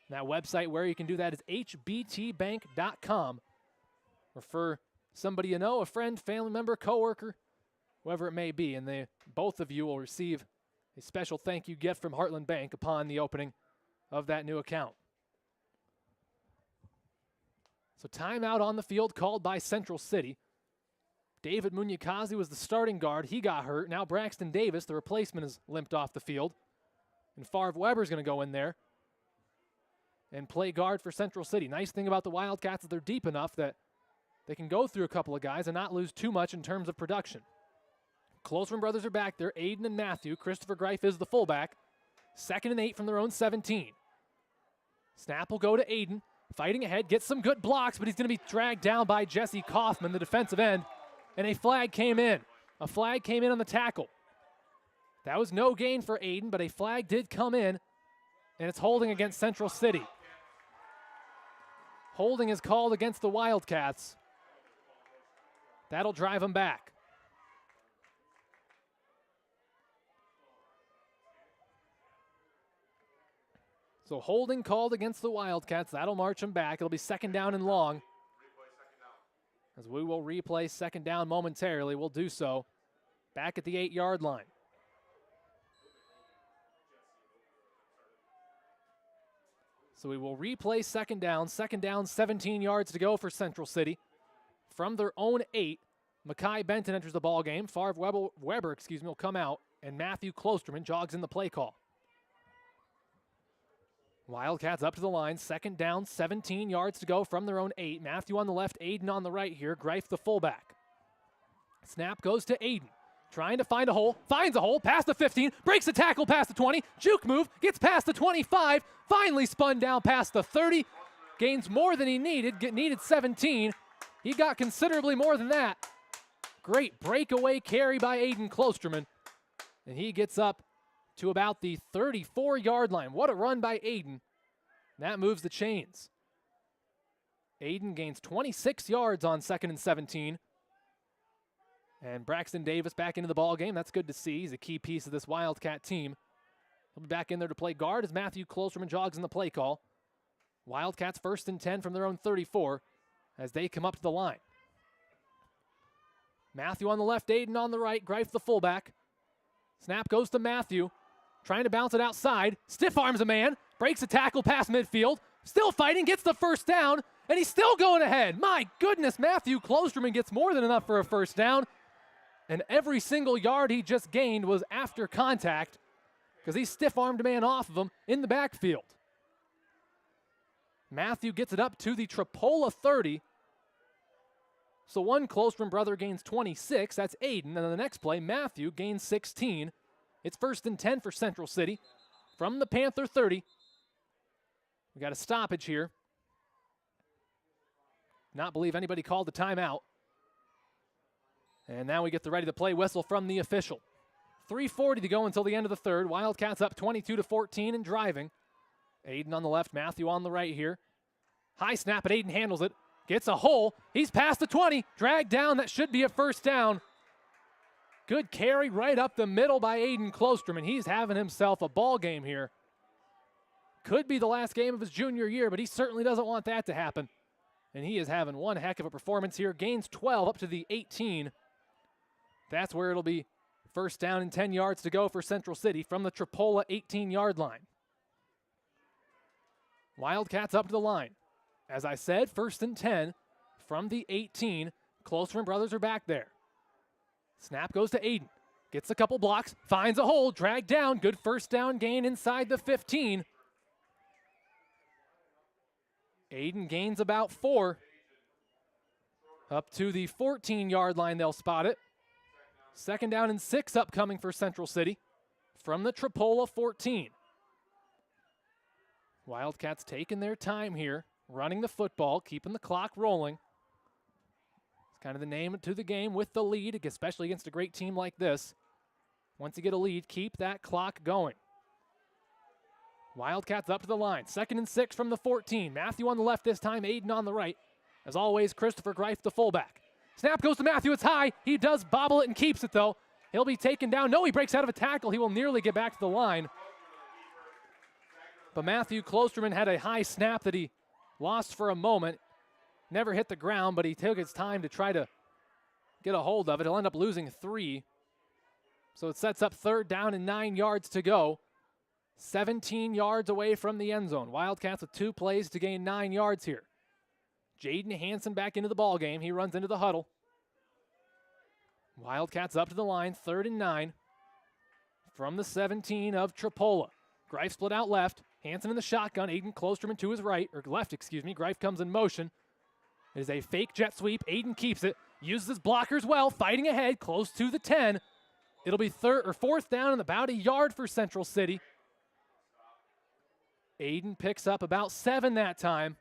That website where you can do that is hbtbank.com. Refer somebody you know, a friend, family member, coworker, whoever it may be, and both of you will receive a special thank you gift from Heartland Bank upon the opening of that new account. So timeout on the field called by Central City. David Munyakazi was the starting guard. He got hurt. Now Braxton Davis, the replacement, has limped off the field. And Favre Weber's going to go in there and play guard for Central City. Nice thing about the Wildcats is they're deep enough that they can go through a couple of guys and not lose too much in terms of production. Klosterman brothers are back there. Aiden and Matthew. Christopher Greif is the fullback. 2nd and 8 from their own 17. Snap will go to Aiden. Fighting ahead, gets some good blocks, but he's going to be dragged down by Jesse Kaufman, the defensive end. And a flag came in. A flag came in on the tackle. That was no gain for Aiden, but a flag did come in, and it's holding against Central City. Holding is called against the Wildcats. That'll drive them back. So holding called against the Wildcats. That'll march them back. It'll be 2nd down and long. As we will replay 2nd down momentarily. We'll do so back at the 8-yard line. So we will replay 2nd down. 2nd down, 17 yards to go for Central City. From their own 8, Makai Benton enters the ball game. Favre Weber, will come out, and Matthew Klosterman jogs in the play call. Wildcats up to the line. 2nd down, 17 yards to go from their own 8. Matthew on the left, Aiden on the right here. Greif the fullback. Snap goes to Aiden. Trying to find a hole, finds a hole, past the 15, breaks the tackle past the 20, juke move, gets past the 25, finally spun down past the 30, gains more than he needed, needed 17. He got considerably more than that. Great breakaway carry by Aiden Klosterman, and he gets up to about the 34-yard line. What a run by Aiden. That moves the chains. Aiden gains 26 yards on 2nd and 17. And Braxton Davis back into the ball game. That's good to see. He's a key piece of this Wildcat team. He'll be back in there to play guard as Matthew Klosterman jogs in the play call. Wildcats 1st and 10 from their own 34 as they come up to the line. Matthew on the left, Aiden on the right, Greif the fullback. Snap goes to Matthew, trying to bounce it outside. Stiff arms a man, breaks a tackle past midfield, still fighting, gets the first down, and he's still going ahead. My goodness, Matthew Klosterman gets more than enough for a first down. And every single yard he just gained was after contact because he stiff-armed a man off of him in the backfield. Matthew gets it up to the Tripoli 30. So one Klosterman brother gains 26. That's Aiden. And on the next play, Matthew gains 16. It's 1st and 10 for Central City from the Panther 30. We got a stoppage here. Not believe anybody called the timeout. And now we get the ready-to-play whistle from the official. 3:40 to go until the end of the third. Wildcats up 22-14 and driving. Aiden on the left, Matthew on the right here. High snap, and Aiden handles it. Gets a hole. He's past the 20. Dragged down. That should be a first down. Good carry right up the middle by Aiden Klosterman. He's having himself a ball game here. Could be the last game of his junior year, but he certainly doesn't want that to happen. And he is having one heck of a performance here. Gains 12 up to the 18. That's where it'll be 1st down and 10 yards to go for Central City from the Tripoli 18-yard line. Wildcats up to the line. As I said, 1st and 10 from the 18. Klosterman brothers are back there. Snap goes to Aiden. Gets a couple blocks, finds a hole, dragged down. Good first down gain inside the 15. Aiden gains about 4. Up to the 14-yard line, they'll spot it. 2nd down and 6 upcoming for Central City from the Tripoli 14. Wildcats taking their time here, running the football, keeping the clock rolling. It's kind of the name to the game with the lead, especially against a great team like this. Once you get a lead, keep that clock going. Wildcats up to the line. 2nd and 6 from the 14. Matthew on the left this time, Aiden on the right. As always, Christopher Greif, the fullback. Snap goes to Matthew. It's high. He does bobble it and keeps it, though. He'll be taken down. No, he breaks out of a tackle. He will nearly get back to the line. But Matthew Klosterman had a high snap that he lost for a moment. Never hit the ground, but he took his time to try to get a hold of it. He'll end up losing 3. So it sets up 3rd down and 9 yards to go. 17 yards away from the end zone. Wildcats with 2 plays to gain 9 yards here. Jaden Hansen back into the ball game. He runs into the huddle. Wildcats up to the line, 3rd and 9 from the 17 of Tripoli. Greif split out left. Hansen in the shotgun. Aiden Klosterman to his right, or left, excuse me. Greif comes in motion. It is a fake jet sweep. Aiden keeps it. Uses his blockers well. Fighting ahead, close to the 10. It'll be 4th down and about a yard for Central City. Aiden picks up about 7 that time.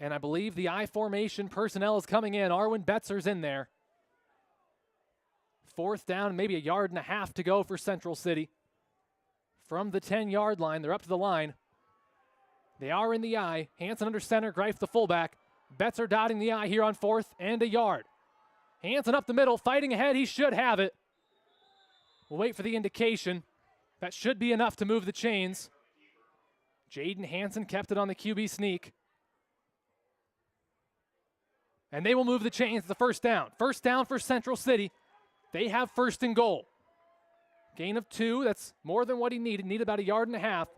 And I believe the I formation personnel is coming in. Arwen Betzer's in there. 4th down, maybe a yard and a half to go for Central City. From the 10-yard line, they're up to the line. They are in the I. Hansen under center, Greif the fullback. Betzer dotting the I here on 4th and a yard. Hansen up the middle, fighting ahead. He should have it. We'll wait for the indication. That should be enough to move the chains. Jaden Hansen kept it on the QB sneak. And they will move the chains to the 1st down. 1st down for Central City. They have 1st and goal. Gain of 2, that's more than what he needed. Needed about a yard and a half.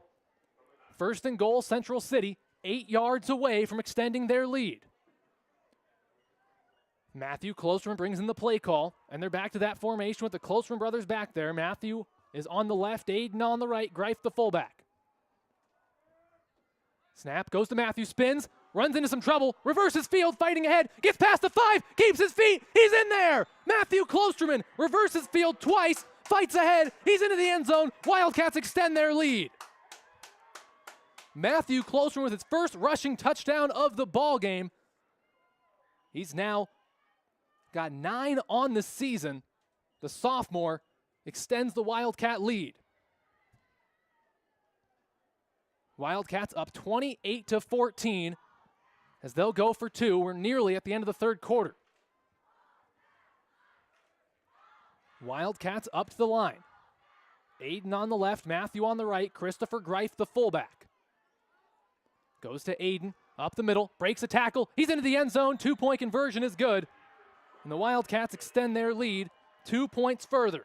1st and goal, Central City, 8 yards away from extending their lead. Matthew Klosterman brings in the play call, and they're back to that formation with the Klosterman brothers back there. Matthew is on the left, Aiden on the right, Greif the fullback. Snap goes to Matthew, spins, runs into some trouble, reverses field, fighting ahead, gets past the 5, keeps his feet, he's in there! Matthew Klosterman reverses field twice, fights ahead, he's into the end zone, Wildcats extend their lead. Matthew Klosterman with his first rushing touchdown of the ball game. He's now got 9 on the season. The sophomore extends the Wildcat lead. Wildcats up 28-14 as they'll go for 2. We're nearly at the end of the third quarter. Wildcats up to the line. Aiden on the left, Matthew on the right, Christopher Greif the fullback. Goes to Aiden, up the middle, breaks a tackle, he's into the end zone, 2-point conversion is good. And the Wildcats extend their lead 2 points further.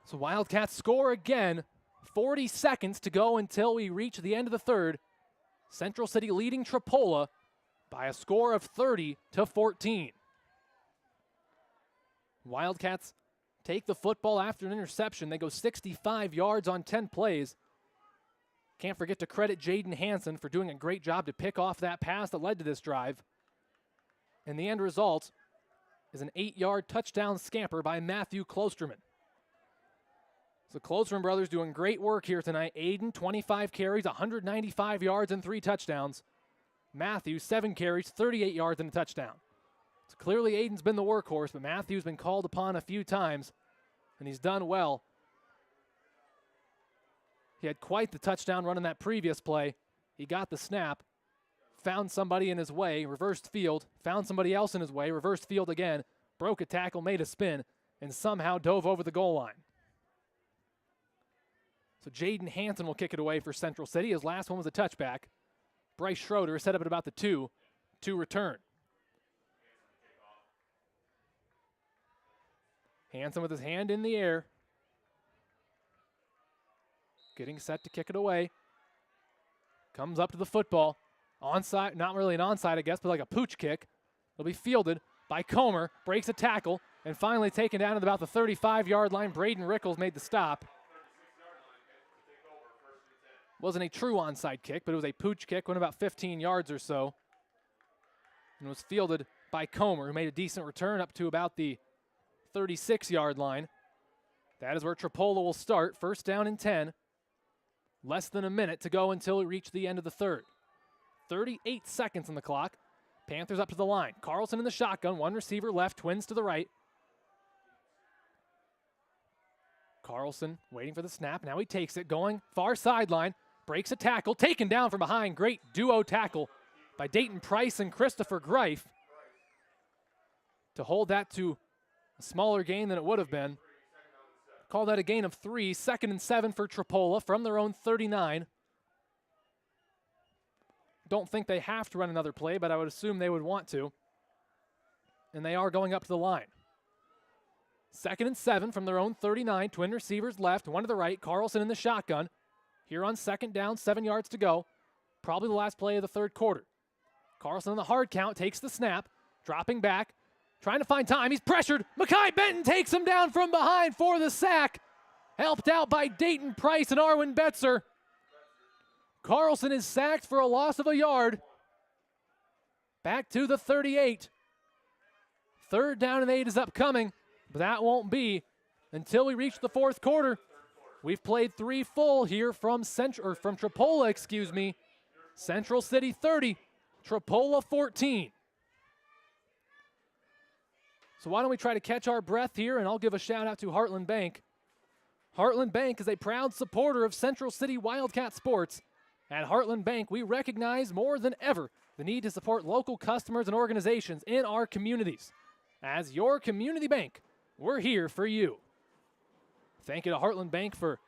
So Wildcats score again, 40 seconds to go until we reach the end of the third. Central City leading Tripoli by a score of 30-14. Wildcats take the football after an interception. They go 65 yards on 10 plays. Can't forget to credit Jaden Hansen for doing a great job to pick off that pass that led to this drive. And the end result is an 8-yard touchdown scamper by Matthew Klosterman. So Klosterman brothers doing great work here tonight. Aiden, 25 carries, 195 yards and 3 touchdowns. Matthew, 7 carries, 38 yards and a touchdown. So clearly Aiden's been the workhorse, but Matthew's been called upon a few times, and he's done well. He had quite the touchdown run in that previous play. He got the snap, found somebody in his way, reversed field, found somebody else in his way, reversed field again, broke a tackle, made a spin, and somehow dove over the goal line. So Jaden Hansen will kick it away for Central City. His last one was a touchback. Bryce Schroeder set up at about the 2 to return. Hansen with his hand in the air. Getting set to kick it away. Comes up to the football. Onside, not really an onside, I guess, but like a pooch kick. It'll be fielded by Comer. Breaks a tackle. And finally taken down at about the 35-yard line. Braden Rickles made the stop. Wasn't a true onside kick, but it was a pooch kick, went about 15 yards or so. And was fielded by Comer, who made a decent return up to about the 36-yard line. That is where Tripoli will start. First down and 10. Less than a minute to go until we reach the end of the third. 38 seconds on the clock. Panthers up to the line. Carlson in the shotgun, one receiver left, twins to the right. Carlson waiting for the snap. Now he takes it, going far sideline. Breaks a tackle, taken down from behind. Great duo tackle by Dayton Price and Christopher Greif to hold that to a smaller gain than it would have been. Call that a gain of 3. 2nd and 7 for Tripoli from their own 39. Don't think they have to run another play, but I would assume they would want to. And they are going up to the line. 2nd and 7 from their own 39. Twin receivers left, one to the right. Carlson in the shotgun. Here on 2nd down, 7 yards to go. Probably the last play of the third quarter. Carlson on the hard count, takes the snap, dropping back, trying to find time. He's pressured. Mekhi Benton takes him down from behind for the sack. Helped out by Dayton Price and Arwen Betzer. Carlson is sacked for a loss of a yard. Back to the 38. 3rd down and 8 is upcoming, but that won't be until we reach the fourth quarter. We've played 3 full here from Tripoli, Central City 30, Tripoli 14. So why don't we try to catch our breath here, and I'll give a shout out to Heartland Bank. Heartland Bank is a proud supporter of Central City Wildcat sports. At Heartland Bank, we recognize more than ever the need to support local customers and organizations in our communities. As your community bank, we're here for you. Thank you to Heartland Bank for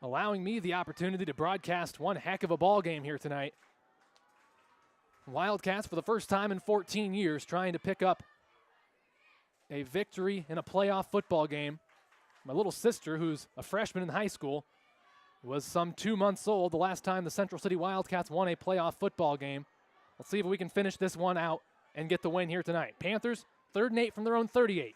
allowing me the opportunity to broadcast one heck of a ball game here tonight. Wildcats, for the first time in 14 years, trying to pick up a victory in a playoff football game. My little sister, who's a freshman in high school, was some 2 months old the last time the Central City Wildcats won a playoff football game. Let's see if we can finish this one out and get the win here tonight. Panthers, 3rd and 8 from their own 38.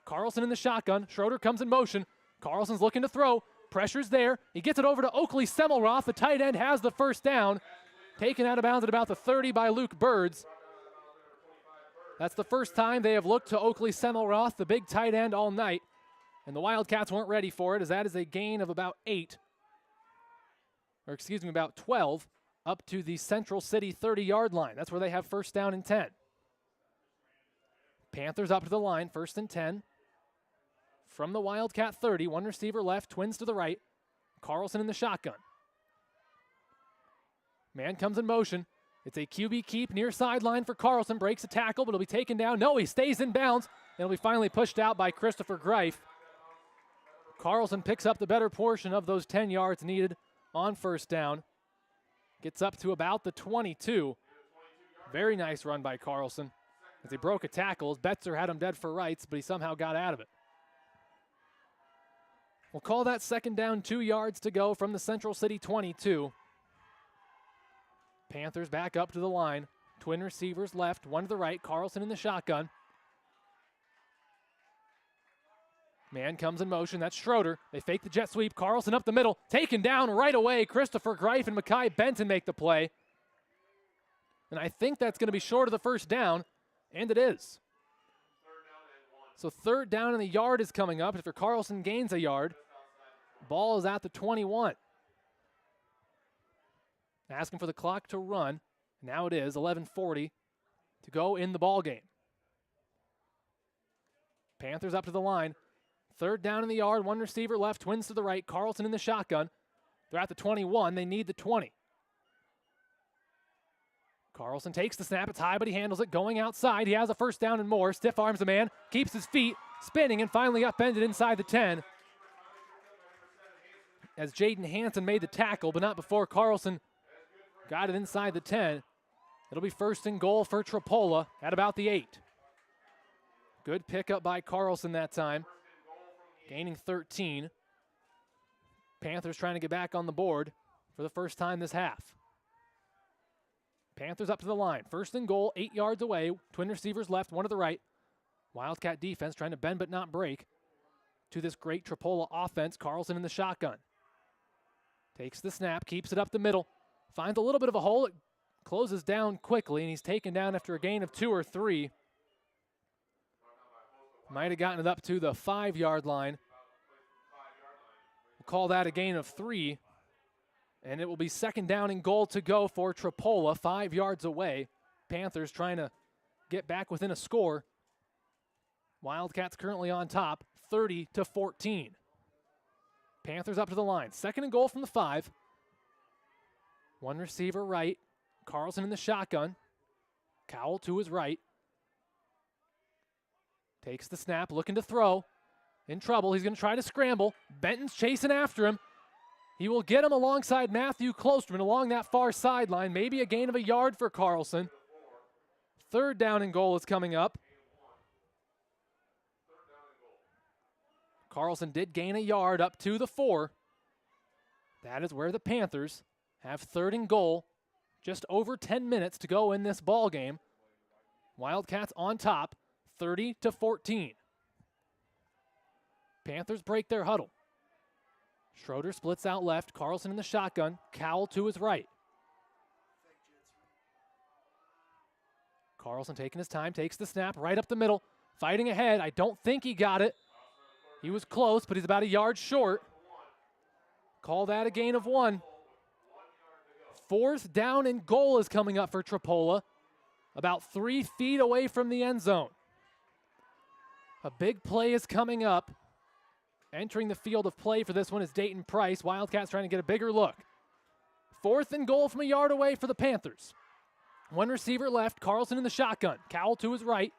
Carlson in the shotgun. Schroeder comes in motion. Carlson's looking to throw. Pressure's there. He gets it over to Oakley Semmelroth. The tight end has the first down. Taken out of bounds at about the 30 by Luke Birds. That's the first time they have looked to Oakley Semmelroth, the big tight end, all night. And the Wildcats weren't ready for it, as that is a gain of about 12, up to the Central City 30-yard line. That's where they have first down and 10. Panthers up to the line, first and 10. From the Wildcat 30, one receiver left, twins to the right. Carlson in the shotgun. Man comes in motion. It's a QB keep near sideline for Carlson. Breaks a tackle, but it'll be taken down. No, he stays in bounds. And it'll be finally pushed out by Christopher Greif. Carlson picks up the better portion of those 10 yards needed on first down. Gets up to about the 22. Very nice run by Carlson. As he broke a tackle, Betzer had him dead for rights, but he somehow got out of it. We'll call that second down, 2 yards to go from the Central City 22. Panthers back up to the line. Twin receivers left, one to the right. Carlson in the shotgun. Man comes in motion. That's Schroeder. They fake the jet sweep. Carlson up the middle. Taken down right away. Christopher Greif and Mackay Benton make the play. And I think that's going to be short of the first down, and it is. So third down and the yard is coming up. After Carlson gains a yard, ball is at the 21. Asking for the clock to run. Now it is 11:40 to go in the ball game. Panthers up to the line. Third down in the yard, one receiver left, twins to the right. Carlson in the shotgun. They're at the 21. They need the 20. Carlson takes the snap. It's high, but he handles it. Going outside. He has a first down and more. Stiff arms the man. Keeps his feet. Spinning and finally upended inside the 10. As Jaden Hansen made the tackle, but not before Carlson got it inside the 10. It'll be first and goal for Tripoli at about the 8. Good pickup by Carlson that time. Gaining 13. Panthers trying to get back on the board for the first time this half. Panthers up to the line. First and goal, 8 yards away. Twin receivers left, one to the right. Wildcat defense trying to bend but not break to this great Tripoli offense. Carlson in the shotgun. Takes the snap, keeps it up the middle. Finds a little bit of a hole. It closes down quickly, and he's taken down after a gain of 2 or 3. Might have gotten it up to the 5-yard line. We'll call that a gain of 3. And it will be second down and goal to go for Tripoli, 5 yards away. Panthers trying to get back within a score. Wildcats currently on top, 30-14. Panthers up to the line. Second and goal from the 5. One receiver right. Carlson in the shotgun. Cowell to his right. Takes the snap, looking to throw. In trouble, he's going to try to scramble. Benton's chasing after him. He will get him alongside Matthew Klosterman along that far sideline. Maybe a gain of a yard for Carlson. Third down and goal is coming up. Carlson did gain a yard up to the 4. That is where the Panthers have third and goal. Just over 10 minutes to go in this ball game. Wildcats on top, 30-14. Panthers break their huddle. Schroeder splits out left. Carlson in the shotgun. Cowell to his right. Carlson taking his time, takes the snap right up the middle. Fighting ahead. I don't think he got it. He was close, but he's about a yard short. Call that a gain of 1. Fourth down and goal is coming up for Tripoli. About 3 feet away from the end zone. A big play is coming up. Entering the field of play for this one is Dayton Price. Wildcats trying to get a bigger look. Fourth and goal from a yard away for the Panthers. One receiver left. Carlson in the shotgun. Cowell to his right.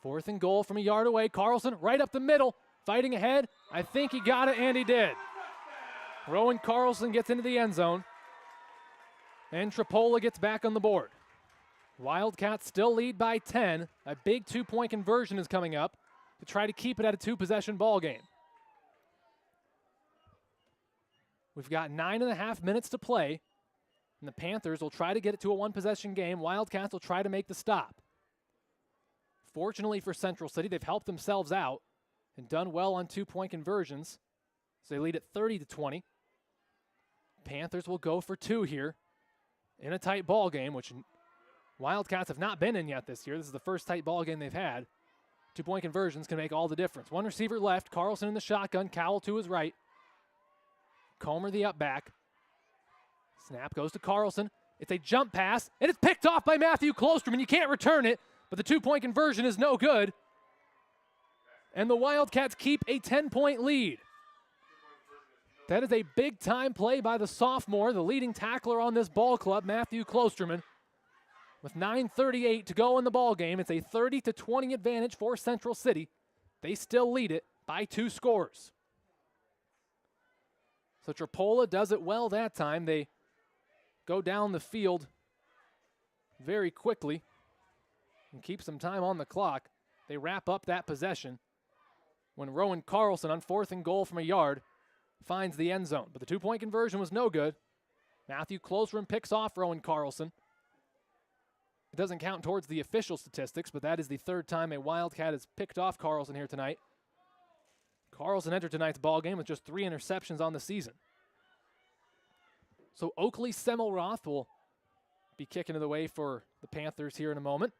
Fourth and goal from a yard away. Carlson right up the middle. Fighting ahead. I think he got it, and he did. Rowan Carlson gets into the end zone. And Tripoli gets back on the board. Wildcats still lead by 10. A big 2-point conversion is coming up to try to keep it at a 2-possession ball game. We've got 9.5 minutes to play, and the Panthers will try to get it to a 1-possession game. Wildcats will try to make the stop. Fortunately for Central City, they've helped themselves out and done well on 2-point conversions, so they lead at 30-20. Panthers will go for 2 here in a tight ball game, which Wildcats have not been in yet this year. This is the first tight ball game they've had. 2-point conversions can make all the difference. One receiver left, Carlson in the shotgun, Cowell to his right. Comer the up back. Snap goes to Carlson. It's a jump pass, and it's picked off by Matthew Klostrom, and you can't return it, but the 2-point conversion is no good. And the Wildcats keep a 10-point lead. That is a big-time play by the sophomore, the leading tackler on this ball club, Matthew Klostroman. With 9:38 to go in the ball game, it's a 30-20 advantage for Central City. They still lead it by 2 scores. So Tripoli does it well that time. They go down the field very quickly and keep some time on the clock. They wrap up that possession when Rowan Carlson on 4th and goal from a yard finds the end zone. But the 2-point conversion was no good. Matthew Klostrom picks off Rowan Carlson. It doesn't count towards the official statistics, but that is the 3rd time a Wildcat has picked off Carlson here tonight. Carlson entered tonight's ball game with just 3 interceptions on the season. So Oakley Semmelroth will be kicking it away for the Panthers here in a moment.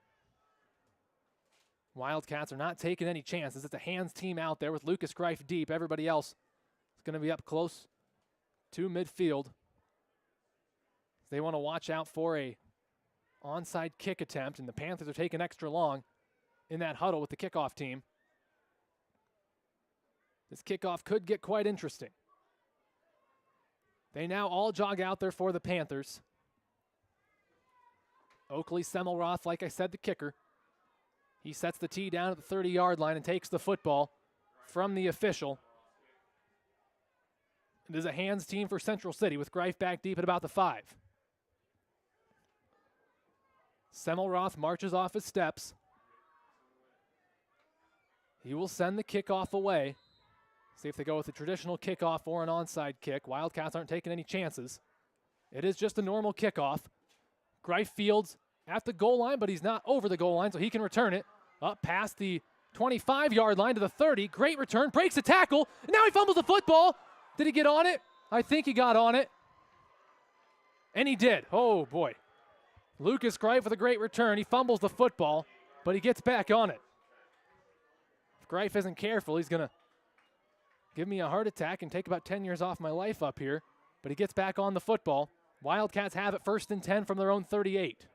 Wildcats are not taking any chances. It's a hands team out there with Lucas Greif deep. Everybody else is going to be up close to midfield. They want to watch out for a onside kick attempt, and the Panthers are taking extra long in that huddle with the kickoff team. This kickoff could get quite interesting. They now all jog out there for the Panthers. Oakley Semmelroth, like I said, the kicker. He sets the tee down at the 30-yard line and takes the football from the official. It is a hands team for Central City with Greif back deep at about the 5. Semmelroth marches off his steps. He will send the kickoff away. See if they go with a traditional kickoff or an onside kick. Wildcats aren't taking any chances. It is just a normal kickoff. Greif fields at the goal line, but he's not over the goal line, so he can return it up past the 25-yard line to the 30. Great return, breaks a tackle, and now he fumbles the football. Did he get on it? I think he got on it. And he did. Oh, boy. Lucas Greif with a great return. He fumbles the football, but he gets back on it. If Greif isn't careful, he's going to give me a heart attack and take about 10 years off my life up here, but he gets back on the football. Wildcats have it 1st and 10 from their own 38.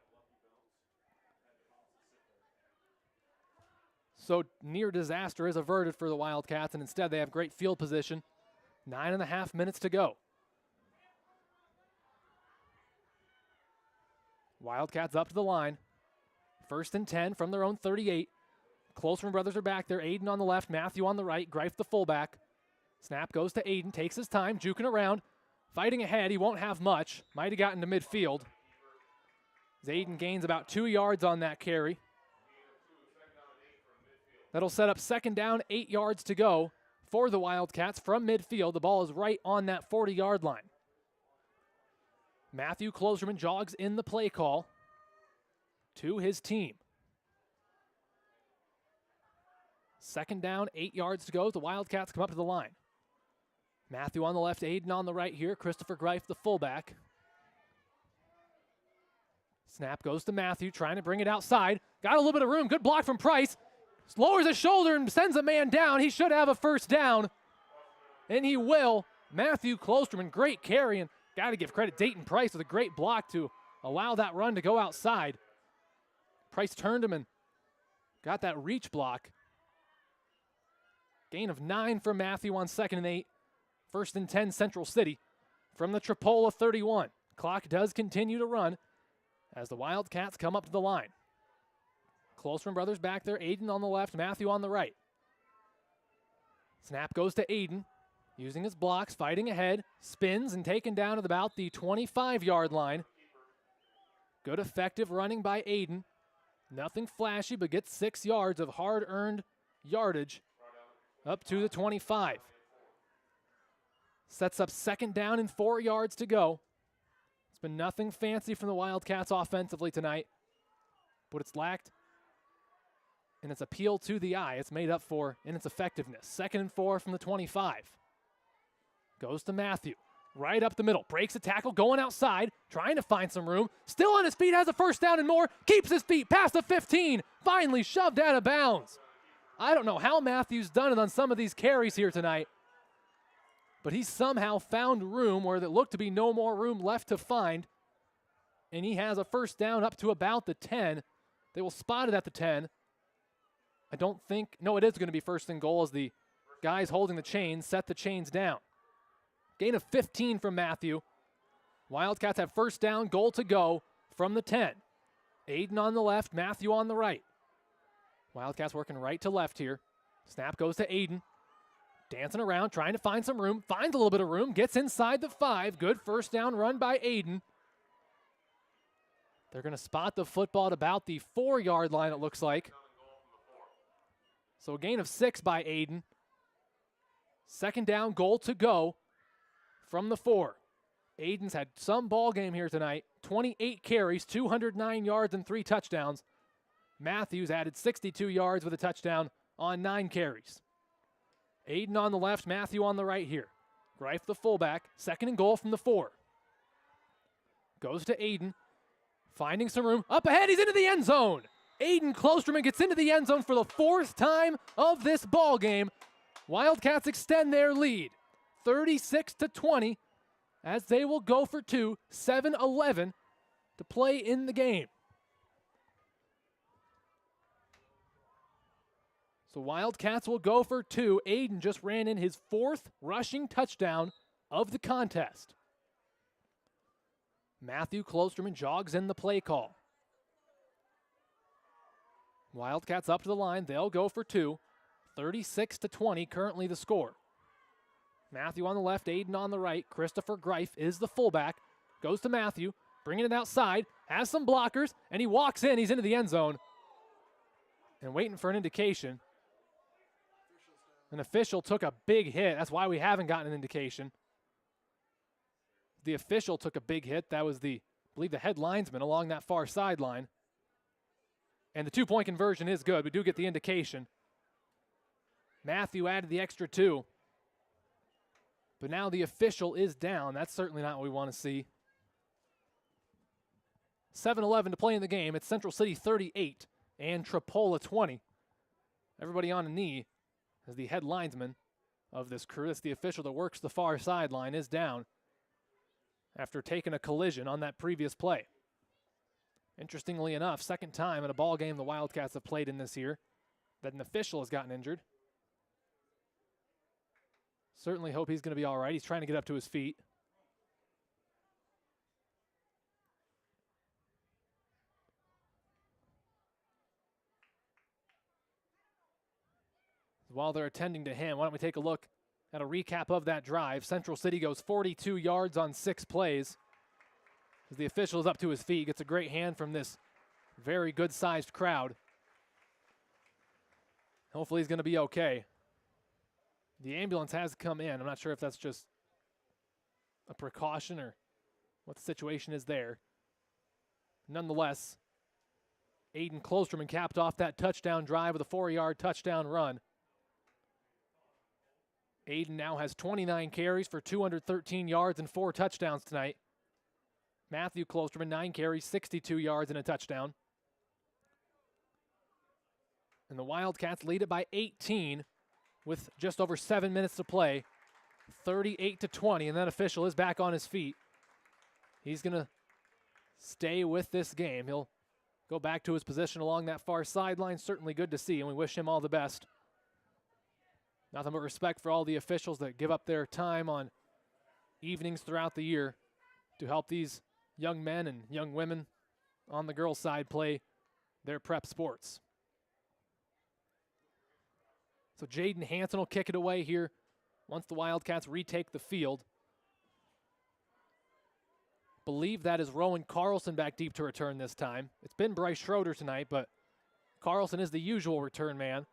So near disaster is averted for the Wildcats, and instead they have great field position. 9.5 minutes to go. Wildcats up to the line. 1st and 10 from their own 38. Klostrom brothers are back there. Aiden on the left, Matthew on the right, Greif the fullback. Snap goes to Aiden, takes his time, juking around, fighting ahead. He won't have much. Might have gotten to midfield. As Aiden gains about 2 yards on that carry. That'll set up 2nd down, 8 yards to go for the Wildcats from midfield. The ball is right on that 40-yard line. Matthew Klosserman jogs in the play call to his team. 2nd down, 8 yards to go. The Wildcats come up to the line. Matthew on the left, Aiden on the right here. Christopher Greif, the fullback. Snap goes to Matthew, trying to bring it outside. Got a little bit of room. Good block from Price. Lowers his shoulder and sends a man down. He should have a 1st down, and he will. Matthew Klosserman, great carry, and got to give credit Dayton Price with a great block to allow that run to go outside. Price turned him and got that reach block. Gain of 9 from Matthew on 2nd and 8. 1st and 10 Central City from the Tripoli 31. Clock does continue to run as the Wildcats come up to the line. Klosserman brothers back there. Aiden on the left, Matthew on the right. Snap goes to Aiden, using his blocks, fighting ahead, spins and taken down at about the 25-yard line. Good effective running by Aiden. Nothing flashy, but gets 6 yards of hard-earned yardage up to the 25. Sets up 2nd down and 4 yards to go. It's been nothing fancy from the Wildcats offensively tonight, but it's lacked in its appeal to the eye. It's made up for in its effectiveness. 2nd and 4 from the 25. Goes to Matthew. Right up the middle. Breaks a tackle, going outside, trying to find some room. Still on his feet, has a first down and more. Keeps his feet past the 15. Finally shoved out of bounds. I don't know how Matthews done it on some of these carries here tonight, but he somehow found room where there looked to be no more room left to find, and he has a first down up to about the 10. They will spot it at the 10. I don't think, no, it is going to be first and goal as the guys holding the chains set the chains down. Gain of 15 from Matthew. Wildcats have first down, goal to go from the 10. Aiden on the left, Matthew on the right. Wildcats working right to left here. Snap goes to Aiden. Dancing around, trying to find some room. Finds a little bit of room, gets inside the 5. Good first down run by Aiden. They're going to spot the football at about the 4-yard line, it looks like. So a gain of 6 by Aiden. Second down, goal to go from the 4. Aiden's had some ball game here tonight. 28 carries, 209 yards, and 3 touchdowns. Matthews added 62 yards with a touchdown on 9 carries. Aiden on the left, Matthew on the right here. Greif the fullback, second and goal from the 4. Goes to Aiden, finding some room. Up ahead, he's into the end zone. Aiden Klosterman gets into the end zone for the 4th time of this ball game. Wildcats extend their lead, 36-20, as they will go for 2, 7-11 to play in the game. So Wildcats will go for 2. Aiden just ran in his 4th rushing touchdown of the contest. Matthew Klosterman jogs in the play call. Wildcats up to the line. They'll go for 2. 36-20, currently the score. Matthew on the left, Aiden on the right. Christopher Greif is the fullback. Goes to Matthew, bringing it outside. Has some blockers, and he walks in. He's into the end zone. And waiting for an indication. An official took a big hit. That's why we haven't gotten an indication. The official took a big hit. That was I believe the head linesman along that far sideline. And the 2-point conversion is good. We do get the indication. Matthew added the extra 2. But now the official is down. That's certainly not what we want to see. 7-11 to play in the game. It's Central City 38 and Tripoli 20. Everybody on a knee as the head linesman of this crew. That's the official that works the far sideline, is down after taking a collision on that previous play. Interestingly enough, second time in a ball game the Wildcats have played in this year that an official has gotten injured. Certainly hope he's going to be all right. He's trying to get up to his feet. While they're attending to him, why don't we take a look at a recap of that drive. Central City goes 42 yards on 6 plays. As the official is up to his feet, gets a great hand from this very good-sized crowd. Hopefully he's going to be okay. The ambulance has come in. I'm not sure if that's just a precaution or what the situation is there. Nonetheless, Aiden Klosterman capped off that touchdown drive with a 4-yard touchdown run. Aiden now has 29 carries for 213 yards and 4 touchdowns tonight. Matthew Klosterman, 9 carries, 62 yards and a touchdown. And the Wildcats lead it by 18 with just over 7 minutes to play. 38-20, and that official is back on his feet. He's going to stay with this game. He'll go back to his position along that far sideline. Certainly good to see, and we wish him all the best. Nothing but respect for all the officials that give up their time on evenings throughout the year to help these young men and young women on the girls' side play their prep sports. So Jaden Hansen will kick it away here once the Wildcats retake the field. Believe that is Rowan Carlson back deep to return this time. It's been Bryce Schroeder tonight, but Carlson is the usual return man.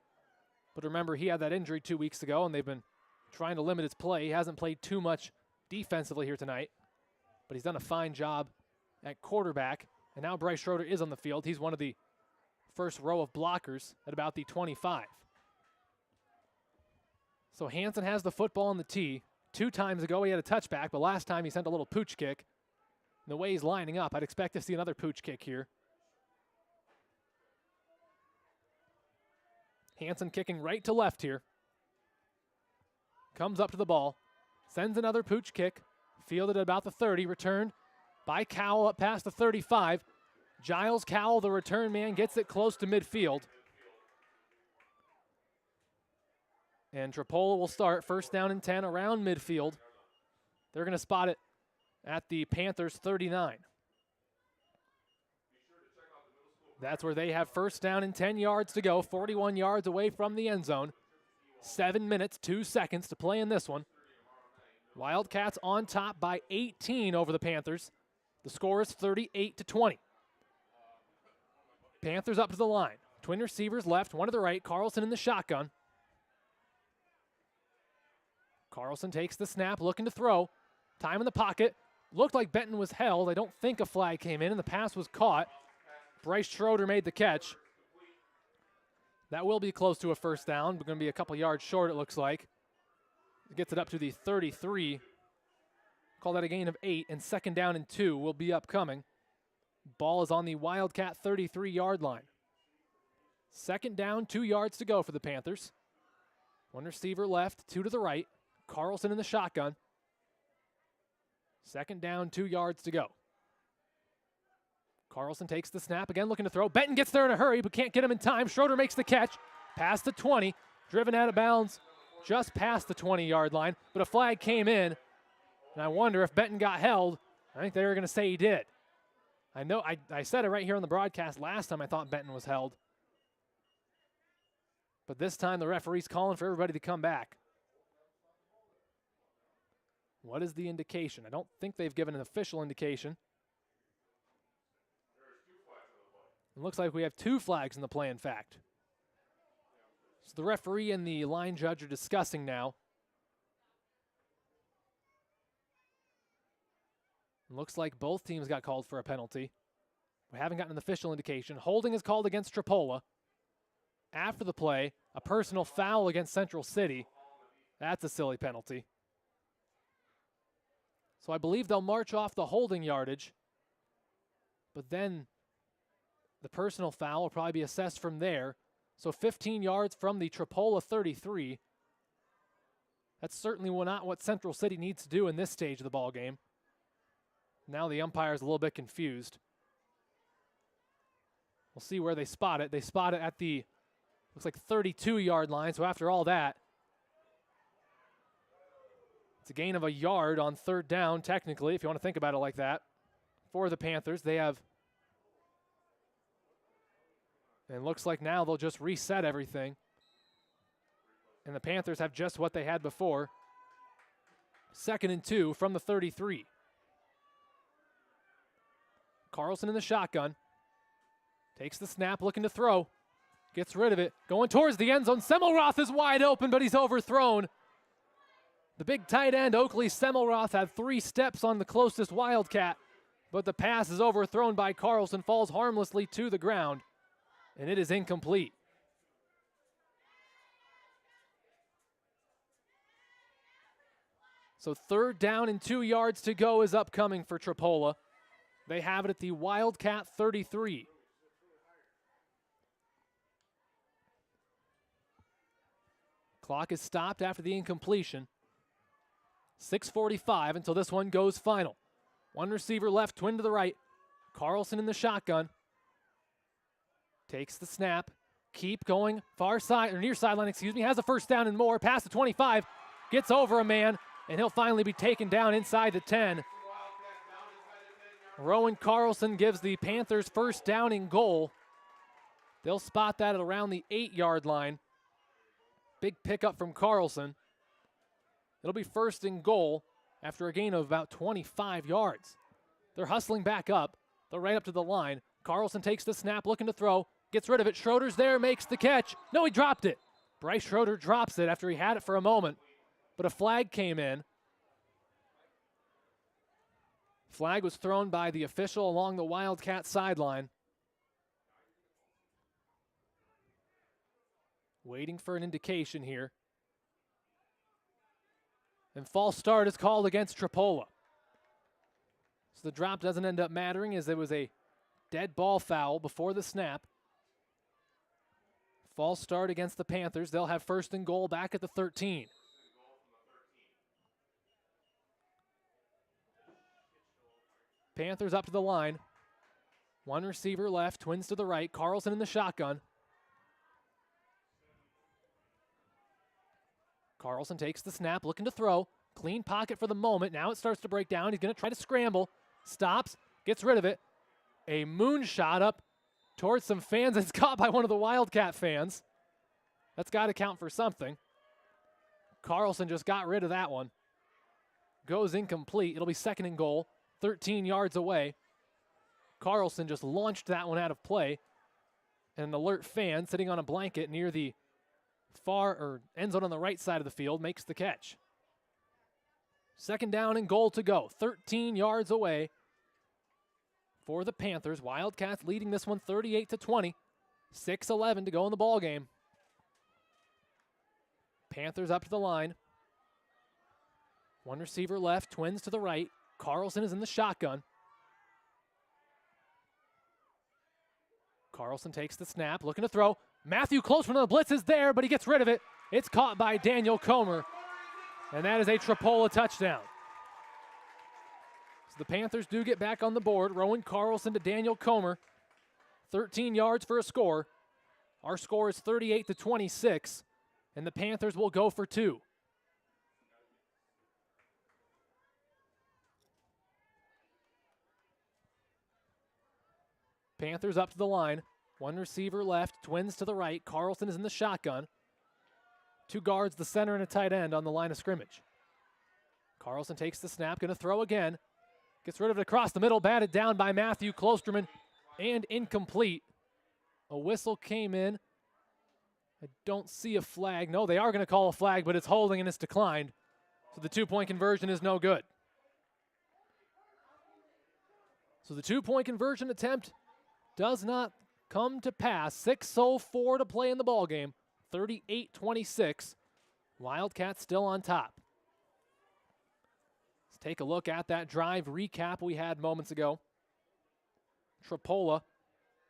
But remember, he had that injury 2 weeks ago, and they've been trying to limit his play. He hasn't played too much defensively here tonight, but he's done a fine job at quarterback. And now Bryce Schroeder is on the field. He's one of the first row of blockers at about the 25. So Hansen has the football on the tee. 2 times ago he had a touchback, but last time he sent a little pooch kick. And the way he's lining up, I'd expect to see another pooch kick here. Hansen kicking right to left here. Comes up to the ball. Sends another pooch kick. Fielded at about the 30. Returned by Cowell up past the 35. Giles Cowell, the return man, gets it close to midfield. And Tripoli will start first down and 10 around midfield. They're going to spot it at the Panthers 39. That's where they have first down and 10 yards to go, 41 yards away from the end zone. 7 minutes, 2 seconds to play in this one. Wildcats on top by 18 over the Panthers. The score is 38-20. Panthers up to the line. Twin receivers left, one to the right. Carlson in the shotgun. Carlson takes the snap, looking to throw. Time in the pocket. Looked like Benton was held. I don't think a flag came in, and the pass was caught. Bryce Schroeder made the catch. That will be close to a first down. We're going to be a couple yards short, it looks like. It gets it up to the 33. Call that a gain of 8, and second down and 2 will be upcoming. Ball is on the Wildcat 33-yard line. Second down, 2 yards to go for the Panthers. One receiver left, 2 to the right. Carlson in the shotgun. Second down, 2 yards to go. Carlson takes the snap, again looking to throw. Benton gets there in a hurry, but can't get him in time. Schroeder makes the catch, past the 20, driven out of bounds just past the 20-yard line, but a flag came in, and I wonder if Benton got held. I think they were going to say he did. I know I said it right here on the broadcast last time I thought Benton was held. But this time the referee's calling for everybody to come back. What is the indication? I don't think they've given an official indication. It looks like we have 2 flags in the play, in fact. So the referee and the line judge are discussing now. It looks like both teams got called for a penalty. We haven't gotten an official indication. Holding is called against Tripoli. After the play, a personal foul against Central City. That's a silly penalty. So I believe they'll march off the holding yardage, but then the personal foul will probably be assessed from there. So 15 yards from the Tripoli 33. That's certainly not what Central City needs to do in this stage of the ball game. Now the umpire's a little bit confused. We'll see where they spot it. They spot it at the, looks like 32-yard line. So after all that, it's a gain of a yard on third down, technically, if you want to think about it like that. For the Panthers, they have, and it looks like now they'll just reset everything. And the Panthers have just what they had before. 2nd and 2 from the 33. Carlson in the shotgun. Takes the snap, looking to throw. Gets rid of it. Going towards the end zone. Semmelroth is wide open, but he's overthrown. The big tight end, Oakley Semmelroth, had 3 steps on the closest Wildcat, but the pass is overthrown by Carlson, falls harmlessly to the ground, and it is incomplete. So third down and 2 yards to go is upcoming for Tripoli. They have it at the Wildcat 33. Clock is stopped after the incompletion. 6:45 until this one goes final. One receiver left, twin to the right. Carlson in the shotgun. Takes the snap. Keep going far side, or near sideline, has a first down and more. Past the 25. Gets over a man, and he'll finally be taken down inside the 10. Rowan Carlson gives the Panthers first down and goal. They'll spot that at around the 8-yard line. Big pickup from Carlson. It'll be first and goal after a gain of about 25 yards. They're hustling back up. They're right up to the line. Carlson takes the snap, looking to throw. Gets rid of it. Schroeder's there, makes the catch. No, he dropped it. Bryce Schroeder drops it after he had it for a moment, but a flag came in. Flag was thrown by the official along the Wildcat sideline. Waiting for an indication here. And false start is called against Tripoli. So the drop doesn't end up mattering as there was a dead ball foul before the snap. False start against the Panthers. They'll have first and goal back at the 13. Panthers up to the line. One receiver left, twins to the right. Carlson in the shotgun. Carlson takes the snap, looking to throw. Clean pocket for the moment. Now it starts to break down. He's going to try to scramble. Stops, gets rid of it. A moonshot up towards some fans. It's caught by one of the Wildcat fans. That's got to count for something. Carlson just got rid of that one. Goes incomplete. It'll be second and goal, 13 yards away. Carlson just launched that one out of play. And an alert fan sitting on a blanket near the end zone on the right side of the field makes the catch. Second down and goal to go, 13 yards away for the Panthers. Wildcats leading this one 38-20. 6:11 to go in the ball game. Panthers up to the line. One receiver left, twins to the right. Carlson is in the shotgun. Carlson takes the snap, looking to throw. Matthew close, one of the blitz is there, but he gets rid of it. It's caught by Daniel Comer, and that is a Tripoli touchdown. So the Panthers do get back on the board. Rowan Carlson to Daniel Comer. 13 yards for a score. Our score is 38-26, and the Panthers will go for two. Panthers up to the line. One receiver left, twins to the right. Carlson is in the shotgun. Two guards, the center and a tight end on the line of scrimmage. Carlson takes the snap, going to throw again. Gets rid of it across the middle, batted down by Matthew Klosterman, and incomplete. A whistle came in. I don't see a flag. No, they are going to call a flag, but it's holding and it's declined. So the two-point conversion is no good. So the two-point conversion attempt does not come to pass. 6:04 to play in the ballgame. 38-26. Wildcats still on top. Let's take a look at that drive recap we had moments ago. Tripoli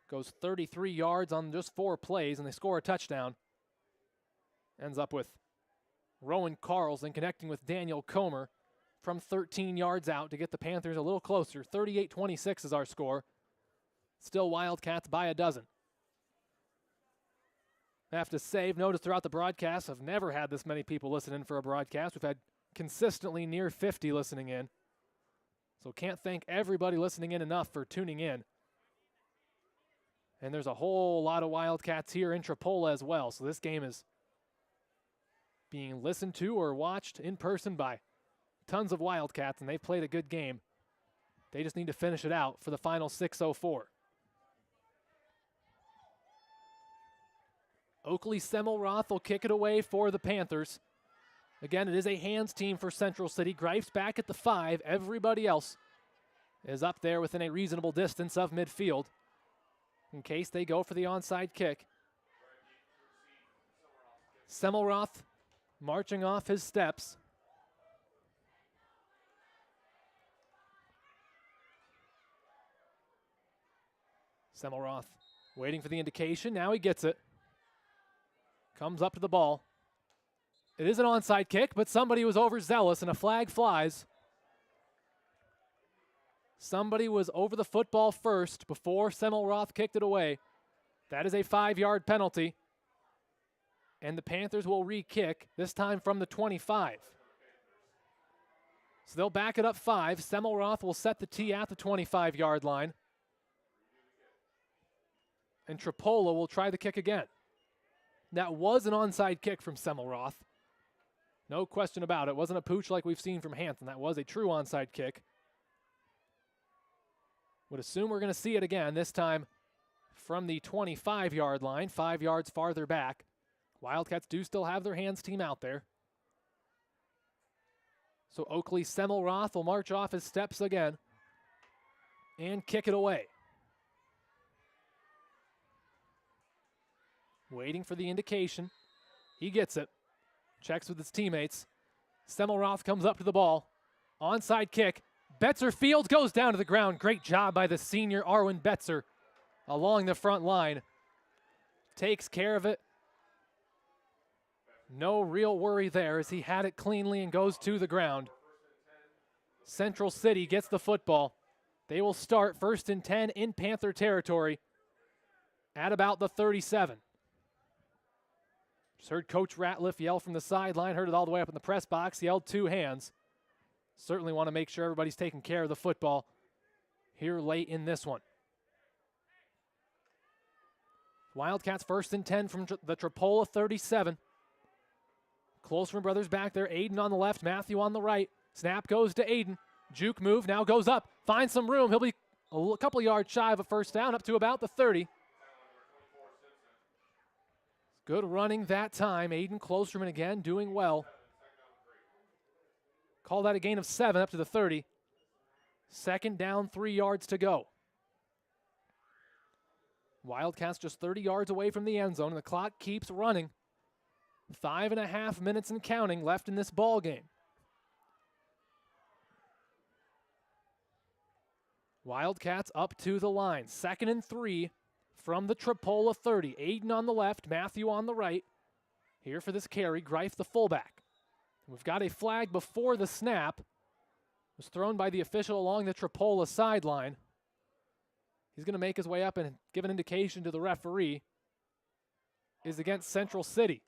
goes 33 yards on just 4 plays, and they score a touchdown. Ends up with Rowan Carlson connecting with Daniel Comer from 13 yards out to get the Panthers a little closer. 38-26 is our score. Still Wildcats by a dozen. I have to say, I've noticed throughout the broadcast, I've never had this many people listening for a broadcast. We've had consistently near 50 listening in. So can't thank everybody listening in enough for tuning in. And there's a whole lot of Wildcats here in Tripoli as well. So this game is being listened to or watched in person by tons of Wildcats, and they've played a good game. They just need to finish it out for the final 6:04. Oakley Semmelroth will kick it away for the Panthers. Again, it is a hands team for Central City. Greif's back at the 5. Everybody else is up there within a reasonable distance of midfield in case they go for the onside kick. Semmelroth marching off his steps. Semmelroth waiting for the indication. Now he gets it. Comes up to the ball. It is an onside kick, but somebody was overzealous and a flag flies. Somebody was over the football first before Semmelroth kicked it away. That is a 5-yard penalty. And the Panthers will re-kick, this time from the 25. So they'll back it up 5. Semmelroth will set the tee at the 25-yard line. And Tripoli will try the kick again. That was an onside kick from Semmelroth. No question about it. It wasn't a pooch like we've seen from Hampton. That was a true onside kick. Would assume we're going to see it again, this time from the 25-yard line, 5 yards farther back. Wildcats do still have their hands team out there. So Oakley Semmelroth will march off his steps again and kick it away. Waiting for the indication. He gets it. Checks with his teammates. Semmelroth comes up to the ball. Onside kick. Betzer fields, goes down to the ground. Great job by the senior Arwen Betzer along the front line. Takes care of it. No real worry there as he had it cleanly and goes to the ground. Central City gets the football. They will start 1st and 10 in Panther territory at about the 37. Just heard Coach Ratliff yell from the sideline, heard it all the way up in the press box, yelled 2 hands. Certainly want to make sure everybody's taking care of the football here late in this one. Wildcats 1st and 10 from the Tripoli 37. Closerman brothers back there. Aiden on the left, Matthew on the right. Snap goes to Aiden. Juke move, now goes up, finds some room. He'll be a couple yards shy of a first down, up to about the 30. Good running that time. Aiden Closerman again doing well. Call that a gain of 7 up to the 30. 2nd down, 3 yards to go. Wildcats just 30 yards away from the end zone, and the clock keeps running. 5.5 minutes and counting left in this ball game. Wildcats up to the line. 2nd and 3 from the Tripoli 30. Aiden on the left, Matthew on the right. Here for this carry, Greif the fullback. We've got a flag before the snap. It was thrown by the official along the Tripoli sideline. He's going to make his way up and give an indication to the referee. Is against Central City.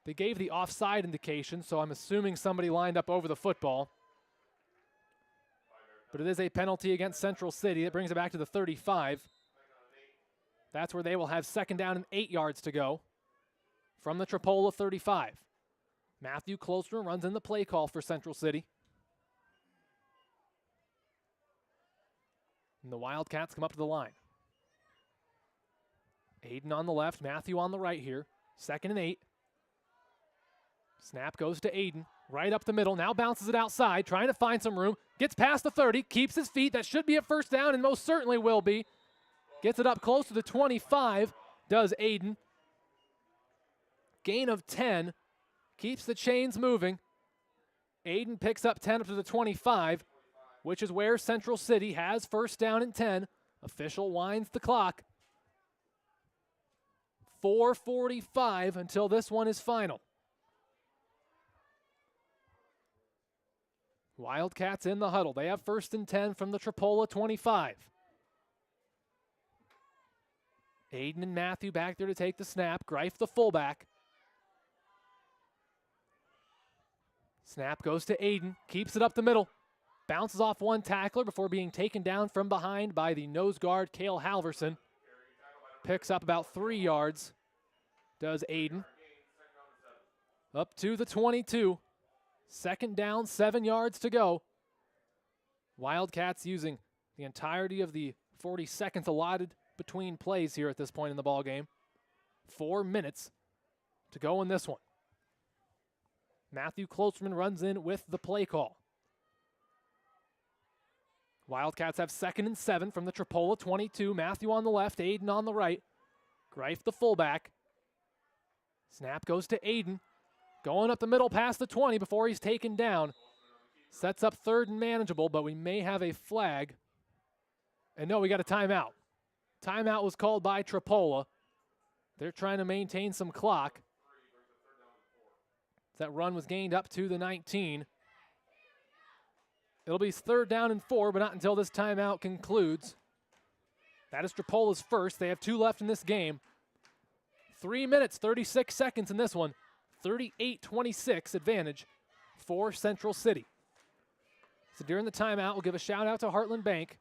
They gave the offside indication, so I'm assuming somebody lined up over the football. But it is a penalty against Central City. That brings it back to the 35. That's where they will have 2nd down and 8 yards to go from the Tripoli 35. Matthew Closerman runs in the play call for Central City. And the Wildcats come up to the line. Aiden on the left, Matthew on the right here. 2nd and 8. Snap goes to Aiden, right up the middle, now bounces it outside, trying to find some room, gets past the 30, keeps his feet, that should be a first down and most certainly will be. Gets it up close to the 25, does Aiden. Gain of 10, keeps the chains moving. Aiden picks up 10 up to the 25, which is where Central City has 1st down and 10. Official winds the clock. 4:45 until this one is final. Wildcats in the huddle. They have 1st and 10 from the Tripoli 25. Aiden and Matthew back there to take the snap. Greif the fullback. Snap goes to Aiden. Keeps it up the middle. Bounces off one tackler before being taken down from behind by the nose guard, Cale Halverson. Picks up about 3 yards. Does Aiden. Up to the 22. 2nd down, 7 yards to go. Wildcats using the entirety of the 40 seconds allotted between plays here at this point in the ball game. 4 minutes to go in this one. Matthew Closerman runs in with the play call. Wildcats have 2nd and 7 from the Tripoli 22. Matthew on the left, Aiden on the right. Greif the fullback. Snap goes to Aiden. Going up the middle past the 20 before he's taken down. Sets up 3rd and manageable, but we may have a flag. And no, we got a timeout. Timeout was called by Tripoli. They're trying to maintain some clock. That run was gained up to the 19. It'll be 3rd down and 4, but not until this timeout concludes. That is Tripoli's first. They have 2 left in this game. 3 minutes, 36 seconds in this one. 38-26 advantage for Central City. So during the timeout, we'll give a shout out to Heartland Bank.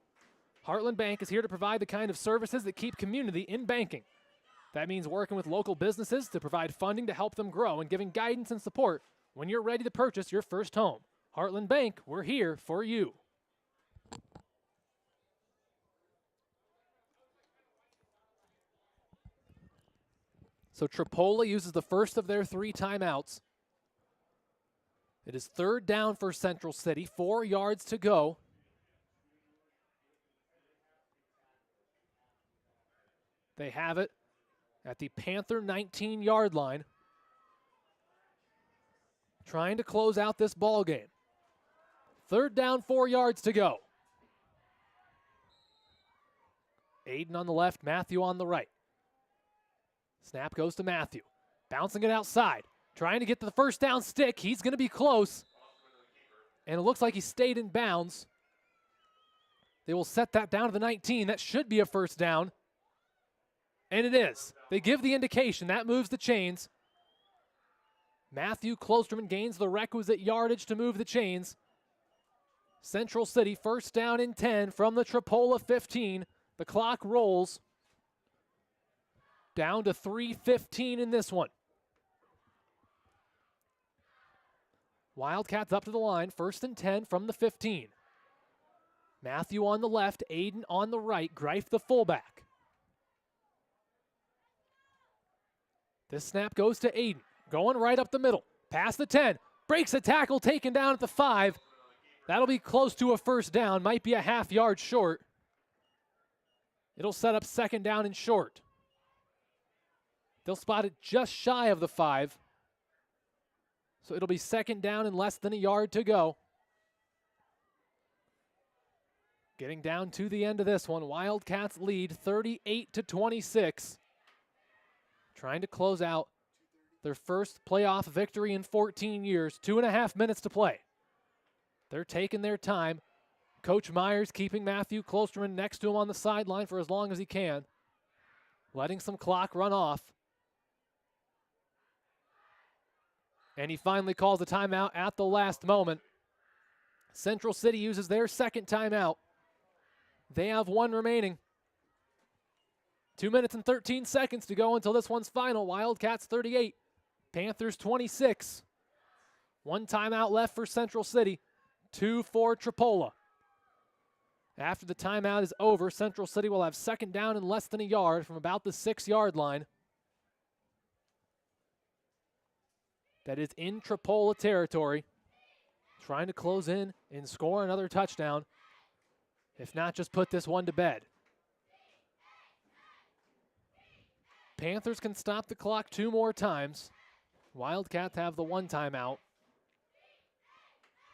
Heartland Bank is here to provide the kind of services that keep community in banking. That means working with local businesses to provide funding to help them grow and giving guidance and support when you're ready to purchase your first home. Heartland Bank, we're here for you. So Tripoli uses the first of their 3 timeouts. It is 3rd down for Central City, 4 yards to go. They have it at the Panther 19-yard line. trying to close out this ball game. 3rd down, 4 yards to go. Aiden on the left, Matthew on the right. Snap goes to Matthew. Bouncing it outside. Trying to get to the first down stick. He's going to be close. And it looks like he stayed in bounds. They will set that down to the 19. That should be a first down. And it is. They give the indication. That moves the chains. Matthew Klosterman gains the requisite yardage to move the chains. Central City, 1st down and 10 from the Tripola 15. The clock rolls. Down to 3:15 in this one. Wildcats up to the line, 1st and 10 from the 15. Matthew on the left, Aiden on the right, Greif the fullback. This snap goes to Aiden, going right up the middle, past the 10, breaks a tackle, taken down at the 5. That'll be close to a first down, might be a half yard short. It'll set up 2nd down and short. They'll spot it just shy of the 5. So it'll be 2nd down and less than a yard to go. Getting down to the end of this one, Wildcats lead 38-26. Trying to close out their first playoff victory in 14 years. 2.5 minutes to play. They're taking their time. Coach Myers keeping Matthew Klosterman next to him on the sideline for as long as he can. Letting some clock run off. And he finally calls a timeout at the last moment. Central City uses their 2nd timeout. They have 1 remaining. 2 minutes and 13 seconds to go until this one's final. Wildcats 38, Panthers 26. 1 timeout left for Central City, 2 for Tripola. After the timeout is over, Central City will have 2nd down and less than a yard from about the 6-yard line. That is in Tripola territory. Trying to close in and score another touchdown. If not, just put this one to bed. Panthers can stop the clock 2 more times. Wildcats have the 1 timeout.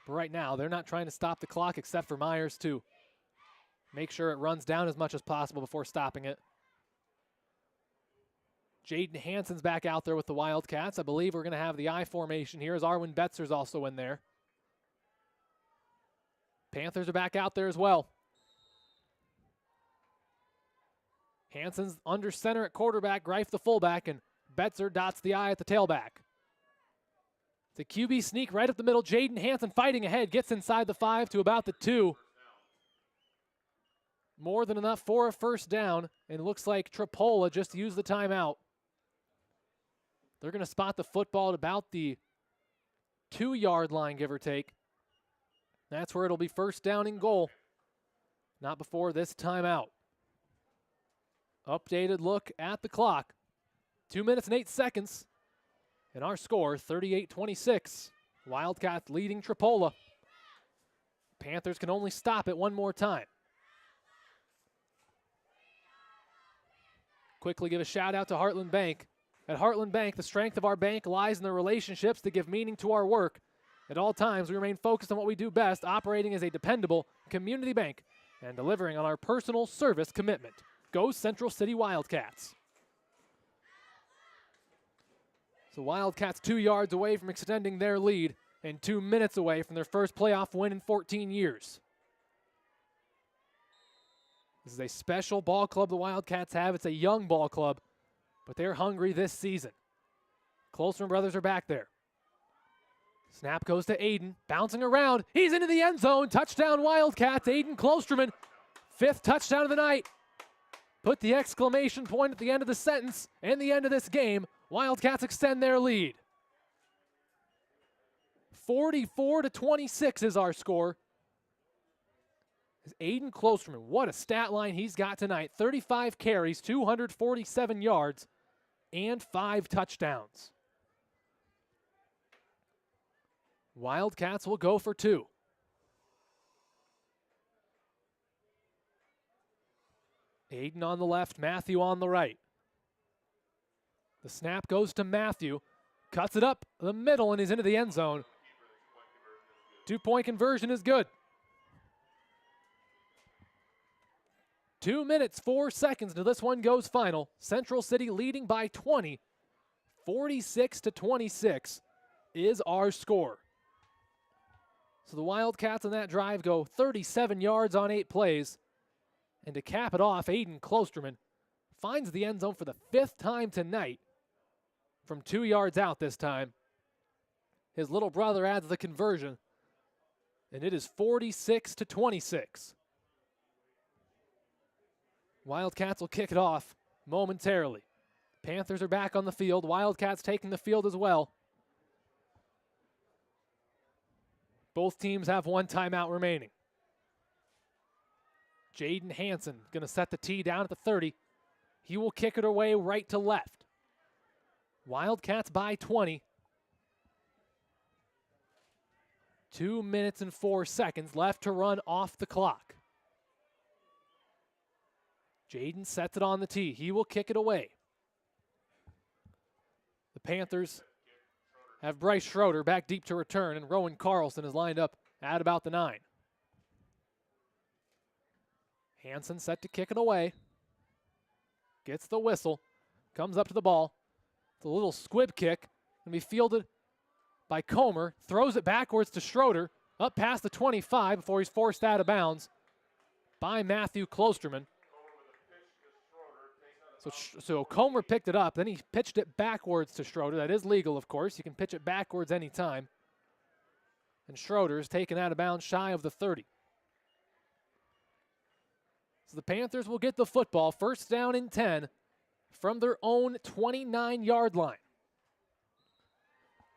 But right now, they're not trying to stop the clock except for Myers to make sure it runs down as much as possible before stopping it. Jaden Hansen's back out there with the Wildcats. I believe we're going to have the I formation here as Arwen Betzer's also in there. Panthers are back out there as well. Hansen's under center at quarterback, Greif the fullback, and Betzer dots the I at the tailback. The QB sneak right up the middle. Jaden Hansen fighting ahead, gets inside the 5 to about the 2. More than enough for a first down, and it looks like Tripola just used the timeout. They're going to spot the football at about the 2-yard line, give or take. That's where it'll be 1st down and goal. Not before this timeout. Updated look at the clock. 2 minutes and 8 seconds. And our score, 38-26. Wildcats leading Tripola. Panthers can only stop it 1 more time. Quickly give a shout out to Heartland Bank. At Heartland Bank, the strength of our bank lies in the relationships that give meaning to our work. At all times, we remain focused on what we do best, operating as a dependable community bank and delivering on our personal service commitment. Go Central City Wildcats. So Wildcats 2 yards away from extending their lead and 2 minutes away from their first playoff win in 14 years. This is a special ball club the Wildcats have. It's a young ball club, but they're hungry this season. Klosterman brothers are back there. Snap goes to Aiden, bouncing around. He's into the end zone. Touchdown Wildcats, Aiden Klosterman. 5th touchdown of the night. Put the exclamation point at the end of the sentence and the end of this game. Wildcats extend their lead. 44-26 is our score. Aiden Klosterman, what a stat line he's got tonight. 35 carries, 247 yards, and 5 touchdowns. Wildcats will go for 2. Aiden on the left, Matthew on the right. The snap goes to Matthew. Cuts it up the middle and he's into the end zone. 2-point conversion is good. 2 minutes, 4 seconds till this one goes final. Central City leading by 20. 46-26 is our score. So the Wildcats on that drive go 37 yards on 8 plays. And to cap it off, Aiden Klosterman finds the end zone for the 5th time tonight from 2 yards out this time. His little brother adds the conversion, and it is 46-26. Wildcats will kick it off momentarily. Panthers are back on the field. Wildcats taking the field as well. Both teams have 1 timeout remaining. Jaden Hansen going to set the tee down at the 30. He will kick it away right to left. Wildcats by 20. 2 minutes and 4 seconds left to run off the clock. Jaden sets it on the tee. He will kick it away. The Panthers have Bryce Schroeder back deep to return, and Rowan Carlson is lined up at about the 9. Hansen set to kick it away. Gets the whistle. Comes up to the ball. It's a little squib kick. Going to be fielded by Comer. Throws it backwards to Schroeder. Up past the 25 before he's forced out of bounds by Matthew Klosterman. So Comer picked it up. Then he pitched it backwards to Schroeder. That is legal, of course. You can pitch it backwards anytime. And Schroeder is taken out of bounds shy of the 30. So the Panthers will get the football, 1st down and 10 from their own 29-yard line.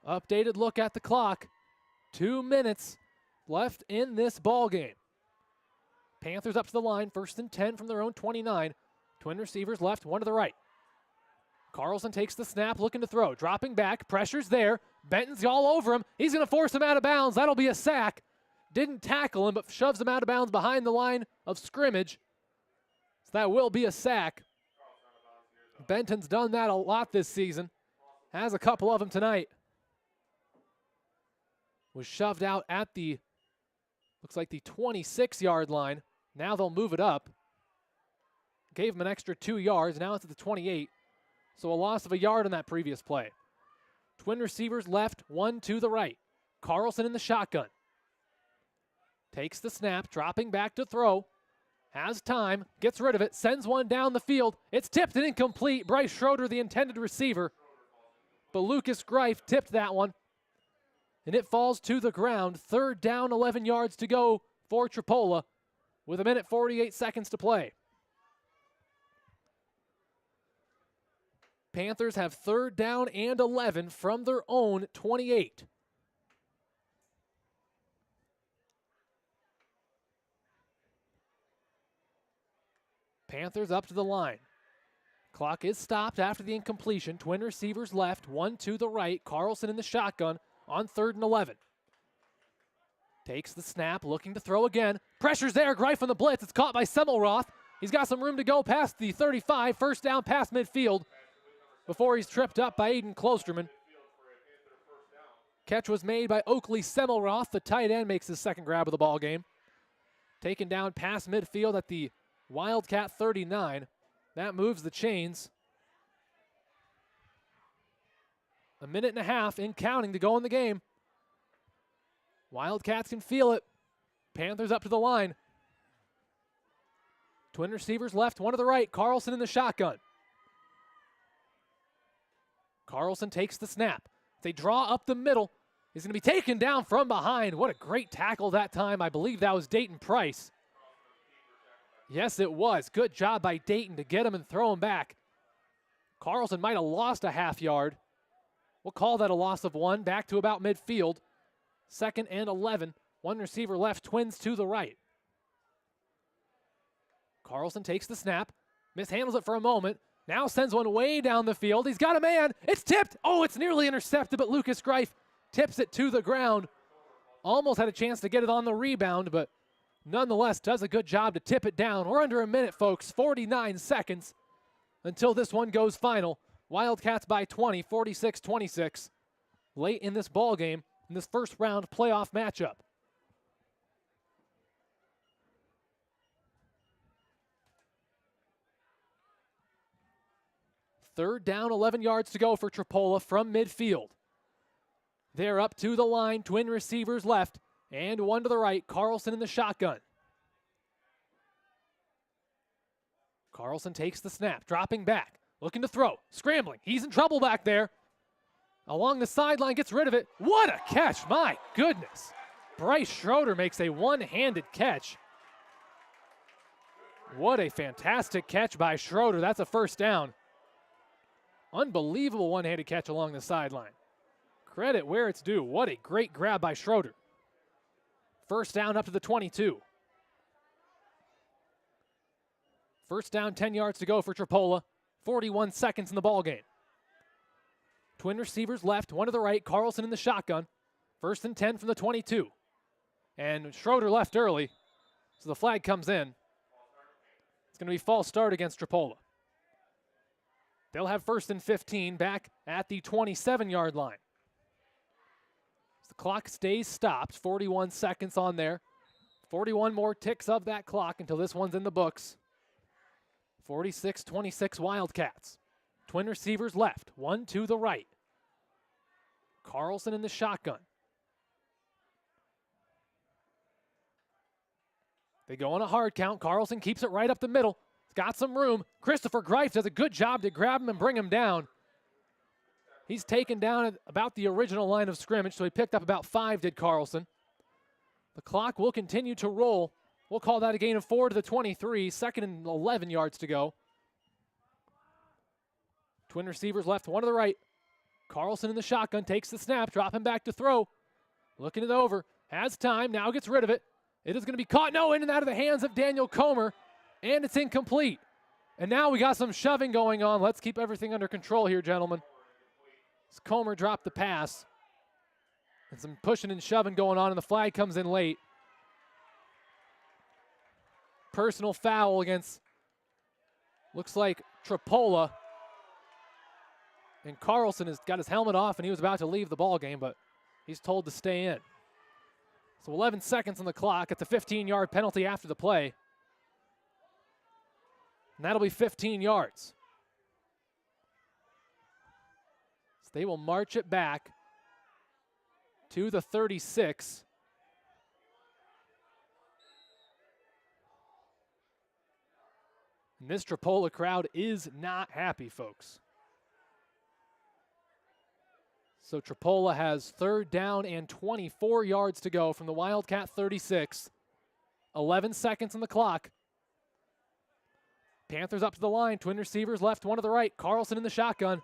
Updated look at the clock. 2 minutes left in this ball game. Panthers up to the line, 1st and 10 from their own 29. Twin receivers left, 1 to the right. Carlson takes the snap, looking to throw. Dropping back, pressure's there. Benton's all over him. He's going to force him out of bounds. That'll be a sack. Didn't tackle him, but shoves him out of bounds behind the line of scrimmage. So that will be a sack. Benton's done that a lot this season. Has a couple of them tonight. Was shoved out at the, looks like the 26-yard line. Now they'll move it up. Gave him an extra 2 yards. Now it's at the 28. So a loss of a yard on that previous play. Twin receivers left, 1 to the right. Carlson in the shotgun. Takes the snap, dropping back to throw. Has time, gets rid of it, sends one down the field. It's tipped and incomplete. Bryce Schroeder, the intended receiver. But Lucas Greif tipped that one. And it falls to the ground. 3rd down, 11 yards to go for Tripoli with 1 minute 48 seconds to play. Panthers have 3rd down and 11 from their own 28. Panthers up to the line. Clock is stopped after the incompletion. Twin receivers left, 1 to the right. Carlson in the shotgun on 3rd and 11. Takes the snap, looking to throw again. Pressure's there, Greif on the blitz. It's caught by Semmelroth. He's got some room to go past the 35. 1st down past midfield before he's tripped up by Aiden Klosterman. Catch was made by Oakley Semmelroth. The tight end makes his 2nd grab of the ball game. Taken down past midfield at the Wildcat 39. That moves the chains. 1.5 minutes in counting to go in the game. Wildcats can feel it. Panthers up to the line. Twin receivers left, 1 to the right. Carlson in the shotgun. Carlson takes the snap. They draw up the middle. He's going to be taken down from behind. What a great tackle that time. I believe that was Dayton Price. Yes, it was. Good job by Dayton to get him and throw him back. Carlson might have lost a half yard. We'll call that a loss of 1. Back to about midfield. 2nd and 11. 1 receiver left. Twins to the right. Carlson takes the snap. Mishandles it for a moment. Now sends one way down the field. He's got a man. It's tipped. Oh, it's nearly intercepted, but Lucas Greif tips it to the ground. Almost had a chance to get it on the rebound, but nonetheless does a good job to tip it down. We're under a minute, folks. 49 seconds until this one goes final. Wildcats by 20, 46-26. late in this ball game in this first round playoff matchup. Third down, 11 yards to go for Tripoli from midfield. They're up to the line, twin receivers left, and one to the right, Carlson in the shotgun. Carlson takes the snap, dropping back, looking to throw, scrambling. He's in trouble back there. Along the sideline, gets rid of it. What a catch, my goodness. Bryce Schroeder makes a one-handed catch. What a fantastic catch by Schroeder. That's a first down. Unbelievable one-handed catch along the sideline. Credit where it's due. What a great grab by Schroeder. First down up to the 22. First down, 10 yards to go for Tripoli. 41 seconds in the ball game. Twin receivers left, one to the right. Carlson in the shotgun. First and 10 from the 22. And Schroeder left early, so the flag comes in. It's going to be false start against Tripoli. They'll have first and 15 back at the 27-yard line. So the clock stays stopped, 41 seconds on there. 41 more ticks of that clock until this one's in the books. 46-26 Wildcats. Twin receivers left, one to the right. Carlson in the shotgun. They go on a hard count. Carlson keeps it right up the middle. He's got some room. Christopher Greif does a good job to grab him and bring him down. He's taken down at about the original line of scrimmage, so he picked up about 5, did Carlson. The clock will continue to roll. We'll call that a gain of 4 to the 23. Second and 11 yards to go. Twin receivers left, one to the right. Carlson in the shotgun, takes the snap, dropping back to throw. Looking it over, has time, now gets rid of it. It is going to be caught, no, in and out of the hands of Daniel Comer, and it's incomplete. And now we got some shoving going on. Let's keep everything under control here, gentlemen. As Comer dropped the pass. And some pushing and shoving going on, and the flag comes in late. Personal foul against, looks like Tripoli. And Carlson has got his helmet off, and he was about to leave the ball game, but he's told to stay in. So 11 seconds on the clock. It's a 15-yard penalty after the play. And that'll be 15 yards. So they will march it back to the 36. And this Tripoli crowd is not happy, folks. So Tripoli has third down and 24 yards to go from the Wildcat 36. 11 seconds on the clock. Panthers up to the line. Twin receivers left, one to the right. Carlson in the shotgun.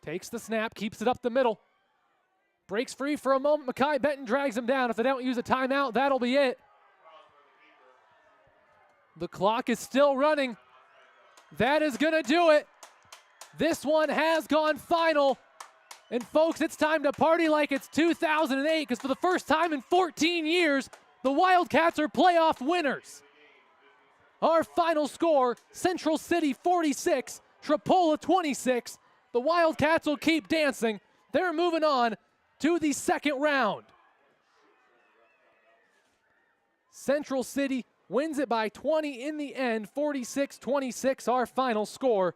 Takes the snap, keeps it up the middle. Breaks free for a moment. Mekhi Benton drags him down. If they don't use a timeout, that'll be it. The clock is still running. That is going to do it. This one has gone final. And folks, it's time to party like it's 2008, because for the first time in 14 years, the Wildcats are playoff winners. Our final score, Central City 46, Tripoli 26. The Wildcats will keep dancing. They're moving on to the second round. Central City wins it by 20 in the end, 46-26, our final score.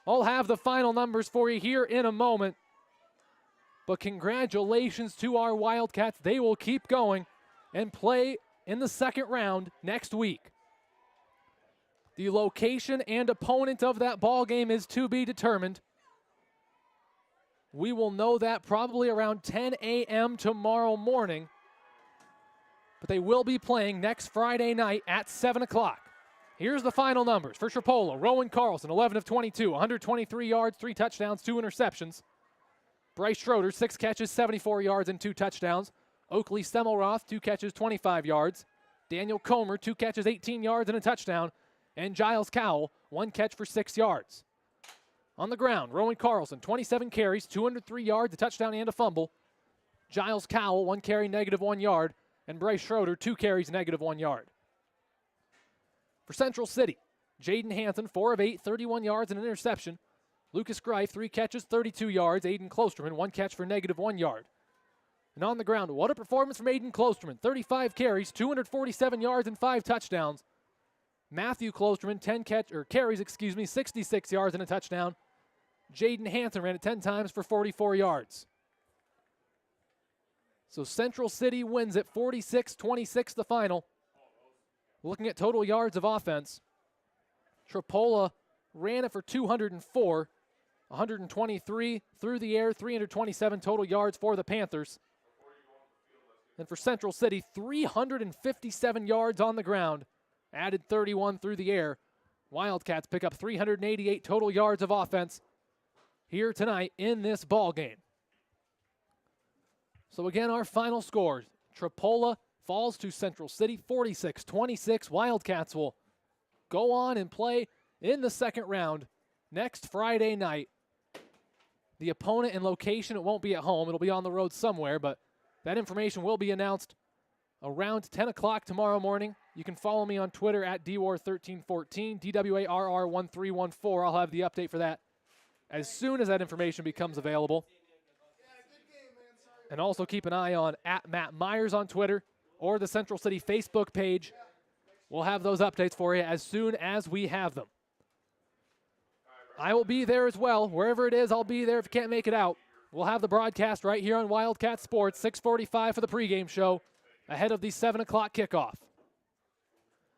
I'll have the final numbers for you here in a moment. But congratulations to our Wildcats. They will keep going and play in the second round next week. The location and opponent of that ball game is to be determined. We will know that probably around 10 a.m. tomorrow morning. But they will be playing next Friday night at 7 o'clock. Here's the final numbers for Tripoli. Rowan Carlson, 11 of 22, 123 yards, 3 touchdowns, 2 interceptions. Bryce Schroeder, 6 catches, 74 yards, and 2 touchdowns. Oakley Semmelroth, 2 catches, 25 yards. Daniel Comer, 2 catches, 18 yards, and a touchdown. And Giles Cowell, 1 catch for 6 yards. On the ground, Rowan Carlson, 27 carries, 203 yards, a touchdown, and a fumble. Giles Cowell, 1 carry, -1 yard. And Bryce Schroeder, 2 carries, -1 yard. For Central City, Jaden Hanson, 4 of 8, 31 yards and an interception. Lucas Greif, 3 catches, 32 yards. Aiden Klosterman, 1 catch for -1 yard. And on the ground, what a performance from Aiden Klosterman. 35 carries, 247 yards, and 5 touchdowns. Matthew Klosterman, 10 carries, 66 yards and a touchdown. Jaden Hansen ran it 10 times for 44 yards. So Central City wins it 46-26 the final. Looking at total yards of offense, Tripoli ran it for 204, 123 through the air, 327 total yards for the Panthers. And for Central City, 357 yards on the ground, added 31 through the air. Wildcats pick up 388 total yards of offense here tonight in this ball game. So again, our final scores. Tripoli falls to Central City 46-26. Wildcats will go on and play in the second round next Friday night. The opponent and location, it won't be at home. It'll be on the road somewhere, but that information will be announced around 10 o'clock tomorrow morning. You can follow me on Twitter at DWAR1314, DWARR1314. I'll have the update for that as soon as that information becomes available. And also keep an eye on at Matt Myers on Twitter or the Central City Facebook page. We'll have those updates for you as soon as we have them. I will be there as well. Wherever it is, I'll be there if you can't make it out. We'll have the broadcast right here on Wildcat Sports, 6:45 for the pregame show, ahead of the 7 o'clock kickoff.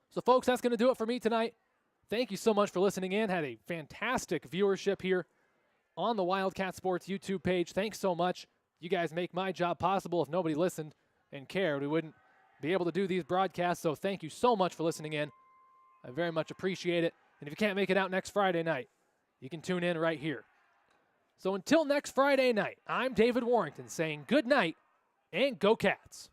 So, folks, that's going to do it for me tonight. Thank you so much for listening in. Had a fantastic viewership here on the Wildcat Sports YouTube page. Thanks so much. You guys make my job possible. If nobody listened and cared, we wouldn't be able to do these broadcasts. So thank you so much for listening in. I very much appreciate it. And if you can't make it out next Friday night, you can tune in right here. So until next Friday night, I'm David Warrington saying good night and go Cats.